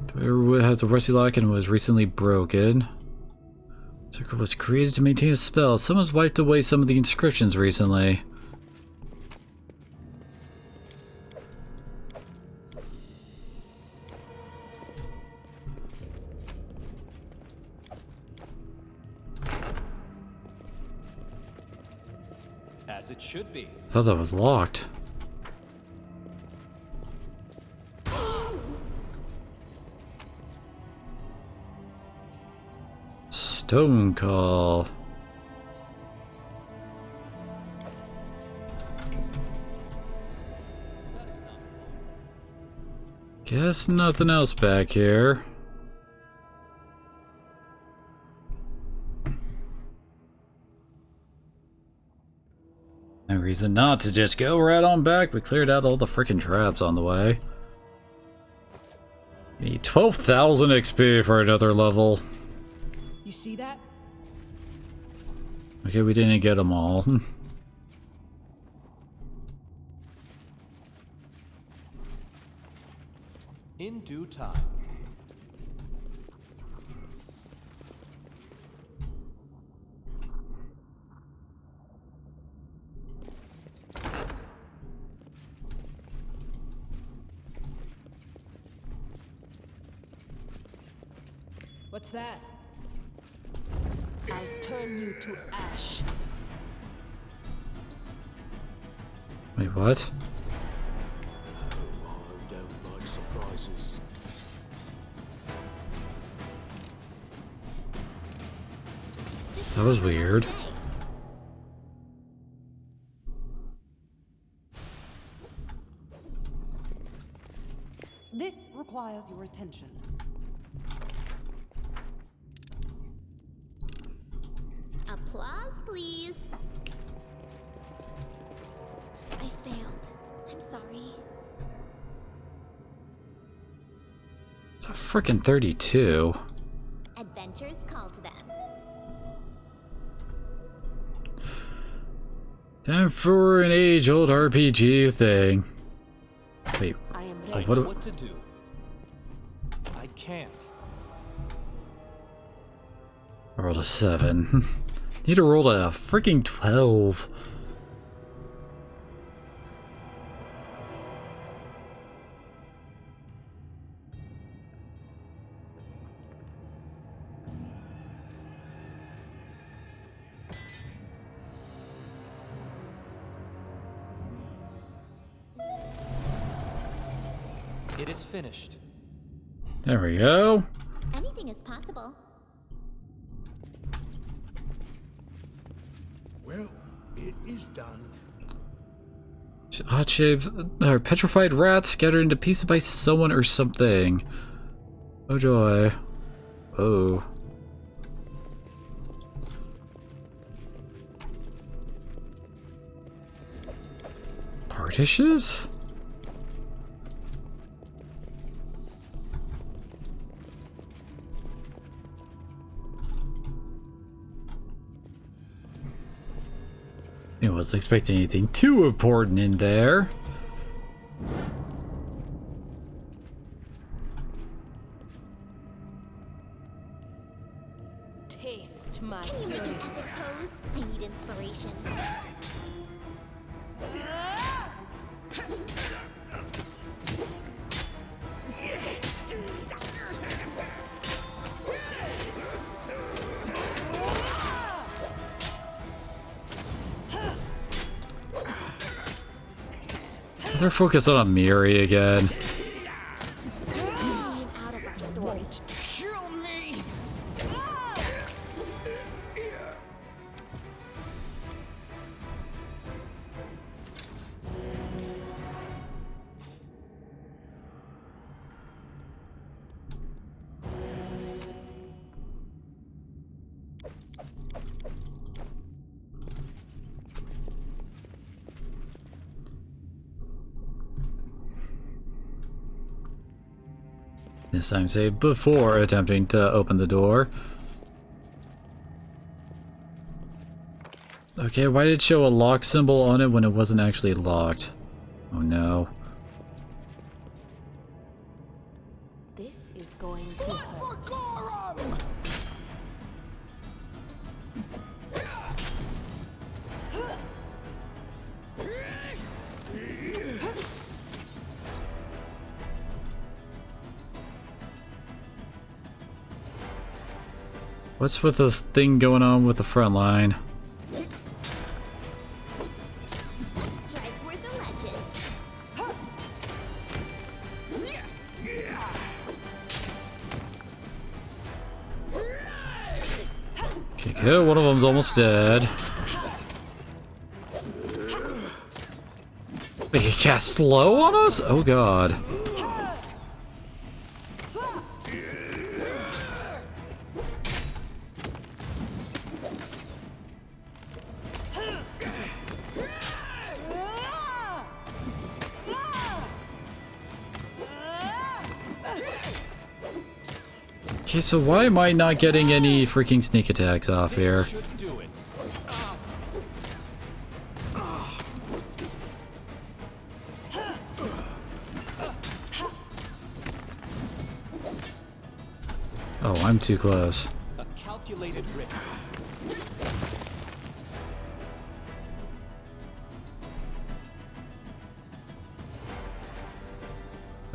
Door has a rusty lock and was recently broken. Circle was created to maintain a spell. Someone's wiped away some of the inscriptions recently. As it should be. I thought that was locked. Stone Call. Guess nothing else back here. No reason not to just go right on back. We cleared out all the freaking traps on the way. Need 12,000 XP for another level. You see that? Okay, we didn't get them all. In due time. What's that? I'll turn you to ash. Wait, what? I don't like surprises. That was weird. This requires your attention. Applause, please. I failed. I'm sorry. It's a freaking 32. Adventures call to them. Time for an age-old RPG thing. Wait, I am I ready. know what to do. I can't. I rolled a 7. Need to roll a freaking 12. It is finished. There we go. Anything is possible. Well, it is done. Odd shapes, or petrified rats scattered into pieces by someone or something. Oh joy. Oh. Partishes? I wasn't expecting anything too important in there. Taste my Can you make an burn. epic pose? I need inspiration. They're focused on Miri again. Out of our story. Kill me! This time save before attempting to open the door. Okay, why did it show a lock symbol on it when it wasn't actually locked? Oh no. This is going to hurt. What's with this thing going on with the front line? Strike worth a legend. Okay, good. One of them's almost dead. Wait, he cast slow on us? Oh god. Okay, so why am I not getting any freaking sneak attacks off here? Oh, I'm too close. A calculated risk.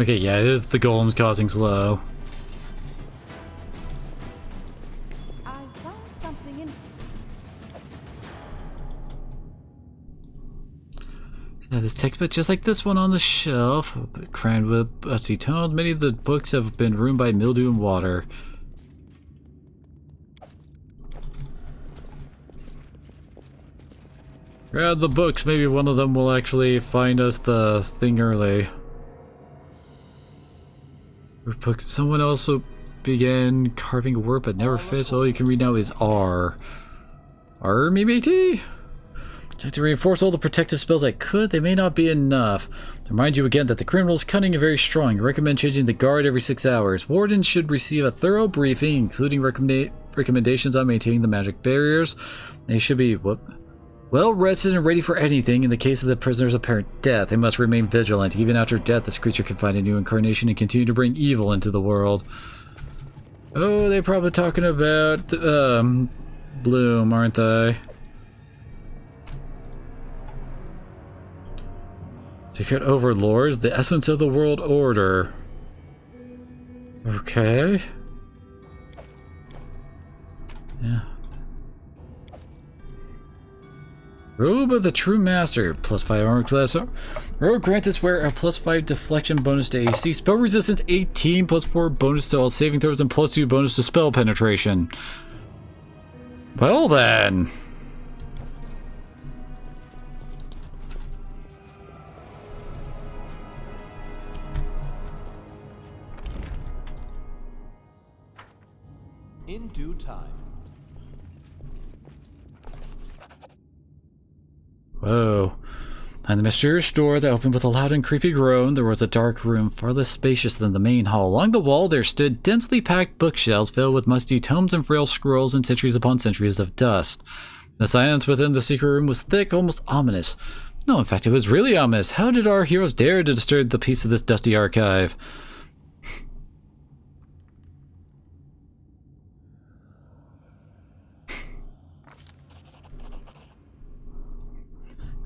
Okay, yeah, it is the golems causing slow. I found something interesting. Yeah, this textbook, just like this one on the shelf, crammed with busty tomes. Many of the books have been ruined by mildew and water. Grab the books, maybe one of them will actually find us the thing early. Someone also began carving a word but never finished. All you can read now is R. R, me matey? Tried to reinforce all the protective spells I could. They may not be enough. To remind you again that the criminal is cunning and very strong. I recommend changing the guard every 6 hours. Wardens should receive a thorough briefing, including recommendations on maintaining the magic barriers. They should be well rested and ready for anything. In the case of the prisoner's apparent death, they must remain vigilant. Even after death, this creature can find a new incarnation and continue to bring evil into the world. Oh, they're probably talking about Bloom, aren't they? Secret overlords, the essence of the world order. Okay. Yeah. Robe of the True Master, +5 armor class. Robe grants its wearer a +5 deflection bonus to AC, spell resistance 18, +4 bonus to all saving throws, and +2 bonus to spell penetration. Well then. In due time. Whoa. Behind the mysterious door that opened with a loud and creepy groan, there was a dark room far less spacious than the main hall. Along the wall there stood densely packed bookshelves filled with musty tomes and frail scrolls and centuries upon centuries of dust. The silence within the secret room was thick, almost ominous. No, in fact, it was really ominous. How did our heroes dare to disturb the peace of this dusty archive?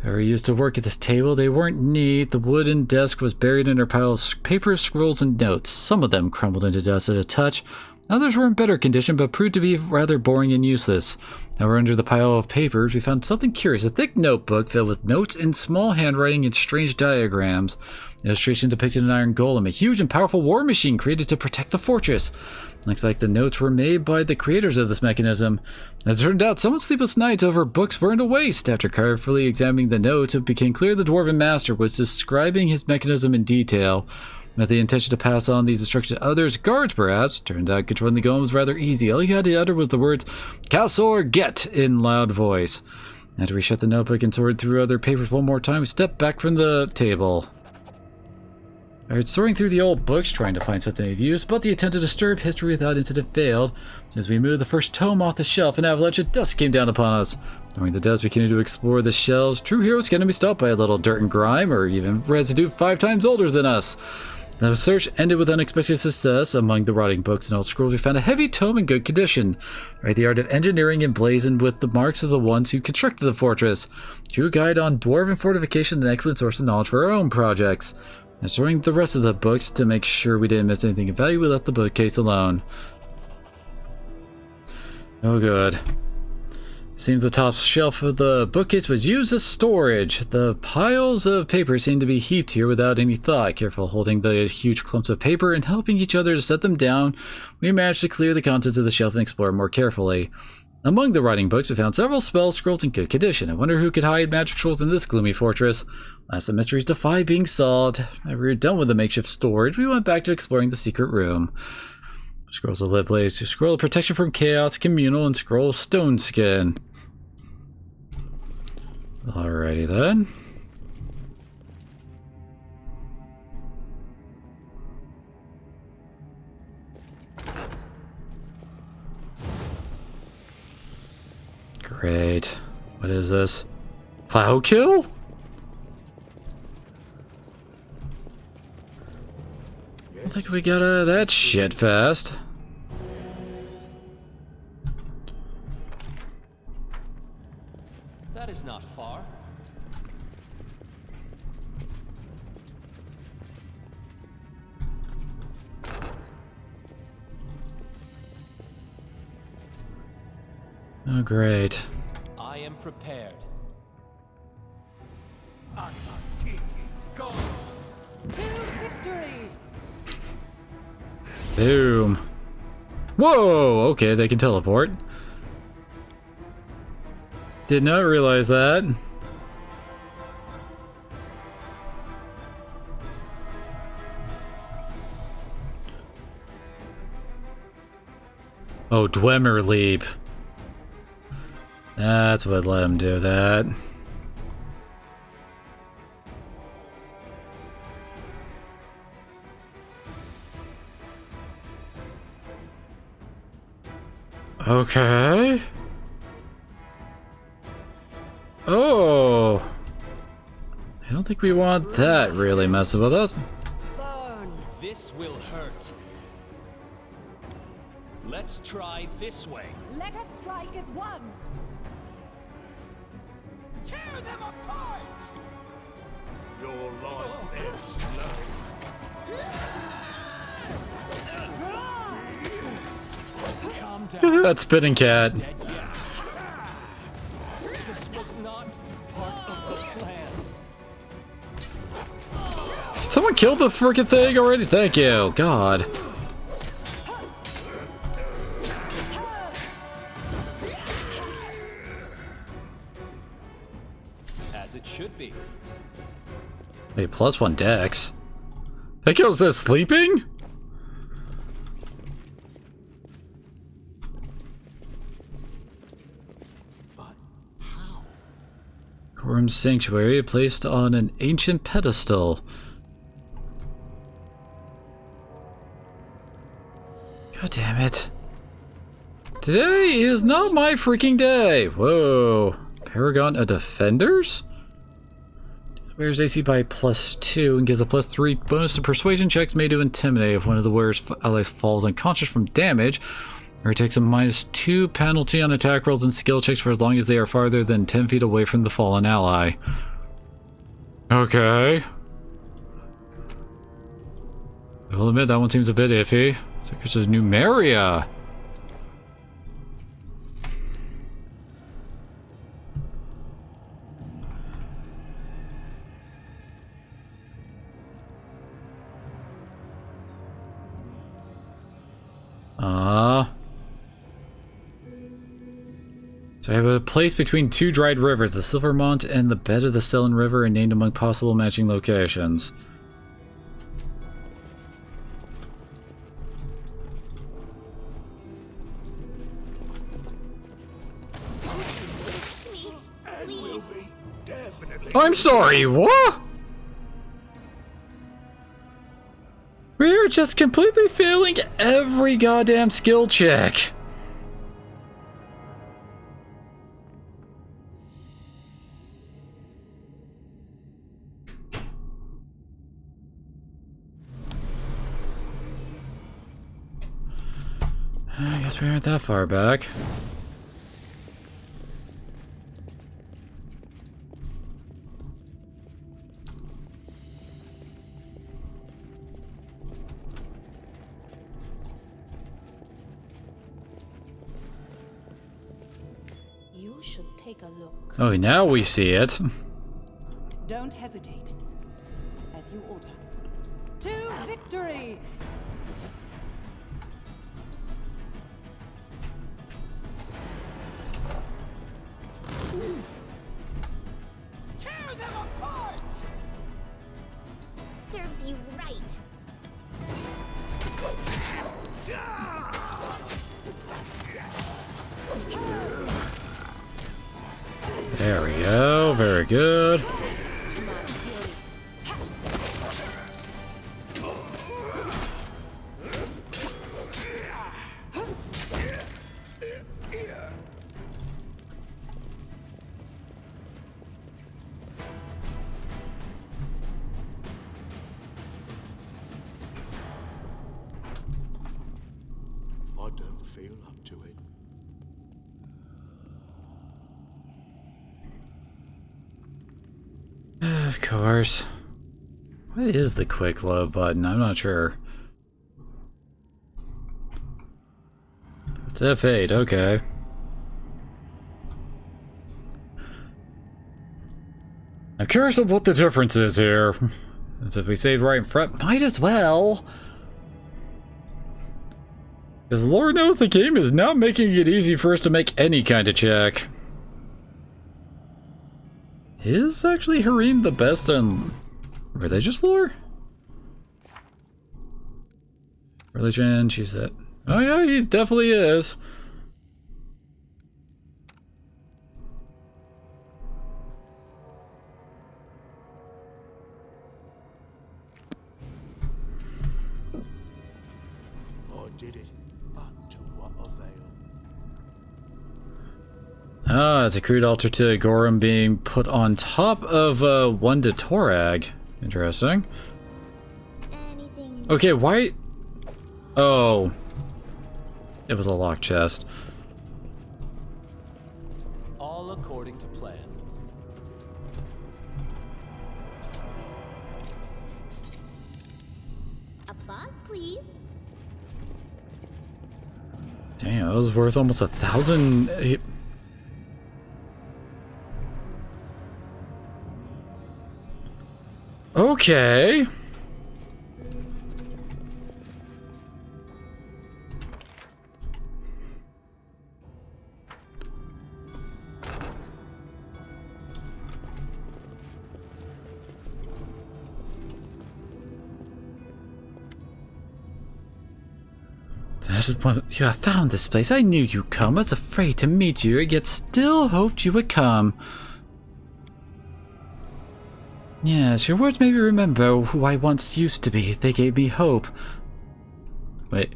Harry used to work at this table. They weren't neat. The wooden desk was buried in a pile of papers, scrolls, and notes. Some of them crumbled into dust at a touch. Others were in better condition, but proved to be rather boring and useless. However, under the pile of papers, we found something curious. A thick notebook filled with notes in small handwriting and strange diagrams. The illustration depicted an iron golem, a huge and powerful war machine created to protect the fortress. Looks like the notes were made by the creators of this mechanism. As it turned out, someone's sleepless nights over books weren't a waste. After carefully examining the notes, it became clear the Dwarven Master was describing his mechanism in detail, with the intention to pass on these instructions to others, guards perhaps. Turned out controlling the golem was rather easy. All he had to utter was the words, "Calsor, get!" in loud voice. After we shut the notebook and sorted through other papers one more time, we stepped back from the table. I heard sorting through the old books, trying to find something of use, but the attempt to disturb history without incident failed. As we moved the first tome off the shelf, an avalanche of dust came down upon us. During the dust, we continued to explore the shelves. True heroes can't be stopped by a little dirt and grime, or even residue 5 times older than us. The search ended with unexpected success. Among the rotting books and old scrolls, we found a heavy tome in good condition. Right, the art of engineering emblazoned with the marks of the ones who constructed the fortress. True guide on dwarven fortification and an excellent source of knowledge for our own projects. And sorting the rest of the books to make sure we didn't miss anything of value, we left the bookcase alone. Oh good. Seems the top shelf of the bookcase was used as storage. The piles of paper seemed to be heaped here without any thought. Careful holding the huge clumps of paper and helping each other to set them down, we managed to clear the contents of the shelf and explore more carefully. Among the writing books, we found several spell scrolls in good condition. I wonder who could hide magic scrolls in this gloomy fortress. As the mysteries defy being solved, after we were done with the makeshift storage, we went back to exploring the secret room. Scrolls of Lit Blaze, scroll of protection from chaos, communal, and scroll of stone skin. Alrighty then. Great. What is this? Cloud kill? I don't think we got out of that shit fast. That is not far. Oh, great. I am prepared. To victory! Boom. Whoa! Okay, they can teleport. Did not realize that. Oh, Dwemer Leap. That's what let him do that. Okay. Oh. I don't think we want that really messing with us. Burn! This will hurt. Let's try this way. Let us strike as one! Tear them apart! Your life ebbs low. Calm down. That spinning cat. Dead yet. This was not part of the plan. Someone killed the freaking thing already? Thank you. God. As it should be. Wait, +1 dex. That kills us sleeping? Gorm's Sanctuary, placed on an ancient pedestal. God damn it. Today is not my freaking day. Whoa. Paragon of Defenders? Wears AC by +2 and gives a +3 bonus to persuasion checks made to intimidate if one of the wearer's allies falls unconscious from damage, or takes a -2 penalty on attack rolls and skill checks for as long as they are farther than 10 feet away from the fallen ally. Okay. I will admit that one seems a bit iffy. So here's this Numeria. So I have a place between two dried rivers, the Silvermont and the bed of the Sullen River, and named among possible matching locations. I'm sorry, what? We're just completely failing every goddamn skill check. I guess we aren't that far back. You should take a look. Oh, now we see it. Don't hesitate. As you order. To victory! Tear them apart! Serves you right. There we go, very good. feel up to it. Of course. What is the quick load button? I'm not sure. It's F8, okay. I'm curious of what the difference is here. As if we saved right in front, might as well. Because Lord knows the game is not making it easy for us to make any kind of check. Is actually Harim the best on religious lore? Religion, she said. Oh yeah, he definitely is. Or did it? But to what avail? Ah, it's a crude altar to Gorum being put on top of one to Torag. Interesting. Okay, why? Oh. It was a locked chest. All according to plan. Applause, please. Damn, that was worth almost 1,000. Okay. You have found this place. I knew you'd come. I was afraid to meet you, yet still hoped you would come. Yes, your words made me remember who I once used to be. They gave me hope. Wait.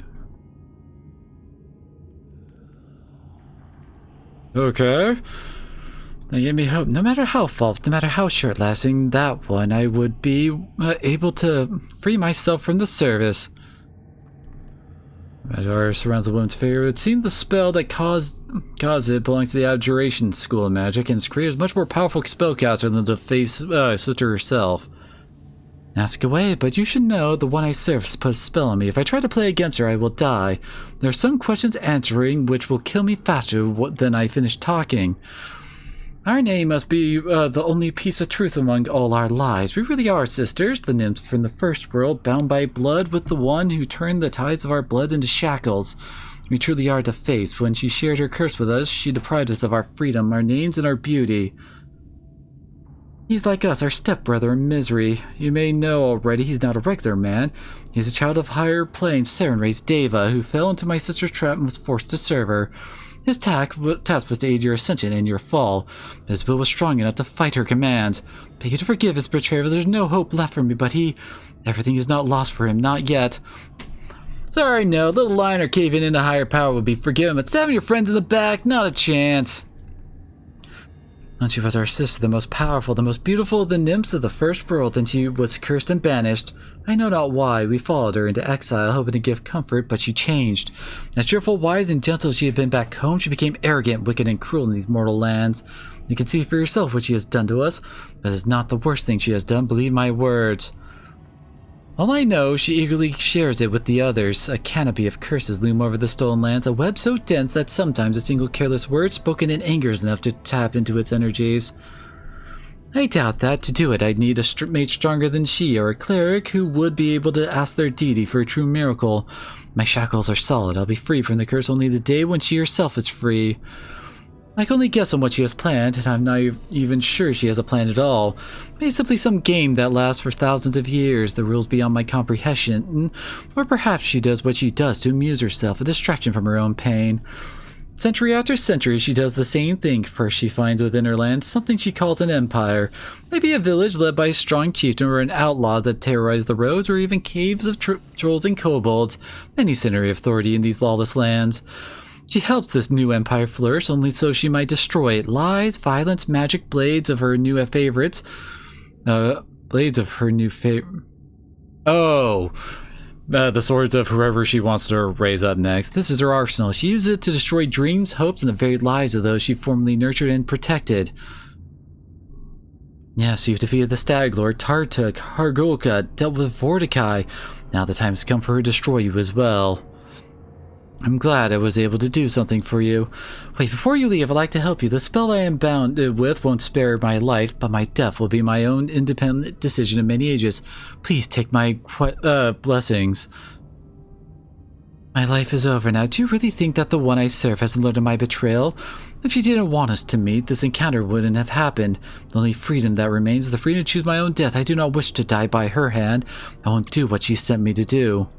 Okay. They gave me hope. No matter how false, no matter how short-lasting that one, I would be able to free myself from the service. Madar surrounds the woman's figure. It seemed the spell that caused it belonged to the Abjuration School of Magic, and its creator is much more powerful spellcaster than the face sister herself. Ask away, but you should know the one I serve put a spell on me. If I try to play against her, I will die. There are some questions answering which will kill me faster than I finish talking. Our name must be the only piece of truth among all our lies. We really are sisters, the nymphs from the first world, bound by blood with the one who turned the tides of our blood into shackles. We truly are to face. When she shared her curse with us, she deprived us of our freedom, our names, and our beauty. He's like us, our stepbrother in misery. You may know already he's not a regular man. He's a child of higher plane, Serenrace Deva, who fell into my sister's trap and was forced to serve her. His task was to aid your ascension and your fall. His will was strong enough to fight her commands. Beg you to forgive his betrayal. There's no hope left for me, but everything is not lost for him, not yet. Sorry, no, little liner caving into higher power would be forgiven, but stabbing your friends in the back, not a chance. When she was our sister, the most powerful, the most beautiful of the nymphs of the first world, then she was cursed and banished. I know not why. We followed her into exile, hoping to give comfort, but she changed. As cheerful, wise, and gentle as she had been back home, she became arrogant, wicked, and cruel in these mortal lands. You can see for yourself what she has done to us. That is not the worst thing she has done, believe my words. All I know, she eagerly shares it with the others. A canopy of curses loom over the stolen lands, a web so dense that sometimes a single careless word spoken in anger is enough to tap into its energies. I doubt that. To do it, I'd need a mage stronger than she, or a cleric who would be able to ask their deity for a true miracle. My shackles are solid. I'll be free from the curse only the day when she herself is free. I can only guess on what she has planned, and I'm not even sure she has a plan at all. Maybe simply some game that lasts for thousands of years, the rules beyond my comprehension, or perhaps she does what she does to amuse herself, a distraction from her own pain. Century after century, she does the same thing. First, she finds within her land something she calls an empire. Maybe a village led by a strong chieftain or an outlaws that terrorize the roads, or even caves of trolls and kobolds. Any center of authority in these lawless lands. She helps this new empire flourish only so she might destroy it. Lies, violence, magic, blades of her new favorites. Blades of her new favorite. Oh. the swords of whoever she wants to raise up next. This is her arsenal. She uses it to destroy dreams, hopes, and the very lives of those she formerly nurtured and protected. Yes, you've defeated the Stag Lord, Tartuk, Hargulka, dealt with Vortikai. Now the time has come for her to destroy you as well. I'm glad I was able to do something for you. Wait, before you leave, I'd like to help you. The spell I am bound with won't spare my life, but my death will be my own independent decision in many ages. Please take my blessings. My life is over now. Do you really think that the one I serve hasn't learned of my betrayal? If she didn't want us to meet, this encounter wouldn't have happened. The only freedom that remains is the freedom to choose my own death. I do not wish to die by her hand. I won't do what she sent me to do.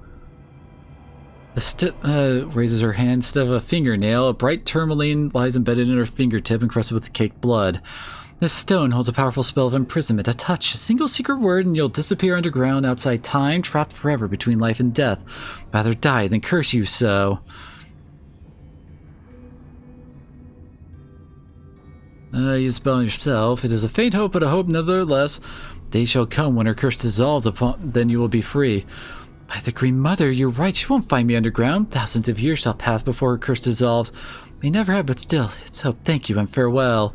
Raises her hand instead of a fingernail. A bright tourmaline lies embedded in her fingertip, encrusted with caked blood. This stone holds a powerful spell of imprisonment. A touch, a single secret word, and you'll disappear underground outside time, trapped forever between life and death. Rather die than curse you so. You spell on yourself. It is a faint hope, but a hope nevertheless. Day shall come when her curse dissolves upon, then you will be free. By the Green Mother, you're right, she won't find me underground. Thousands of years shall pass before her curse dissolves. May never have, but still, it's hope. Thank you and farewell.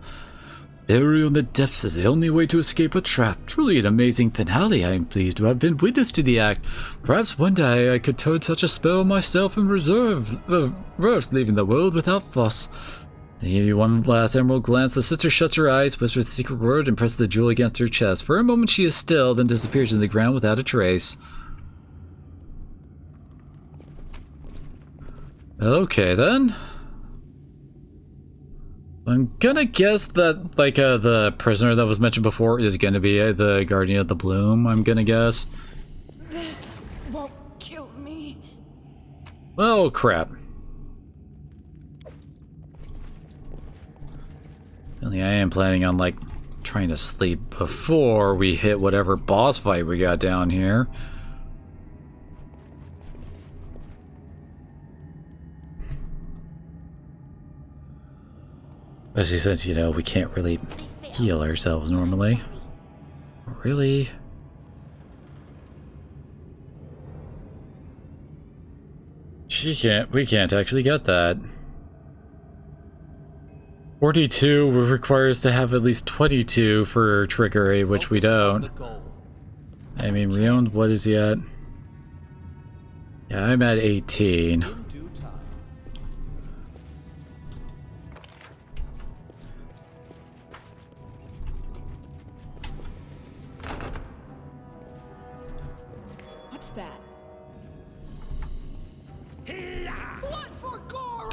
Burial in the depths is the only way to escape a trap. Truly an amazing finale. I am pleased to have been witness to the act. Perhaps one day I could toad such a spell myself and reverse leaving the world without fuss. They give you one last emerald glance. The sister shuts her eyes, whispers the secret word, and presses the jewel against her chest. For a moment she is still, then disappears in the ground without a trace. Okay, then. I'm gonna guess that, like, the prisoner that was mentioned before is gonna be the Guardian of the Bloom, I'm gonna guess. This won't kill me. Oh, crap. Only I am planning on, like, trying to sleep before we hit whatever boss fight we got down here. Especially since, you know, we can't really heal ourselves normally. Really? We can't actually get that. 42 requires to have at least 22 for trickery, which we don't. I mean, Rion, what is he at? Yeah, I'm at 18. What's that?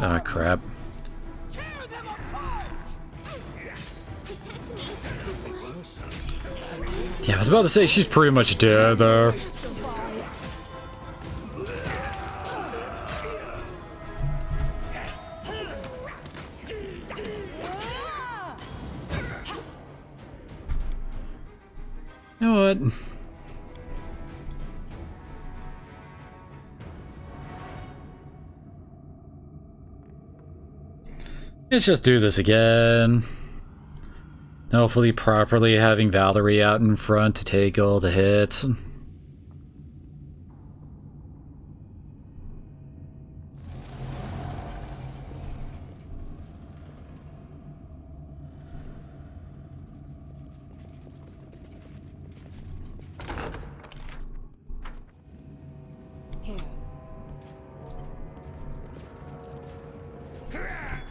Ah, crap. Yeah, I was about to say she's pretty much dead there. You know what? Let's just do this again. Hopefully properly having Valerie out in front to take all the hits. Here.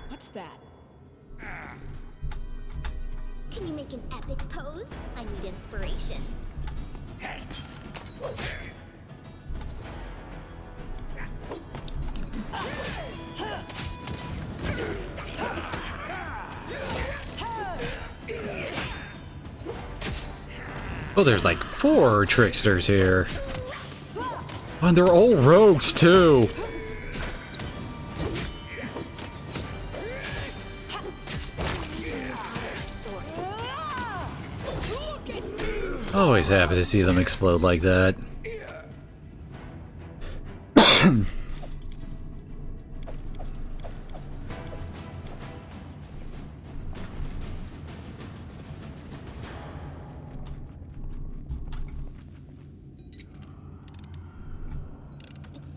What's that? Can you make an epic pose? I need inspiration. Oh, there's like 4 tricksters here. Oh, and they're all rogues too. Always happy to see them explode like that.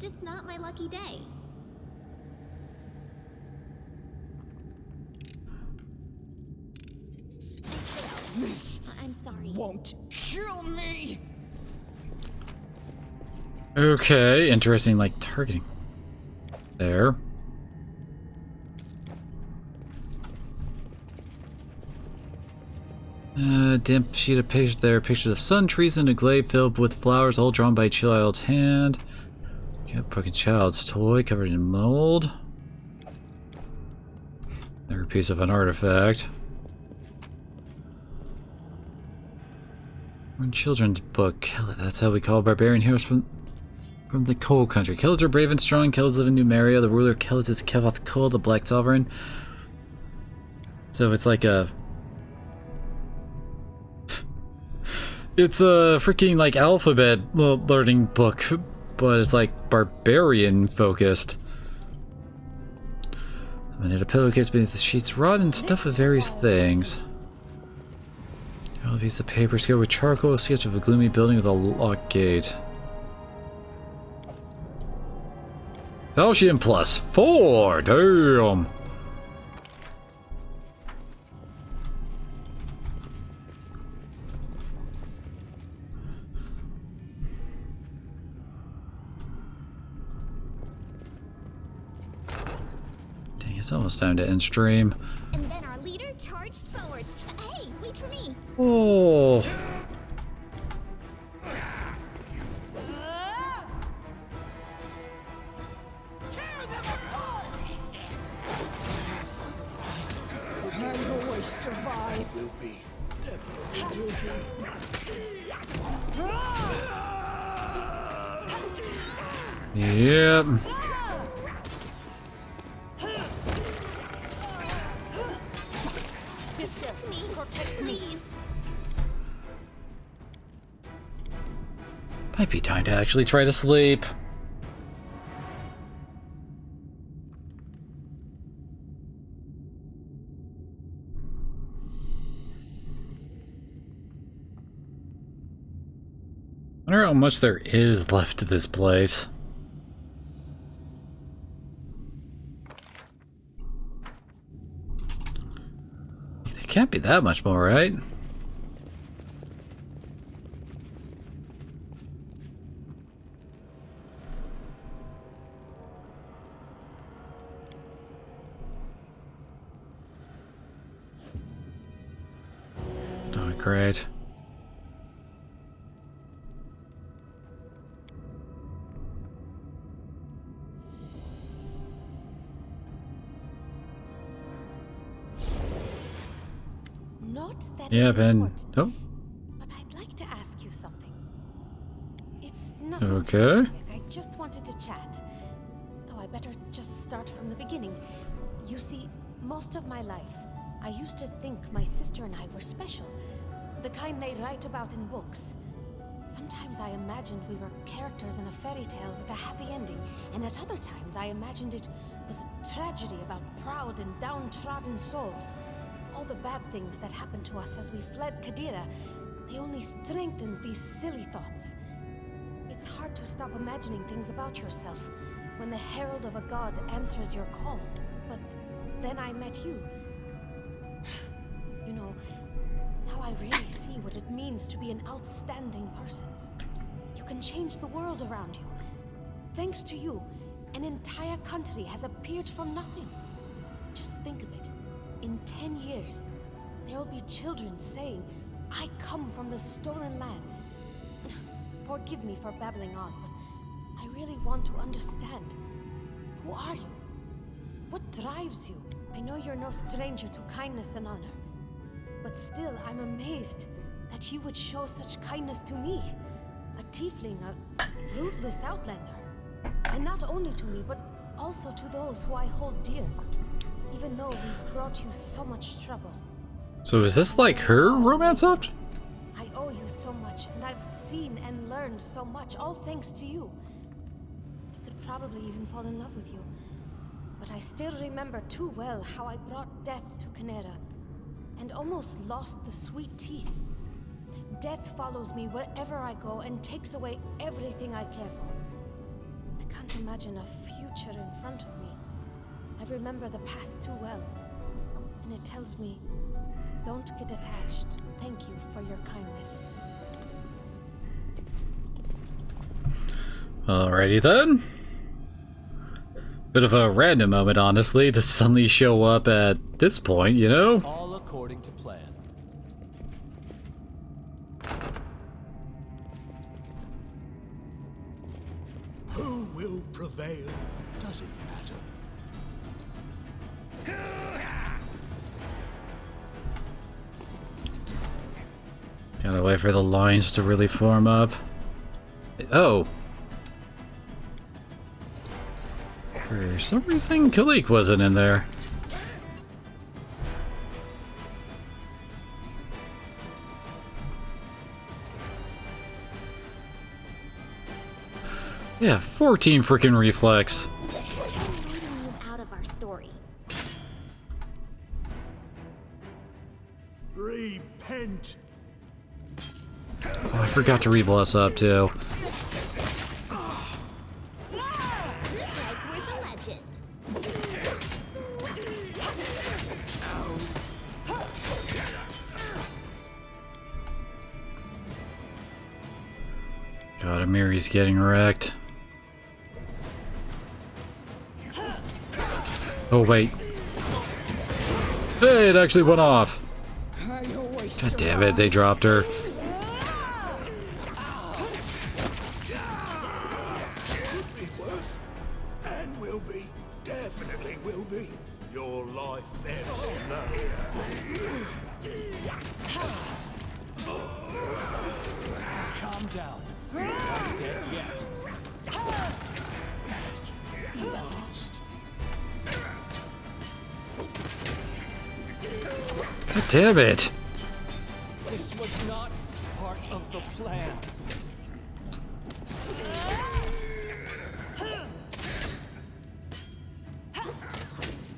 It's just not my lucky day. I'm sorry. Won't kill me. Okay, interesting, like targeting. There. Damp sheet of paper there. Picture of sun, trees, and a glade filled with flowers, all drawn by a child's hand. Got broken child's toy covered in mold. Another piece of an artifact. One children's book. That's how we call barbarian heroes from the cold country. Kells are brave and strong. Kells live in Numeria. The ruler of Kells is Kevoth Kul, the Black Sovereign. So it's like a... It's a freaking like alphabet learning book, but it's like barbarian focused. Someone had a pillowcase beneath the sheets, rod and stuff with various things. A piece of paper scored with charcoal, a sketch of a gloomy building with a locked gate. Falchion +4, damn! Dang, it's almost time to end stream. And then our leader charged forwards. Hey, wait for me. Oh. Yep. Protect me, protect me. Might be time to actually try to sleep. I wonder how much there is left to this place. There can't be that much more, right? Oh, great. Yeah, Ben. Oh. But I'd like to ask you something. It's nothing okay. specific. I just wanted to chat. Though I better just start from the beginning. You see, most of my life, I used to think my sister and I were special. The kind they write about in books. Sometimes I imagined we were characters in a fairy tale with a happy ending, and at other times I imagined it was a tragedy about proud and downtrodden souls. All the bad things that happened to us as we fled Kadira, they only strengthened these silly thoughts. It's hard to stop imagining things about yourself when the herald of a god answers your call. But then I met you. You know, now I really see what it means to be an outstanding person. You can change the world around you. Thanks to you, an entire country has appeared from nothing. Just think of it. In 10 years, there will be children saying, I come from the stolen lands. Forgive me for babbling on, but I really want to understand. Who are you? What drives you? I know you're no stranger to kindness and honor. But still, I'm amazed that you would show such kindness to me. A tiefling, a ruthless outlander. And not only to me, but also to those who I hold dear. Even though we've brought you so much trouble. So is this like her romance up? I owe you so much, and I've seen and learned so much, all thanks to you. I could probably even fall in love with you. But I still remember too well how I brought death to Canera, and almost lost the sweet teeth. Death follows me wherever I go and takes away everything I care for. I can't imagine a future in front of me. I remember the past too well. And it tells me, don't get attached. Thank you for your kindness. Alrighty then. Bit of a random moment, honestly, to suddenly show up at this point, you know? All according to plan. Who will prevail? Does it matter? Gotta wait for the lines to really form up. Oh! For some reason, Kalik wasn't in there. Yeah, 14 freaking reflex. Out of our story. Repent. Oh, I forgot to re-bless up too. God, Amiri's getting wrecked. Oh, wait. Hey, it actually went off. God damn it, they dropped her. Could be worse. And will be. Definitely will be. Your life ebbs Calm down. You're not dead yet. Lost. God damn it. This was not part of the plan.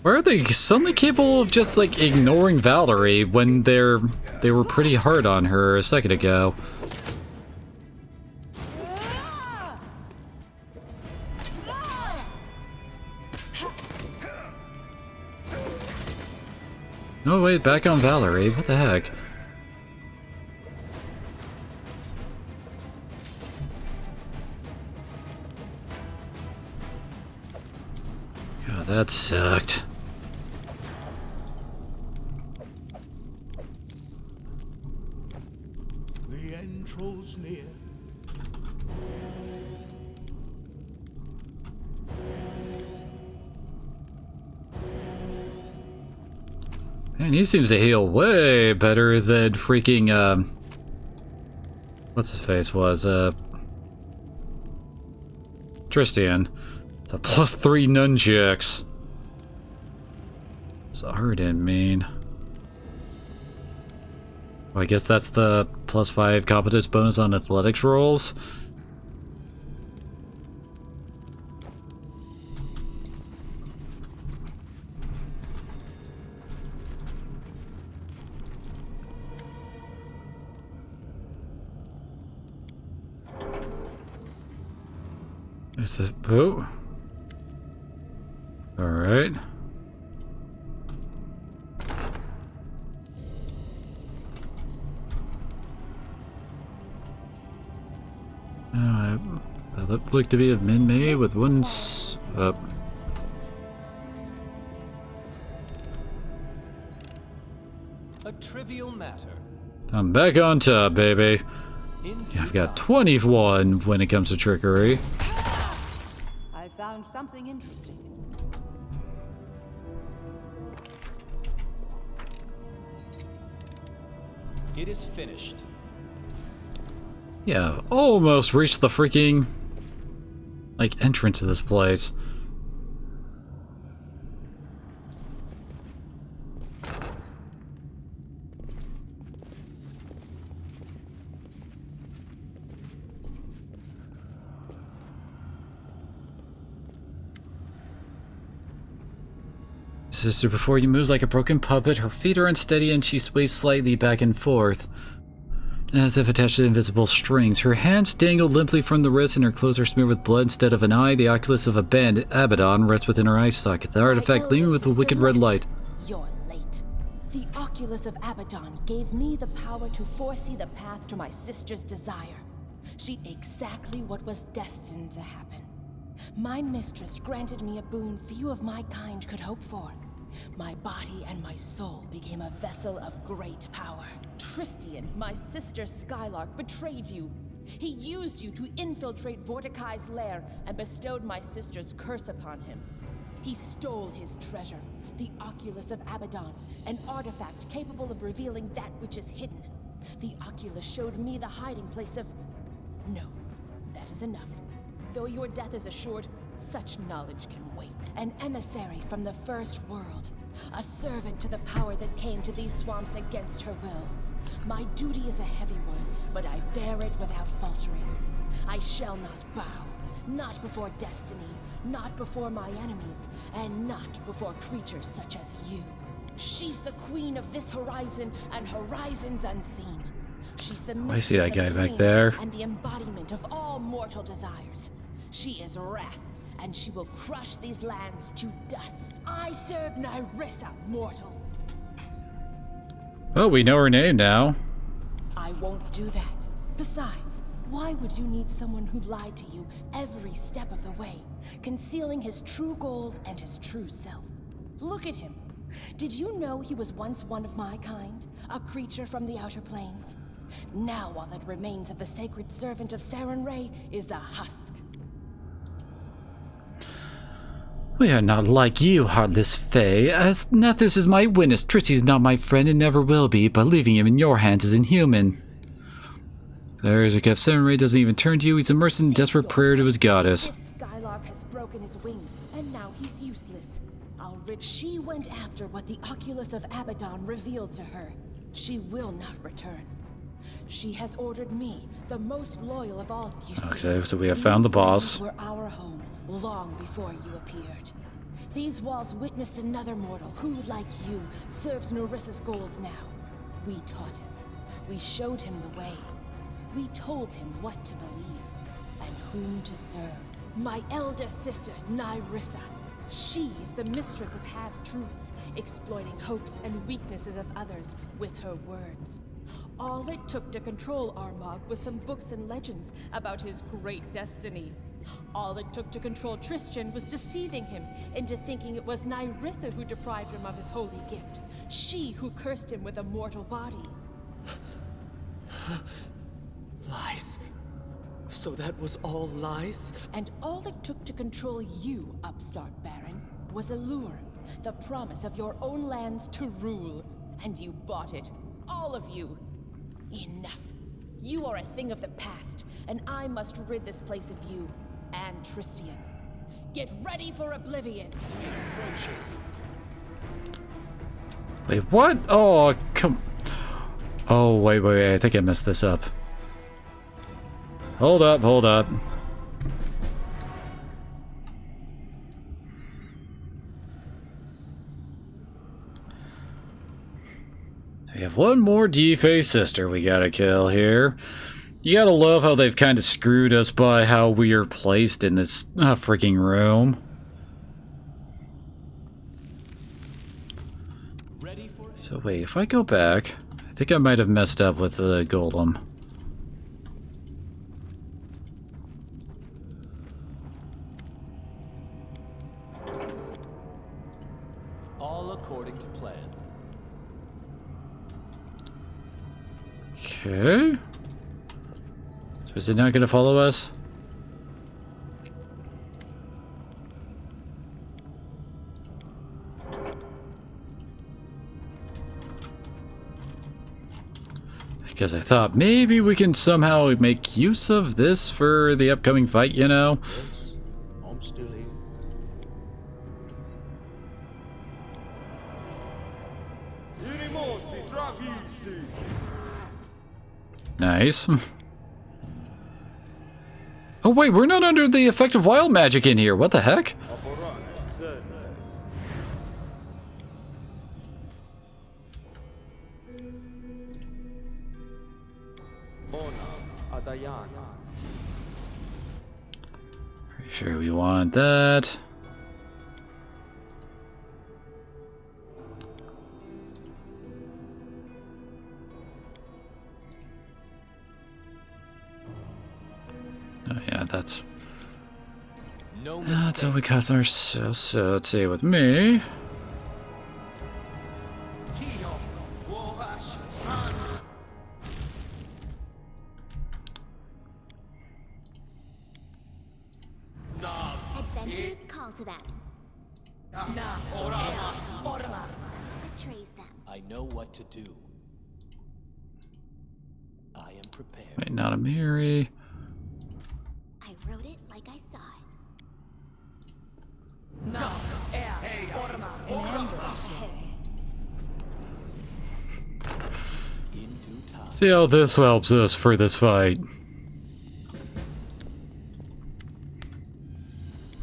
Why are they suddenly capable of just like ignoring Valerie when they were pretty hard on her a second ago? Oh wait, back on Valerie. What the heck? God, that sucked. The end draws near. Man, he seems to heal way better than freaking, what's his face was, Tristian. It's a +3 nunchucks. Zahra didn't mean. Well, I guess that's the +5 competence bonus on athletics rolls. Is this boat? Alright. That looked like to be a min-may with one up. A trivial matter. I'm back on top, baby. Yeah, I've got 21 when it comes to trickery. I found something interesting. It is finished. Yeah, I've almost reached the freaking, like, entrance to this place. Sister, before you moves like a broken puppet, her feet are unsteady and she sways slightly back and forth. as if attached to invisible strings. Her hands dangle limply from the wrist, and her clothes are smeared with blood instead of an eye. The oculus of a bandit, Abaddon, rests within her eye socket, the artifact gleaming with a wicked red light. You're late. The oculus of Abaddon gave me the power to foresee the path to my sister's desire. She exactly what was destined to happen. My mistress granted me a boon few of my kind could hope for. My body and my soul became a vessel of great power. Tristian, my sister Skylark, betrayed you. He used you to infiltrate Vorticai's lair and bestowed my sister's curse upon him. He stole his treasure, the Oculus of Abaddon, an artifact capable of revealing that which is hidden. The Oculus showed me the hiding place of... No, that is enough. Though your death is assured, such knowledge can wait. An emissary from the first world. A servant to the power that came to these swamps against her will. My duty is a heavy one, but I bear it without faltering. I shall not bow. Not before destiny, not before my enemies, and not before creatures such as you. She's the queen of this horizon and horizons unseen. She's the I see that guy mistress of back dreams there. and the embodiment of all mortal desires. She is wrath, and she will crush these lands to dust. I serve Nyrissa, mortal. Oh, we know her name now. I won't do that. Besides, why would you need someone who lied to you every step of the way, concealing his true goals and his true self? Look at him. Did you know he was once one of my kind, a creature from the outer planes? Now all that remains of the sacred servant of Saren Ray is a husk. We are not like you, heartless Fae. As Nethys is my witness, Trixie is not my friend and never will be, but leaving him in your hands is inhuman. There is a if Saren Ray doesn't even turn to you, he's immersed in desperate prayer to his goddess. This Skylark has broken his wings, and now he's useless. She went after what the Oculus of Abaddon revealed to her. She will not return. She has ordered me, the most loyal of all you see. Okay, so we have found the boss. These were our home long before you appeared. These walls witnessed another mortal who, like you, serves Narissa's goals now. We taught him. We showed him the way. We told him what to believe and whom to serve. My elder sister, Nyrissa. She is the mistress of half-truths, exploiting hopes and weaknesses of others with her words. All it took to control Armagh was some books and legends about his great destiny. All it took to control Tristian was deceiving him into thinking it was Nyrissa who deprived him of his holy gift. She who cursed him with a mortal body. Lies. So that was all lies? And all it took to control you, upstart Baron, was a lure. The promise of your own lands to rule. And you bought it. All of you. Enough. You are a thing of the past, and I must rid this place of you and Tristian. Get ready for oblivion. Wait, what? Oh, come... Oh, wait, I think I messed this up. Hold up. We have one more D-Face sister we gotta kill here. You gotta love how they've kind of screwed us by how we are placed in this freaking room. So wait, if I go back, I think I might have messed up with the golem. All according to plan. Okay. So is it not going to follow us? Because I thought maybe we can somehow make use of this for the upcoming fight, you know? Yes, I'm still here. Nice. Oh wait, we're not under the effect of wild magic in here. What the heck? Sure, we want that. Oh yeah, that's how we cast ourselves. So let's see with me. Adventurers call to them. Betrays them. I know what to do. I am prepared. Wait, not a Miri. I wrote it like I saw it. See how this helps us for this fight.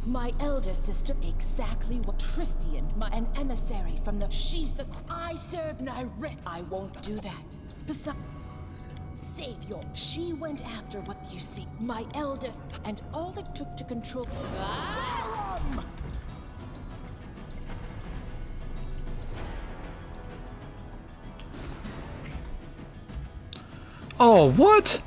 My elder sister, exactly what Tristian, an emissary from the. She's the. I serve Nyrit. I won't do that. Besides, Savior, she went after what you see. My eldest, and all it took to control. Oh, what?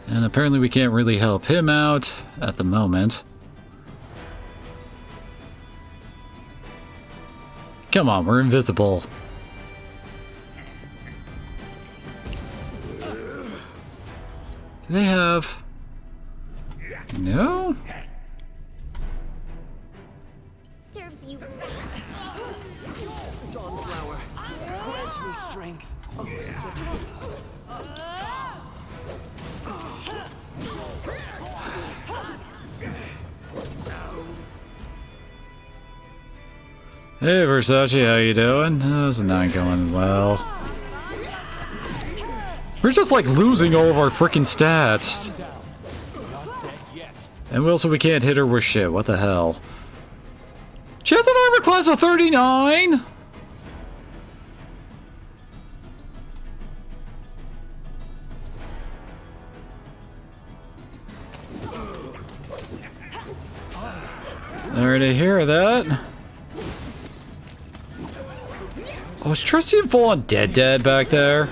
And apparently we can't really help him out at the moment. Come on, we're invisible. Do they have... No? Serves you. Dawnflower, grant me strength. Hey Versace, how you doing? This is not going well. We're just like losing all of our freaking stats. And we can't hit her with shit, what the hell? She has an armor class of 39! Already hear that. Oh, is Tristian full on dead back there?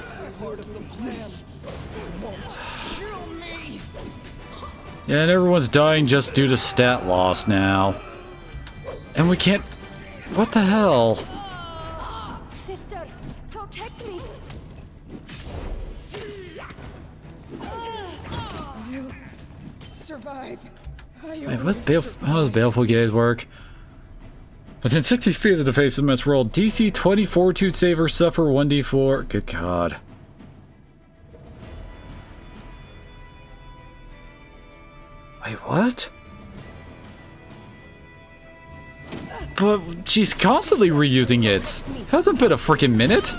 Yeah, and everyone's dying just due to stat loss now. And we can't... What the hell? Sister, protect me. You survive. Wait, how does Baleful Gaze work? Within 60 feet of the face must roll DC 20 Fortitude save or suffer 1d4. Good God. Wait, what? But she's constantly reusing it. Hasn't been a freaking minute.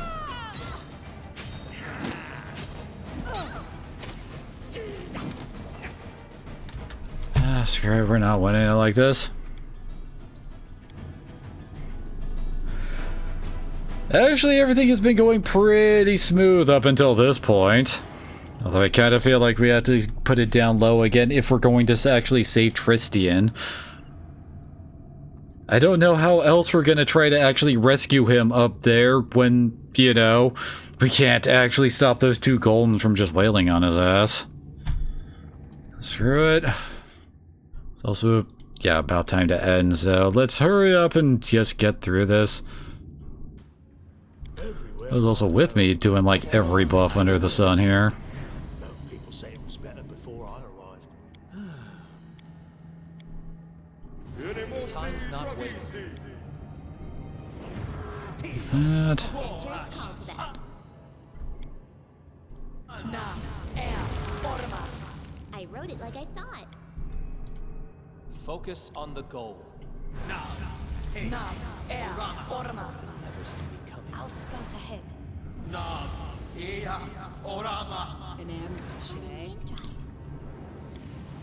Ah, screw it, we're not winning it like this. Actually, everything has been going pretty smooth up until this point. Although I kind of feel like we have to put it down low again if we're going to actually save Tristian. I don't know how else we're going to try to actually rescue him up there when, you know, we can't actually stop those two Goldens from just wailing on his ass. Screw it. It's also, yeah, about time to end, so let's hurry up and just get through this. It was also with me doing like every buff under the sun here. People say it was better before I arrived. Time's not waiting. That. I wrote it like I saw it. Focus on the goal. Never see me coming. I'll scout ahead.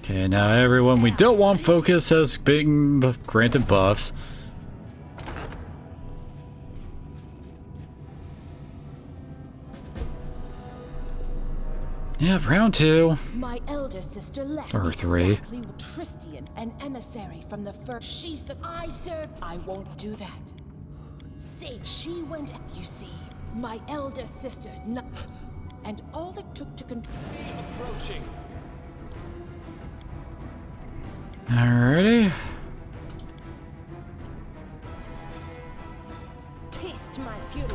Okay, now everyone we don't want focus has been granted buffs. Yep, round 2. My elder sister left Or 3. exactly what Tristian, an emissary from the first. She's the I served. I won't do that. See, she went. You see, my elder sister. And all it took to Approaching. Alrighty. taste my fury.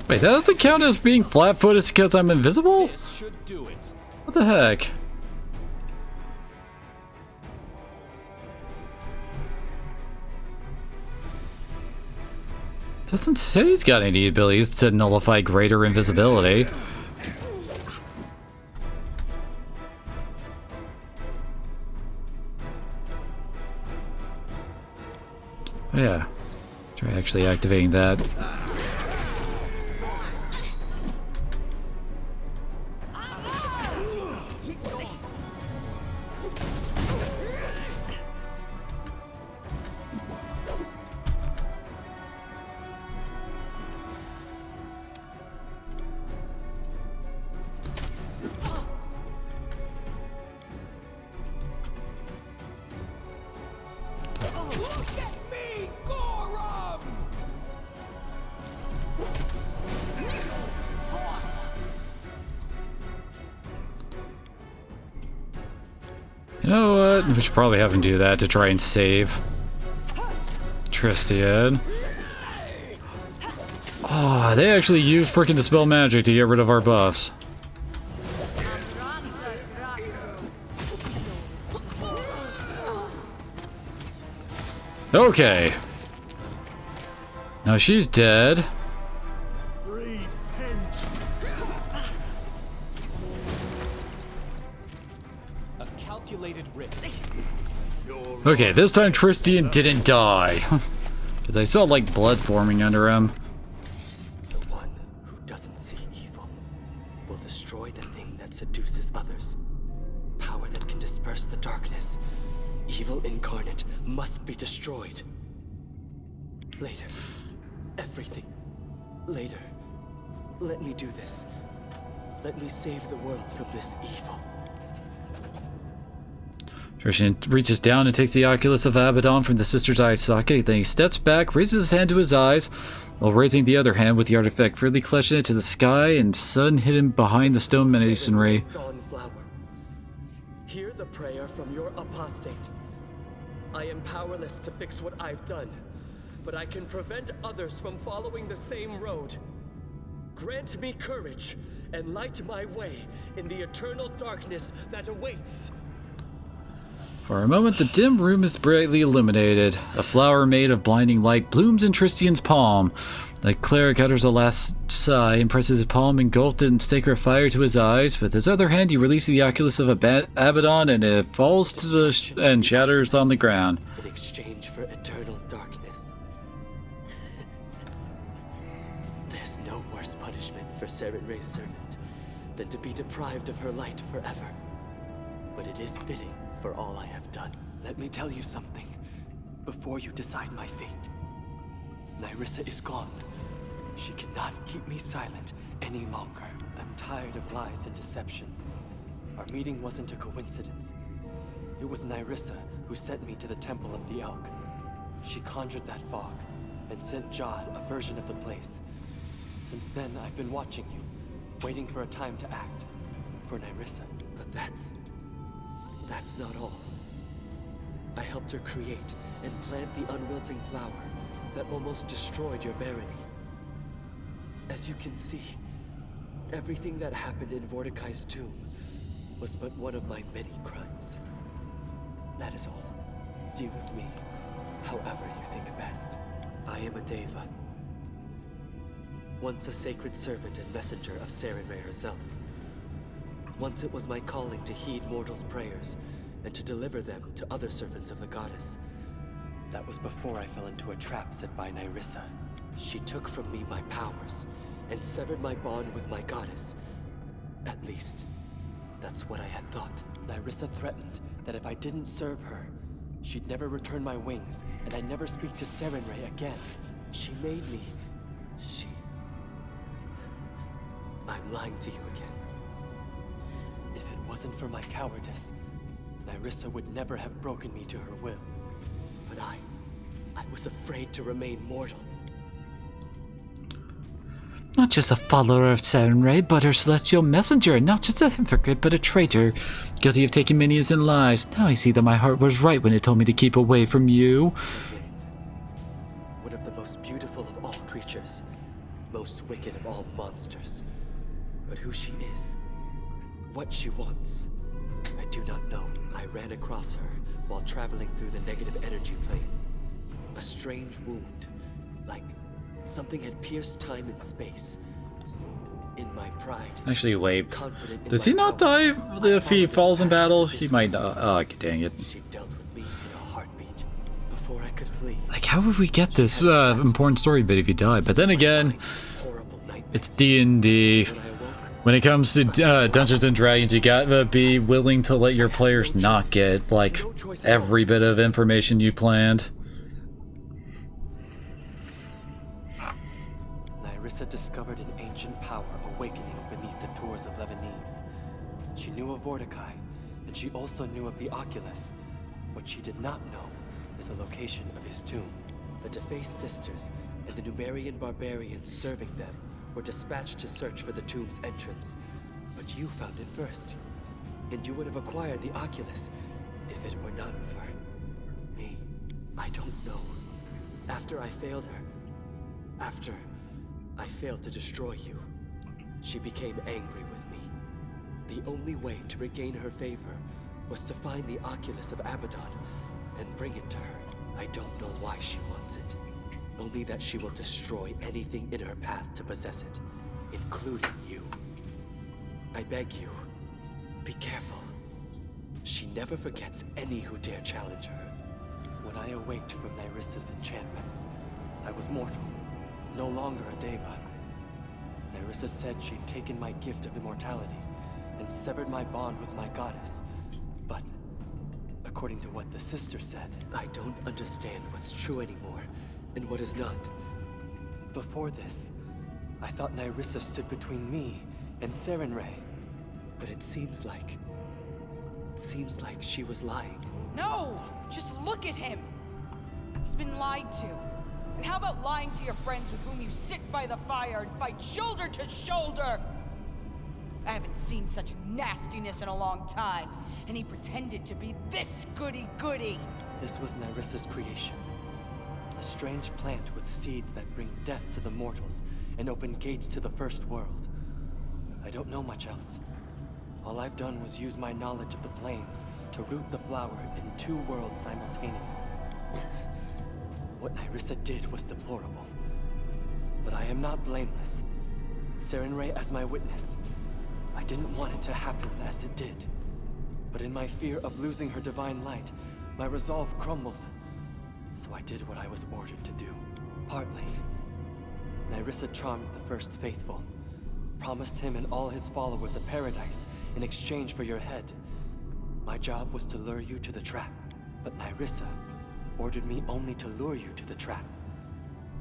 Wait, that doesn't count as being flat-footed because I'm invisible? This should do it. What the heck? Doesn't say he's got any abilities to nullify greater invisibility. Yeah. Try actually activating that. You know what? We should probably have him do that to try and save Tristian. Oh, they actually used freaking Dispel Magic to get rid of our buffs. Okay. Now she's dead. Okay, this time Tristian didn't die. Because I saw like blood forming under him. The one who doesn't see evil will destroy the thing that seduces others. Power that can disperse the darkness. Evil incarnate must be destroyed. Later. Everything. Later. Let me do this. Let me save the world from this evil. Tristian reaches down and takes the Oculus of Abaddon from the sister's eye socket, then he steps back, raises his hand to his eyes, while raising the other hand with the artifact, freely clutching it to the sky and sun hidden behind the stone masonry. Dawn flower. Hear the prayer from your apostate. I am powerless to fix what I've done, but I can prevent others from following the same road. Grant me courage and light my way in the eternal darkness that awaits. For a moment, the dim room is brightly illuminated. A flower made of blinding light blooms in Tristian's palm. The cleric utters a last sigh and presses his palm engulfed in sacred fire to his eyes. With his other hand, he releases the Oculus of Abaddon, and it falls to the and shatters on the ground. In exchange for eternal darkness. There's no worse punishment for Seren Ray's servant than to be deprived of her light forever. But it is fitting for all I have done. Let me tell you something before you decide my fate. Nyrissa is gone. She cannot keep me silent any longer. I'm tired of lies and deception. Our meeting wasn't a coincidence. It was Nyrissa who sent me to the Temple of the Elk. She conjured that fog and sent Jod a version of the place. Since then, I've been watching you, waiting for a time to act. For Nyrissa. But that's not all. I helped her create and plant the unwilting flower that almost destroyed your barony. As you can see, everything that happened in Mordecai's tomb was but one of my many crimes. That is all. Deal with me however you think best. I am a Deva. Once a sacred servant and messenger of Seren Ray herself. Once it was my calling to heed mortals' prayers and to deliver them to other servants of the goddess. That was before I fell into a trap set by Nyrissa. She took from me my powers and severed my bond with my goddess. At least, that's what I had thought. Nyrissa threatened that if I didn't serve her, she'd never return my wings, and I'd never speak to Serenray again. She made me. I'm lying to you again. If it wasn't for my cowardice, Nerissa would never have broken me to her will. But I was afraid to remain mortal. Not just a follower of Serenray, but her celestial messenger. Not just a hypocrite, but a traitor. Guilty of taking many innocent lives. Now I see that my heart was right when it told me to keep away from you. One of the most beautiful of all creatures. Most wicked of all monsters. But who she is, what she wants, I do not know. I ran across her while traveling through the negative energy plane. A strange wound, like something had pierced time and space. In my pride. Actually, wait. Does he not die if he falls in battle? He might not. Oh, dang it. She dealt with me in a heartbeat before I could flee. Like, how would we get this important story bit if he died? But then again, it's D&D. When it comes to Dungeons and Dragons, you gotta be willing to let your players not get, like, every bit of information you planned. Nerissa discovered an ancient power awakening beneath the tours of Lebanese. She knew of Mordecai, and she also knew of the Oculus. What she did not know is the location of his tomb. The defaced sisters and the Numerian barbarians serving them were dispatched to search for the tomb's entrance. But you found it first, and you would have acquired the Oculus if it were not for me. I don't know. After I failed her, after I failed to destroy you, she became angry with me. The only way to regain her favor was to find the Oculus of Abaddon and bring it to her. I don't know why she wants it. Only that she will destroy anything in her path to possess it, including you. I beg you, be careful. She never forgets any who dare challenge her. When I awaked from Nerissa's enchantments, I was mortal, no longer a deva. Nerissa said she'd taken my gift of immortality and severed my bond with my goddess. But, according to what the sister said, I don't understand what's true anymore. And what is not. Before this, I thought Nerissa stood between me and Serenray. But it seems like she was lying. No! Just look at him! He's been lied to. And how about lying to your friends with whom you sit by the fire and fight shoulder to shoulder? I haven't seen such nastiness in a long time. And he pretended to be this goody-goody. This was Nerissa's creation. A strange plant with seeds that bring death to the mortals and open gates to the first world. I don't know much else. All I've done was use my knowledge of the planes to root the flower in two worlds simultaneously. What Nerissa did was deplorable. But I am not blameless. Serenray as my witness. I didn't want it to happen as it did. But in my fear of losing her divine light, my resolve crumbled. So I did what I was ordered to do. Partly, Nerissa charmed the first faithful, promised him and all his followers a paradise in exchange for your head. My job was to lure you to the trap, but Nerissa ordered me only to lure you to the trap.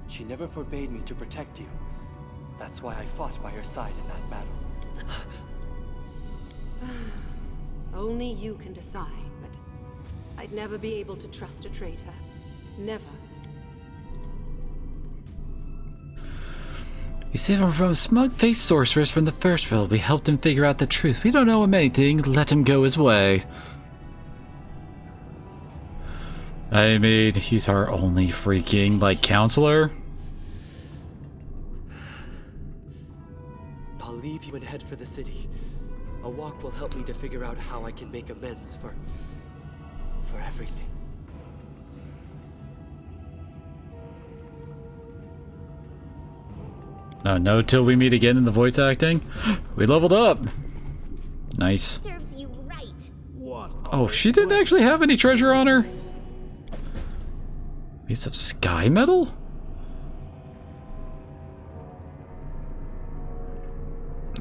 She never forbade me to protect you. That's why I fought by your side in that battle. Only you can decide, but I'd never be able to trust a traitor. Never. We saved him from a smug-faced sorceress from the first world. We helped him figure out the truth. We don't know him anything. Let him go his way. I mean, he's our only freaking, like, counselor. I'll leave you and head for the city. A walk will help me to figure out how I can make amends for everything. No, till we meet again in the voice acting. We leveled up. Nice. Serves you right. Oh, she didn't actually have any treasure on her? Piece of sky metal?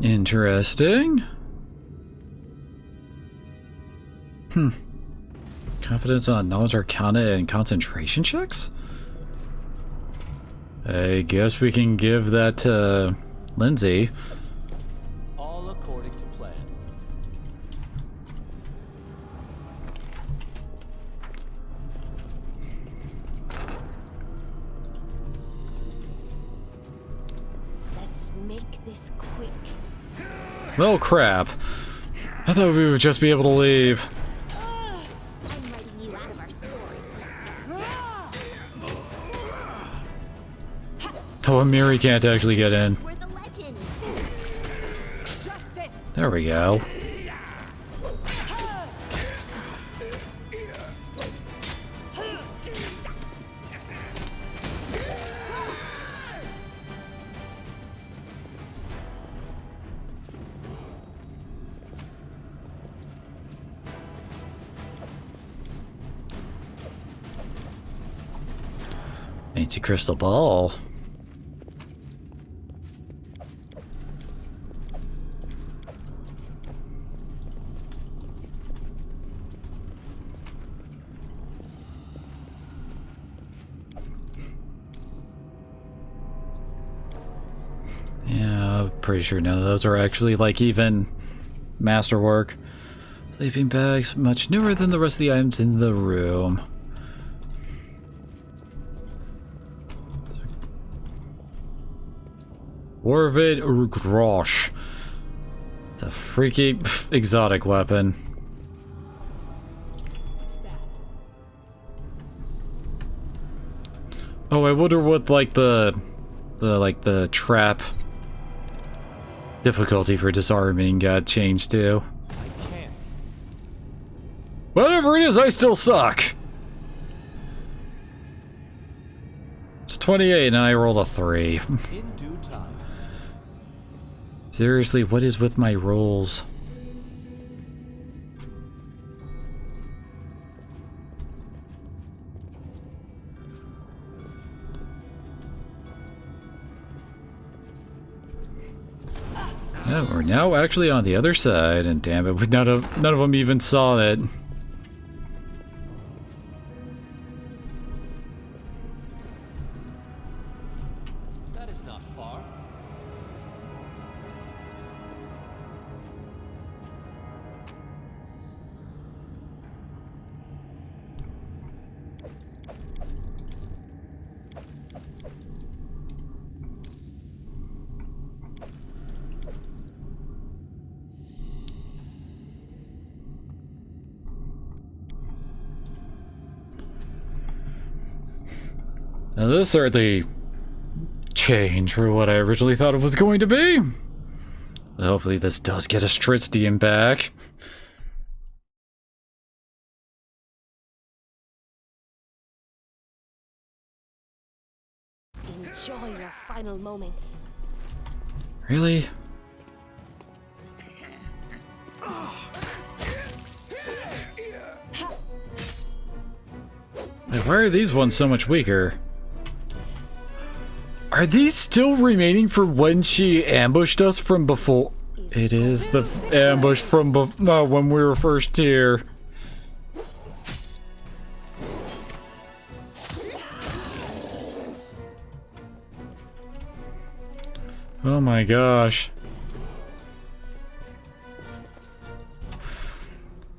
Interesting. Competence on knowledge arcana and concentration checks? I guess we can give that to Lindsay. All according to plan. Let's make this quick. Well, crap. I thought we would just be able to leave. I'm writing you out of our story. Oh, Amiri can't actually get in. We're the legend. There we go. Fancy crystal ball. Yeah, I'm pretty sure none of those are actually like even masterwork. Sleeping bags, much newer than the rest of the items in the room. Warvid Grosh. It's a freaky, exotic weapon. Oh, I wonder what like the trap difficulty for disarming got changed to. Whatever it is, I still suck. It's 28 and I rolled a 3. In due time. Seriously, what is with my rolls? Yeah, we're now actually on the other side, and damn it, none of them even saw it. That is not far. Now this certainly changed for what I originally thought it was going to be. But hopefully this does get us Tristian back. Enjoy your final moments. Really? Wait, why are these ones so much weaker? Are these still remaining for when she ambushed us from before? It is the ambush from when we were first here. Oh my gosh.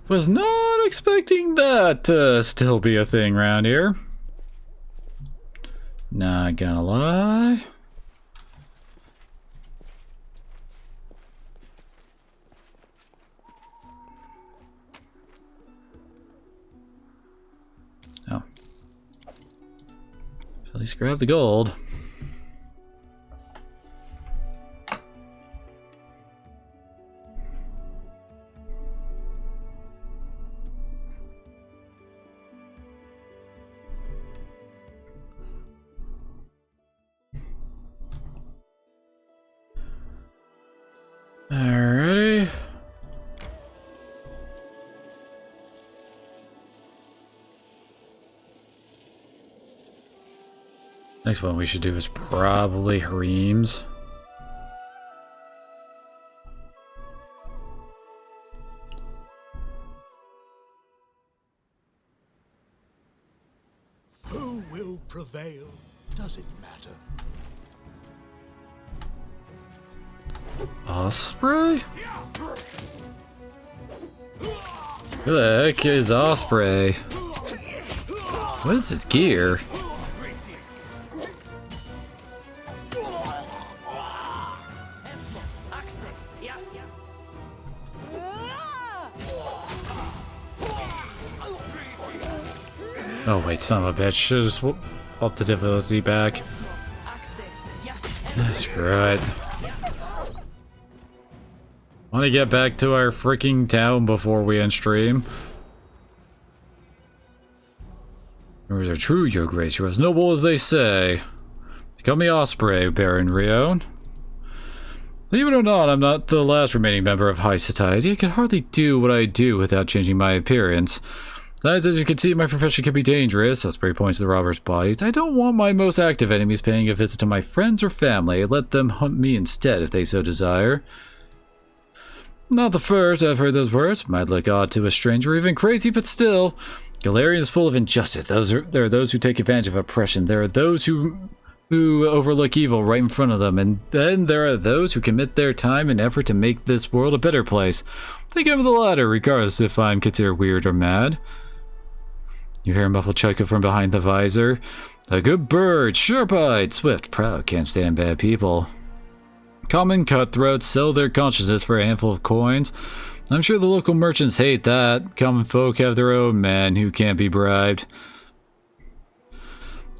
Was not expecting that to still be a thing around here. Not gonna lie. Oh. At least grab the gold. Alrighty. Next one we should do is probably Hareem's. does it matter? Osprey? Who the heck is Osprey? What is his gear? Oh wait, son of a bitch. Should've just upped the difficulty back. Screw it. Want to get back to our freaking town before we end stream. Rumors are true, your grace. You're as noble as they say. Call me Osprey, Baron Rion. Believe it or not, I'm not the last remaining member of high society. I can hardly do what I do without changing my appearance. Besides, as you can see, my profession can be dangerous. Osprey points to the robbers' bodies. I don't want my most active enemies paying a visit to my friends or family. Let them hunt me instead if they so desire. Not the first I've heard those words. Might look odd to a stranger, even crazy, but still. Galarian is full of injustice. There are those who take advantage of oppression. There are those who overlook evil right in front of them. And then there are those who commit their time and effort to make this world a better place. I think I'm the latter, regardless if I'm considered weird or mad. You hear a muffled chuckle from behind the visor. A good bird, sharp-eyed, swift, proud, can't stand bad people. Common cutthroats sell their consciousness for a handful of coins. I'm sure the local merchants hate that. Common folk have their own men who can't be bribed.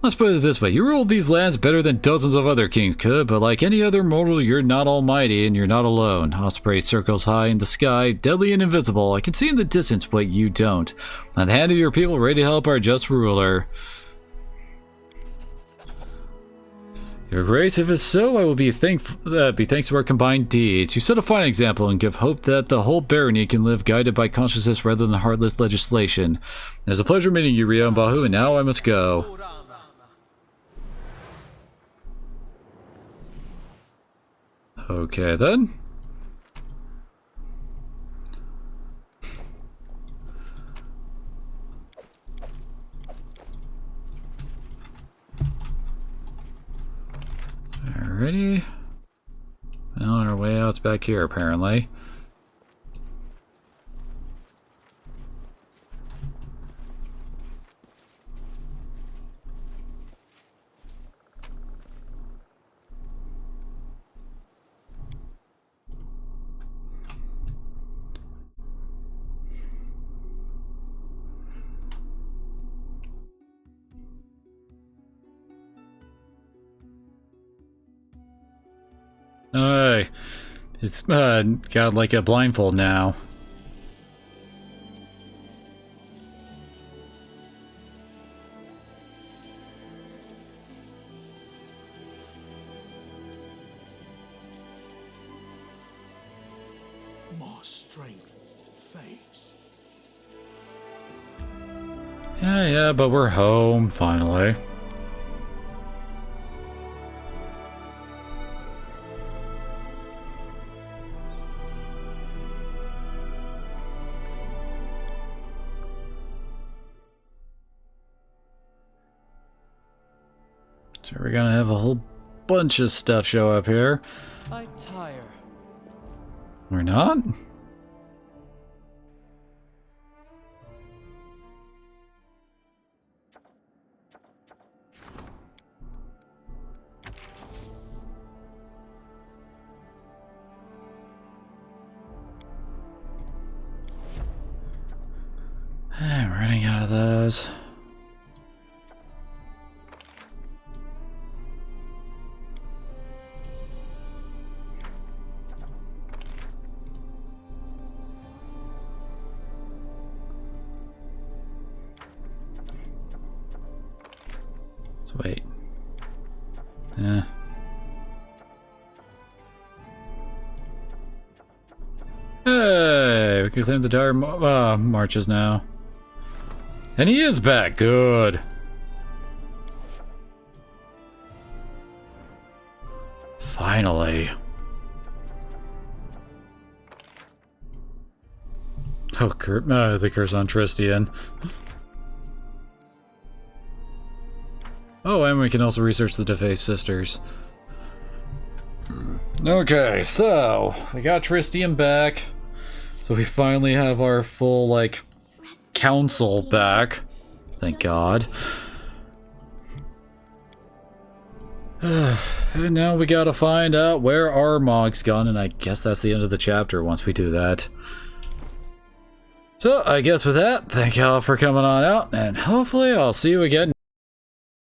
Let's put it this way, you ruled these lands better than dozens of other kings could, but like any other mortal, you're not almighty and you're not alone. Osprey circles high in the sky, deadly and invisible. I can see in the distance what you don't. On the hand of your people, ready to help our just ruler. Your grace, if it's so, I will be thanks to our combined deeds. You set a fine example and give hope that the whole barony can live guided by consciousness rather than heartless legislation. It was a pleasure meeting you, Rio and Bahu, and now I must go. Okay, then. Alrighty. Well, on our way out, it's back here, apparently. Hey, it's got like a blindfold now. My strength fades. Yeah, but we're home finally. So we're gonna have a whole bunch of stuff show up here. I tire. We're not? I'm running out of those. Wait. Hey, we can claim the dire marches now. And he is back. Good. Finally. Oh, the curse on Tristian. Oh, and we can also research the defaced sisters. Okay, so we got Tristian back. So we finally have our full, like, council back. Thank God. And now we gotta find out where Armag's gone, and I guess that's the end of the chapter once we do that. So, I guess with that, thank y'all for coming on out, and hopefully I'll see you again